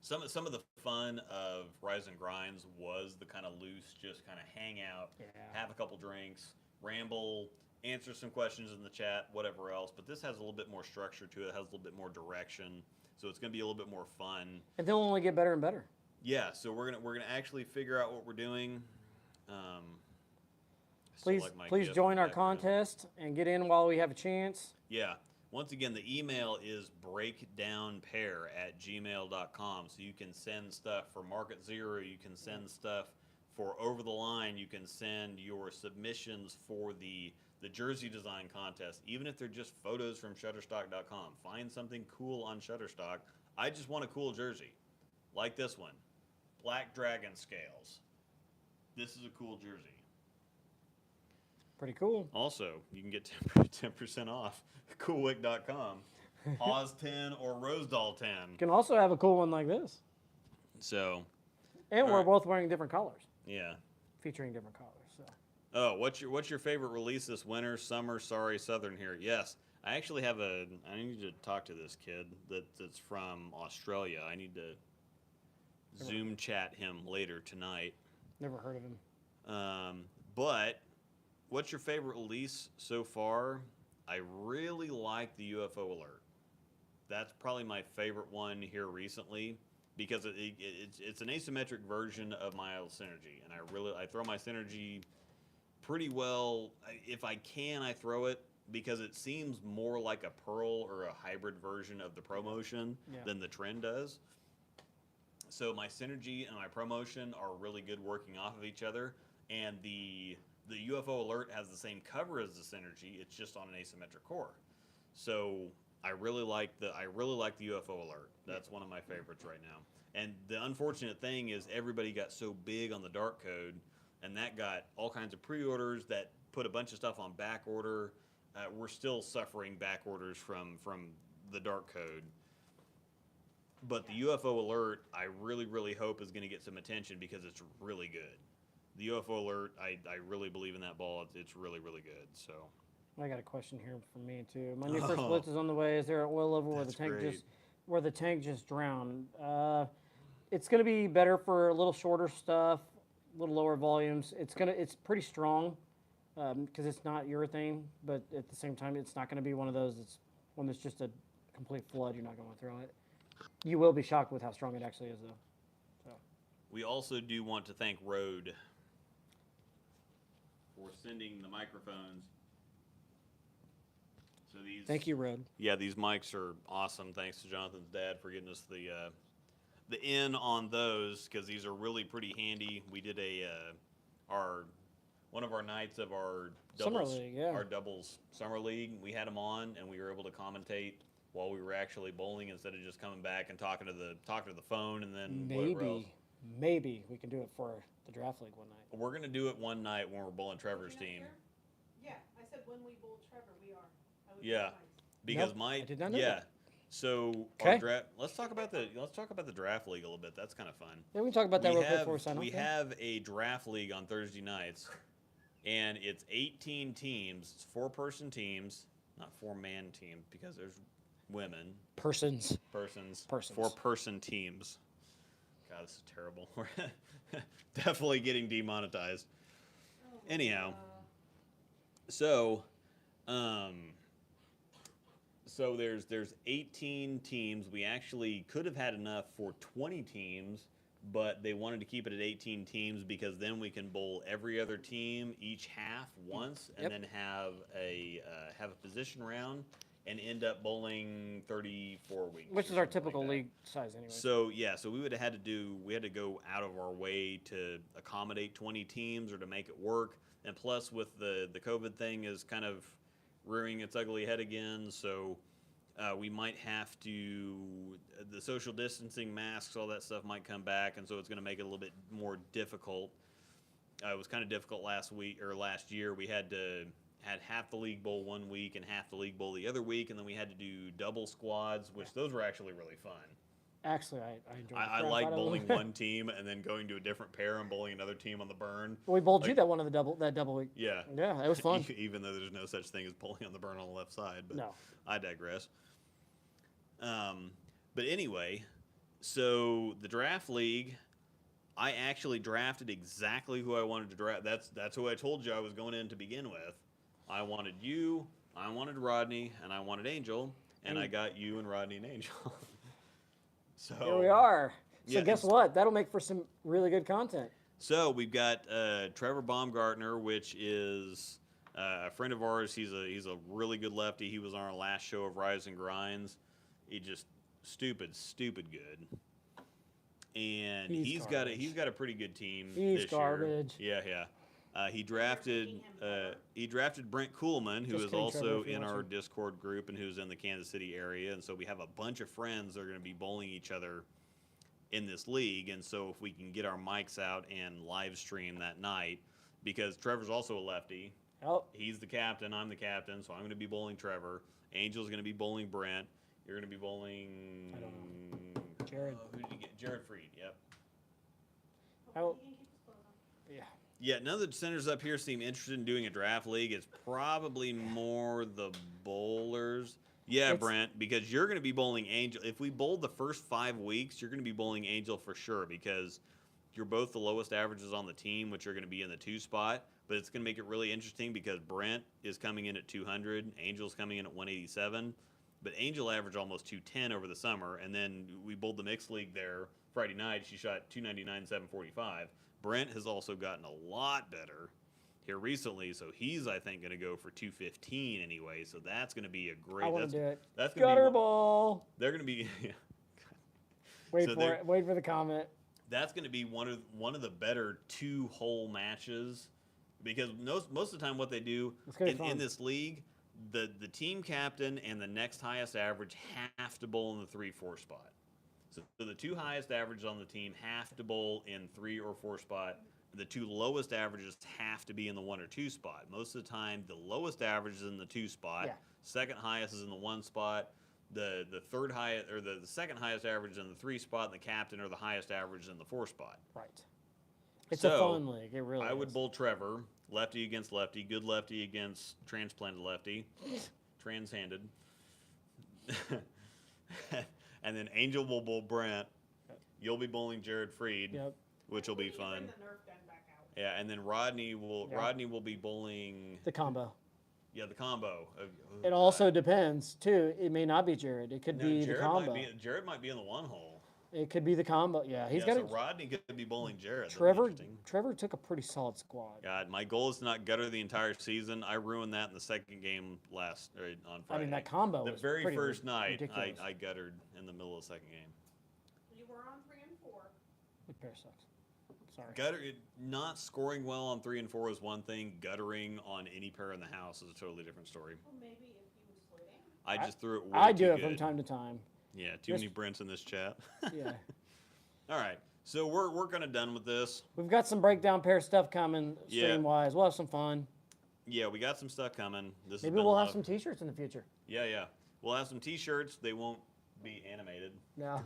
some of the fun of Rise and Grinds was the kind of loose, just kind of hang out, have a couple drinks, ramble, answer some questions in the chat, whatever else. But this has a little bit more structure to it. It has a little bit more direction. So it's going to be a little bit more fun.
And they'll only get better and better.
Yeah, so we're gonna actually figure out what we're doing.
Please join our contest and get in while we have a chance.
Yeah. Once again, the email is breakdownpair@gmail.com. So you can send stuff for Market Zero. You can send stuff for Over the Line. You can send your submissions for the jersey design contest, even if they're just photos from Shutterstock.com. Find something cool on Shutterstock. I just want a cool jersey, like this one, Black Dragon Scales. This is a cool jersey.
Pretty cool.
Also, you can get 10% off coolwick.com. Oz 10 or Rosedoll 10.
You can also have a cool one like this.
So.
And we're
right.
both wearing different colors.
Yeah.
Featuring different colors. So.
Oh, what's your favorite release this winter? Summer, sorry, Southern here. Yes. I actually have I need to talk to this kid that's from Australia. I need to Zoom chat him later tonight.
Never heard of him.
But what's your favorite release so far? I really like the UFO alert. That's probably my favorite one here recently because it's an asymmetric version of my synergy, and I throw my synergy pretty well. If I can, I throw it because it seems more like a Pearl or a hybrid version of the ProMotion than the Trend does. So my synergy and my ProMotion are really good working off of each other, and the UFO alert has the same cover as the synergy. It's just on an asymmetric core. So I really like the UFO alert. That's one of my favorites right now. And the unfortunate thing is everybody got so big on the dark code, and that got all kinds of pre-orders that put a bunch of stuff on back order. We're still suffering back orders from the dark code. But the UFO alert, I really, really hope is going to get some attention because it's really good. The UFO alert, I really believe in that ball. It's really, really good. So
I got a question here from me too. My new first blitz is on the way. Is there an oil level where the tank just drowned? It's going to be better for a little shorter stuff, a little lower volumes. It's pretty strong because it's not urethane, but at the same time, it's not going to be one of those. It's one that's just a complete flood. You're not going to throw it. You will be shocked with how strong it actually is, though. So.
We also do want to thank Rode for sending the microphones. So these.
Thank you, Rode.
Yeah, these mics are awesome. Thanks to Jonathan's dad for getting us the in on those because these are really pretty handy. We did one of our nights of our doubles,
Summer League, yeah.
Our doubles summer league. We had them on and we were able to commentate while we were actually bowling instead of just coming back and talking to the phone and then whatever else.
Maybe we can do it for the draft league one night.
We're gonna do it one night when we're bowling Trevor's team.
Yeah, I said when we bowl Trevor, we are.
Yeah, because
I did not know that.
So
Okay.
our draft. Let's talk about the draft league a little bit. That's kind of fun.
Yeah, we can talk about that real quick before we sign off.
We have a draft league on Thursday nights, and it's 18 teams. It's 4-person teams, not 4-man teams because there's women. Persons. 4-person teams. God, this is terrible. We're definitely getting demonetized. Anyhow, so there's 18 teams. We actually could have had enough for 20 teams, but they wanted to keep it at 18 teams because then we can bowl every other team each half once, and then have a position round. And end up bowling 34 weeks.
Which is our typical league size anyway.
So we had to go out of our way to accommodate 20 teams or to make it work. And plus with the COVID thing is kind of rearing its ugly head again. So we might have to, the social distancing, masks, all that stuff might come back. And so it's going to make it a little bit more difficult. It was kind of difficult last year. We had half the league bowl one week and half the league bowl the other week, and then we had to do double squads, which those were actually really fun.
Actually, I enjoyed it.
I like bowling one team and then going to a different pair and bowling another team on the burn.
Well, we bowled you that double week.
Yeah.
Yeah, it was fun.
Even though there's no such thing as bowling on the burn on the left side, but
no.
I digress. But anyway, so the draft league, I actually drafted exactly who I wanted to draft. That's who I told you I was going in to begin with. I wanted you, I wanted Rodney, and I wanted Angel, and I got you and Rodney and Angel. So
Here we are. So
yeah,
guess what? That'll make for some really good content.
So we've got Trevor Baumgartner, which is a friend of ours. He's a really good lefty. He was on our last show of Rise and Grinds. He just stupid good. And he's got a pretty good team
He's
this
garbage.
year. Yeah. He drafted Brent Kuhlman, who
Just
is
kidding,
also
Trevor, if you're
in our
watching.
Discord group and who's in the Kansas City area. And so we have a bunch of friends that are going to be bowling each other in this league. And so if we can get our mics out and live stream that night, because Trevor's also a lefty.
Oh,
He's the captain. I'm the captain. So I'm going to be bowling Trevor. Angel's going to be bowling Brent. You're going to be bowling.
I don't know. Jared.
Who did you get? Jared Freed. Yep.
Oh.
You can keep his clothes on.
yeah.
Yeah, none of the centers up here seem interested in doing a draft league. It's probably more the bowlers. Yeah, Brent, because you're going to be bowling Angel. If we bowl the first 5 weeks, you're going to be bowling Angel for sure because you're both the lowest averages on the team, which are going to be in the 2 spot. But it's going to make it really interesting because Brent is coming in at 200. Angel's coming in at 187. But Angel averaged almost 210 over the summer. And then we bowled the mixed league there Friday night. She shot 299, 745. Brent has also gotten a lot better here recently, so he's, I think, going to go for 215 anyway. So that's going to be a great.
I want to do it.
That's going to
Gutter
be.
ball.
They're going to be.
Wait
So
for it. Wait for the comment.
That's going to be one of the better 2-hole matches, because most of the time what they do in this league, the team captain and the next highest average have to bowl in the 3-4 spot. So the 2 highest averages on the team have to bowl in 3 or 4 spot. The 2 lowest averages have to be in the 1 or 2 spot. Most of the time, the lowest average is in the 2 spot.
Yeah.
Second highest is in the 1 spot. The third highest or the second highest average is in the 3 spot, and the captain or the highest average is in the 4 spot.
Right. It's a fun league. It really is.
I would bowl Trevor, lefty against lefty, good lefty against transplanted lefty, trans-handed. And then Angel will bowl Brent. You'll be bowling Jared Freed,
Yep.
which will be
We need to
fun.
bring the Nerf gun back out.
Yeah, and then Rodney will be bowling.
The combo.
Yeah, the combo.
It also depends too. It may not be Jared. It could be the combo.
Jared might be in the 1 hole.
It could be the combo. Yeah, he's got
so Rodney could be bowling Jared.
Trevor took a pretty solid squad.
God, my goal is to not gutter the entire season. I ruined that in the second game on Friday.
I mean, that combo.
The
was
very
pretty
first night,
ridiculous.
I guttered in the middle of the second game.
You were on 3 and 4.
The pair sucks. Sorry.
Not scoring well on 3 and 4 is one thing. Guttering on any pair in the house is a totally different story.
Well, maybe if you would slow down.
I just threw it way
I
too
do it
good.
from time to time.
Yeah, too many Brents in this chat.
Yeah.
All right, so we're kind of done with this.
We've got some breakdown pair stuff coming stream wise. We'll have some fun.
Yeah, we got some stuff coming.
Maybe we'll have some T-shirts in the future.
Yeah. We'll have some T-shirts. They won't be animated.
No.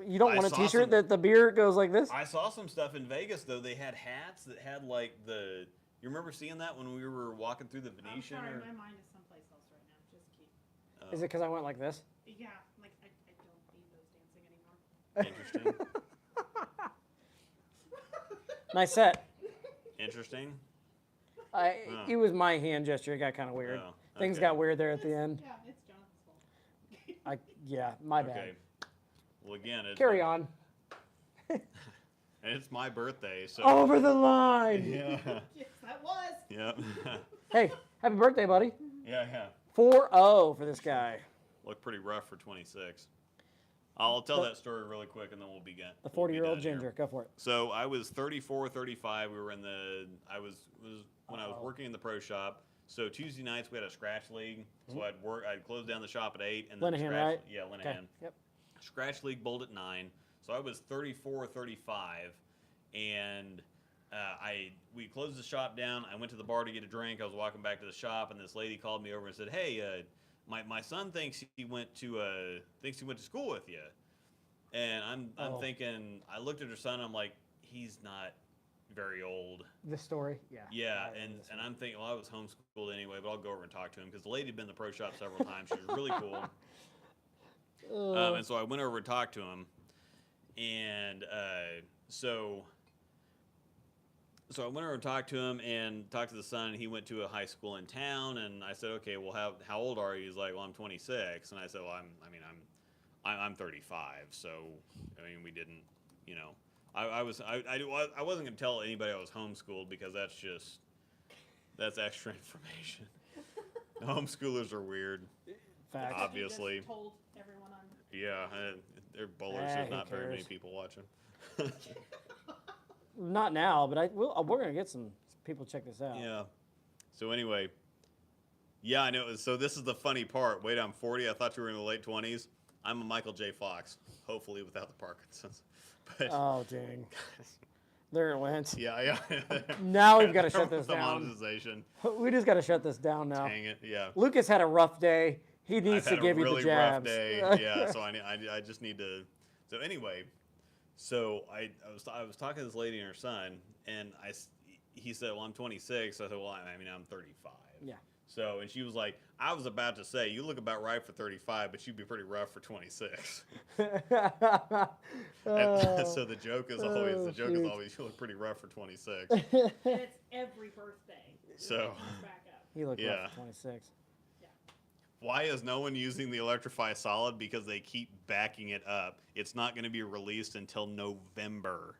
You don't
I
want a
saw
T-shirt
some-
that the beer goes like this?
I saw some stuff in Vegas though. They had hats that had like the. You remember seeing that when we were walking through the
I'm
Venetian?
sorry,
or-
my mind is someplace else right now. Just keep.
Is it because I went like this?
Yeah, like I don't need those dancing anymore.
Interesting.
Nice set.
Interesting.
It was my hand gesture. It got kind of weird.
Oh,
Things
okay.
got weird there at the end.
Yeah, it's Jonathan's fault.
My bad.
Okay. Well, again, it's
Carry on.
And it's my birthday, so.
Over the line.
Yeah.
Yes, that was.
Yep.
Hey, happy birthday, buddy.
Yeah.
4-0 for this guy.
Looked pretty rough for 26. I'll tell that story really quick and then we'll begin.
The
We'll be
40-year-old
done here.
ginger. Go for it.
So I was 34, 35. We were in the. I was when I was working in the pro shop. So Tuesday nights we had a scratch league. So I'd close down the shop at 8 and then
Linehan,
scratch,
right?
Yeah, Linehan.
Okay. Yep.
Scratch league bowled at 9. So I was 34, 35, and we closed the shop down. I went to the bar to get a drink. I was walking back to the shop, and this lady called me over and said, "Hey, my son thinks he went to school with you." And I'm thinking, I looked at her son. I'm like, he's not very old.
This story, yeah.
Yeah, and I'm thinking, well, I was homeschooled anyway, but I'll go over and talk to him because the lady had been in the pro shop several times. She was really cool. And so I went over and talked to him, and so So I went over and talked to him and talked to the son. He went to a high school in town, and I said, "Okay, well, how old are you?" He's like, "Well, I'm 26." And I said, "Well, I'm 35." So I mean, we didn't, you know, I wasn't going to tell anybody I was homeschooled because that's extra information. Homeschoolers are weird.
Fact.
Obviously.
You just told everyone on.
Yeah, they're bowlers. There's not very many people watching.
Not now, but we're gonna get some people check this out.
Yeah. So anyway, yeah, I know. So this is the funny part. Wait, I'm 40. I thought you were in the late 20s. I'm a Michael J. Fox, hopefully without the Parkinson's. But,
Oh dang. There it went.
yeah.
Now we've got to shut this
The
down.
monetization.
We just got to shut this down now.
Dang it. Yeah.
Lucas had a rough day. He needs
I've
to
had
give
a
you
really
the jabs.
rough day. Yeah. So I just need to. So anyway, so I was talking to this lady and her son, and he said, "Well, I'm 26." I said, "Well, I'm 35."
Yeah.
So, and she was like, "I was about to say, you look about right for 35, but you'd be pretty rough for 26." So the joke is always, you look pretty rough for 26.
And it's every birthday.
So,
He's back up.
You look
Yeah.
rough at 26.
why is no one using the Electrify Solid? Because they keep backing it up. It's not going to be released until November.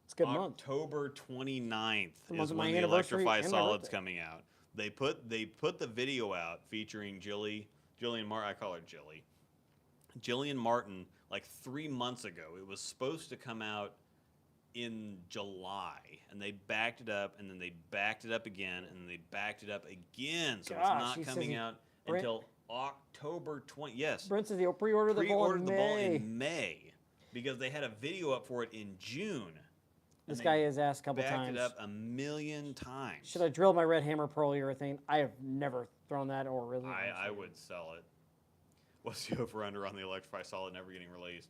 It's a good month.
October 29th
The month
is
of my
when the
anniversary
Electrify
and my
Solid's
birthday.
coming out. They put the video out featuring Jillian Martin. I call her Jilly. Jillian Martin, like 3 months ago. It was supposed to come out in July, and they backed it up, and then they backed it up again, and then they backed it up again. So
Gosh, he
it's not
says
coming
he-
out
Brent-
until October 20. Yes,
Brent says he'll pre-order the ball
pre-ordered
in
the ball
May.
in May because they had a video up for it in June.
This
and
guy
they
has asked a couple
backed
times.
it up a million times.
Should I drill my red hammer pearl urethane? I have never thrown that or really.
I would sell it. What's the over/under on the Electrify Solid never getting released?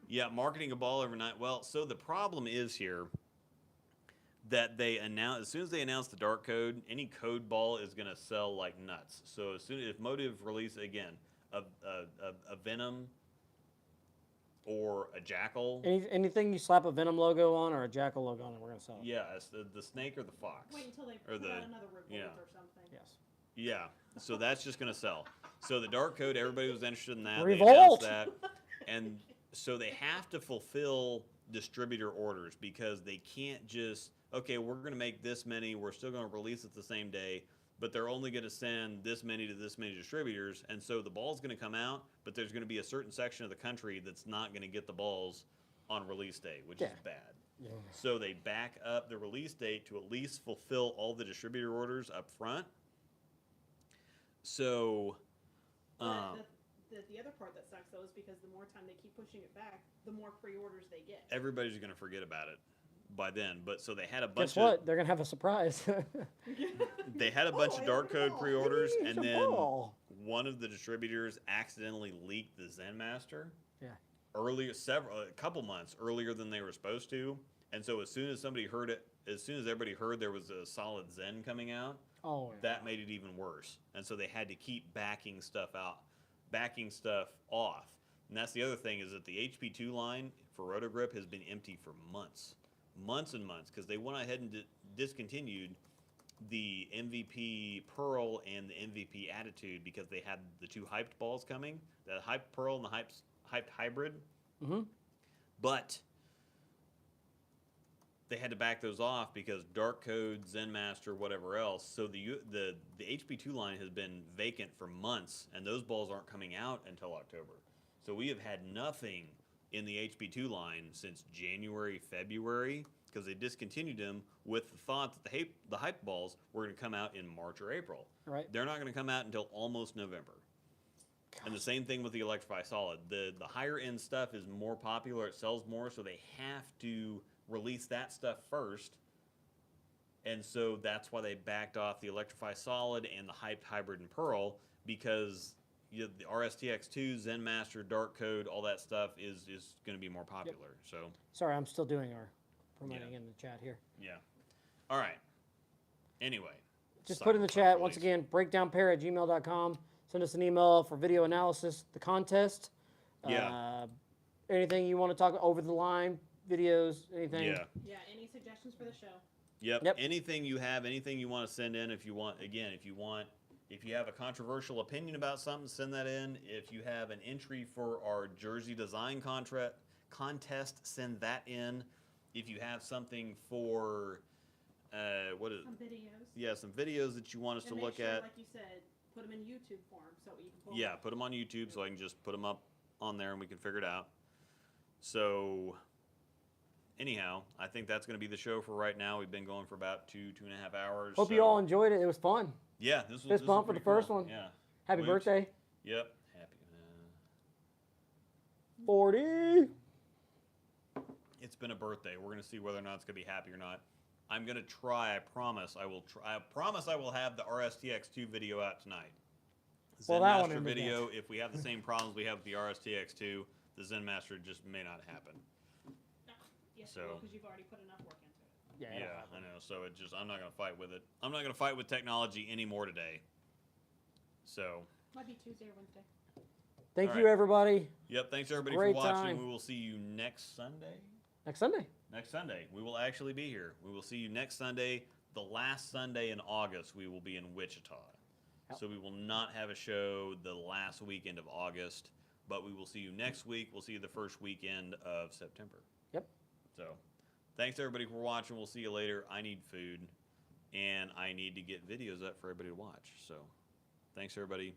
Yeah, marketing a ball overnight. Well, so the problem is here that they announce as soon as they announce the dark code, any code ball is going to sell like nuts. So as soon if Motive release again a Venom or a Jackal,
Anything you slap a Venom logo on or a Jackal logo on, we're gonna sell it.
yeah, it's the snake or the fox.
Wait until they
Or
put
the-
out another revolt
yeah.
or something.
Yes.
Yeah, so that's just going to sell. So the dark code, everybody was interested in that.
Revolt!
They announced that, and so they have to fulfill distributor orders because they can't just, okay, we're going to make this many, we're still going to release it the same day, but they're only going to send this many to this many distributors, and so the ball's going to come out, but there's going to be a certain section of the country that's not going to get the balls on release day, which is
Yeah.
bad.
Yeah.
So they back up the release date to at least fulfill all the distributor orders up front. So,
The other part that sucks though is because the more time they keep pushing it back, the more pre-orders they get.
everybody's going to forget about it by then. But so they had a
Guess
bunch
what? They're gonna have a surprise.
they had a bunch
Oh,
of
I
dark
opened a
code
ball.
pre-orders,
Hey,
and
it's a
then
ball.
one of the distributors accidentally leaked the Zen Master.
Yeah.
Earlier, a couple months earlier than they were supposed to, and so as soon as somebody heard it, as soon as everybody heard there was a solid Zen coming out,
Oh. Yeah.
that made it even worse. And so they had to keep backing stuff off. And that's the other thing is that the HP2 line for Rotogrip has been empty for months and months, because they went ahead and discontinued the MVP Pearl and the MVP Attitude because they had the two hyped balls coming, the hyped Pearl and the hyped Hybrid.
Mm-hmm.
But they had to back those off because Dark Code, Zen Master, whatever else. So the HP2 line has been vacant for months, and those balls aren't coming out until October. So we have had nothing in the HP2 line since January, February, because they discontinued them with the thought that the hype balls were going to come out in March or April.
Right.
They're not going to come out until almost November. And the same thing with the Electrify Solid. The higher end stuff is more popular, it sells more, so they have to release that stuff first. And so that's why they backed off the Electrify Solid and the hyped Hybrid and Pearl, because the RSTX2, Zen Master, Dark Code, all that stuff is going to be more popular. So
Sorry, I'm still doing our promoting
Yeah.
in the chat here.
yeah. All right. Anyway.
Just put in the
Cyberpunk
chat once
release.
again, breakdownpair@gmail.com. Send us an email for video analysis, the contest.
Yeah.
Anything you want to talk over the line, videos, anything.
Yeah.
Yeah, any suggestions for the show?
Yep. Anything you have, anything you want to send in, if you want, if you have a controversial opinion about something, send that in. If you have an entry for our jersey design contest, send that in. If you have something for, what is
Some videos.
Yeah, some videos that you want us
And
to
make
look
sure,
at.
like you said, put them in YouTube form so you can pull
Yeah,
them.
put them on YouTube so I can just put them up on there and we can figure it out. So, anyhow, I think that's going to be the show for right now. We've been going for about 2.5 hours.
Hope
so.
you all enjoyed it. It was fun.
Yeah, this was
Fist bump for
pretty
the first
cool.
one.
Yeah.
Happy
Whoops.
birthday.
Yep. Happy.
40.
It's been a birthday. We're gonna see whether or not it's gonna be happy or not. I'm gonna try. I promise. I will try. I promise I will have the RSTX2 video out tonight.
Well, that one
Zenmaster
ended
video. If we have the same problems we have with the RSTX2, the Zenmaster just may not happen.
Yes,
So-
because you've already put enough work into it.
Yeah.
Yeah, I know. So it just I'm not gonna fight with it. I'm not gonna fight with technology anymore today. So.
Might be Tuesday or Wednesday.
Thank
All
you,
right.
everybody.
Yep. Thanks everybody
Great
for watching.
time.
We will see you next Sunday.
Next Sunday.
Next Sunday, we will actually be here. We will see you next Sunday. The last Sunday in August, we will be in Wichita.
Yep.
So we will not have a show the last weekend of August, but we will see you next week. We'll see you the first weekend of September.
Yep.
So thanks everybody for watching. We'll see you later. I need food, and I need to get videos up for everybody to watch. So thanks everybody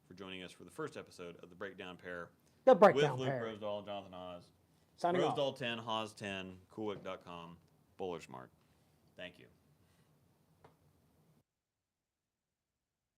for joining us for the first episode of the Breakdown Pair
The
with
breakdown
Luke
pair.
Rosedal, Jonathan Oz.
Signing off.
Rosedal 10, Haas 10, Coolwick.com, Bowler Smart. Thank you.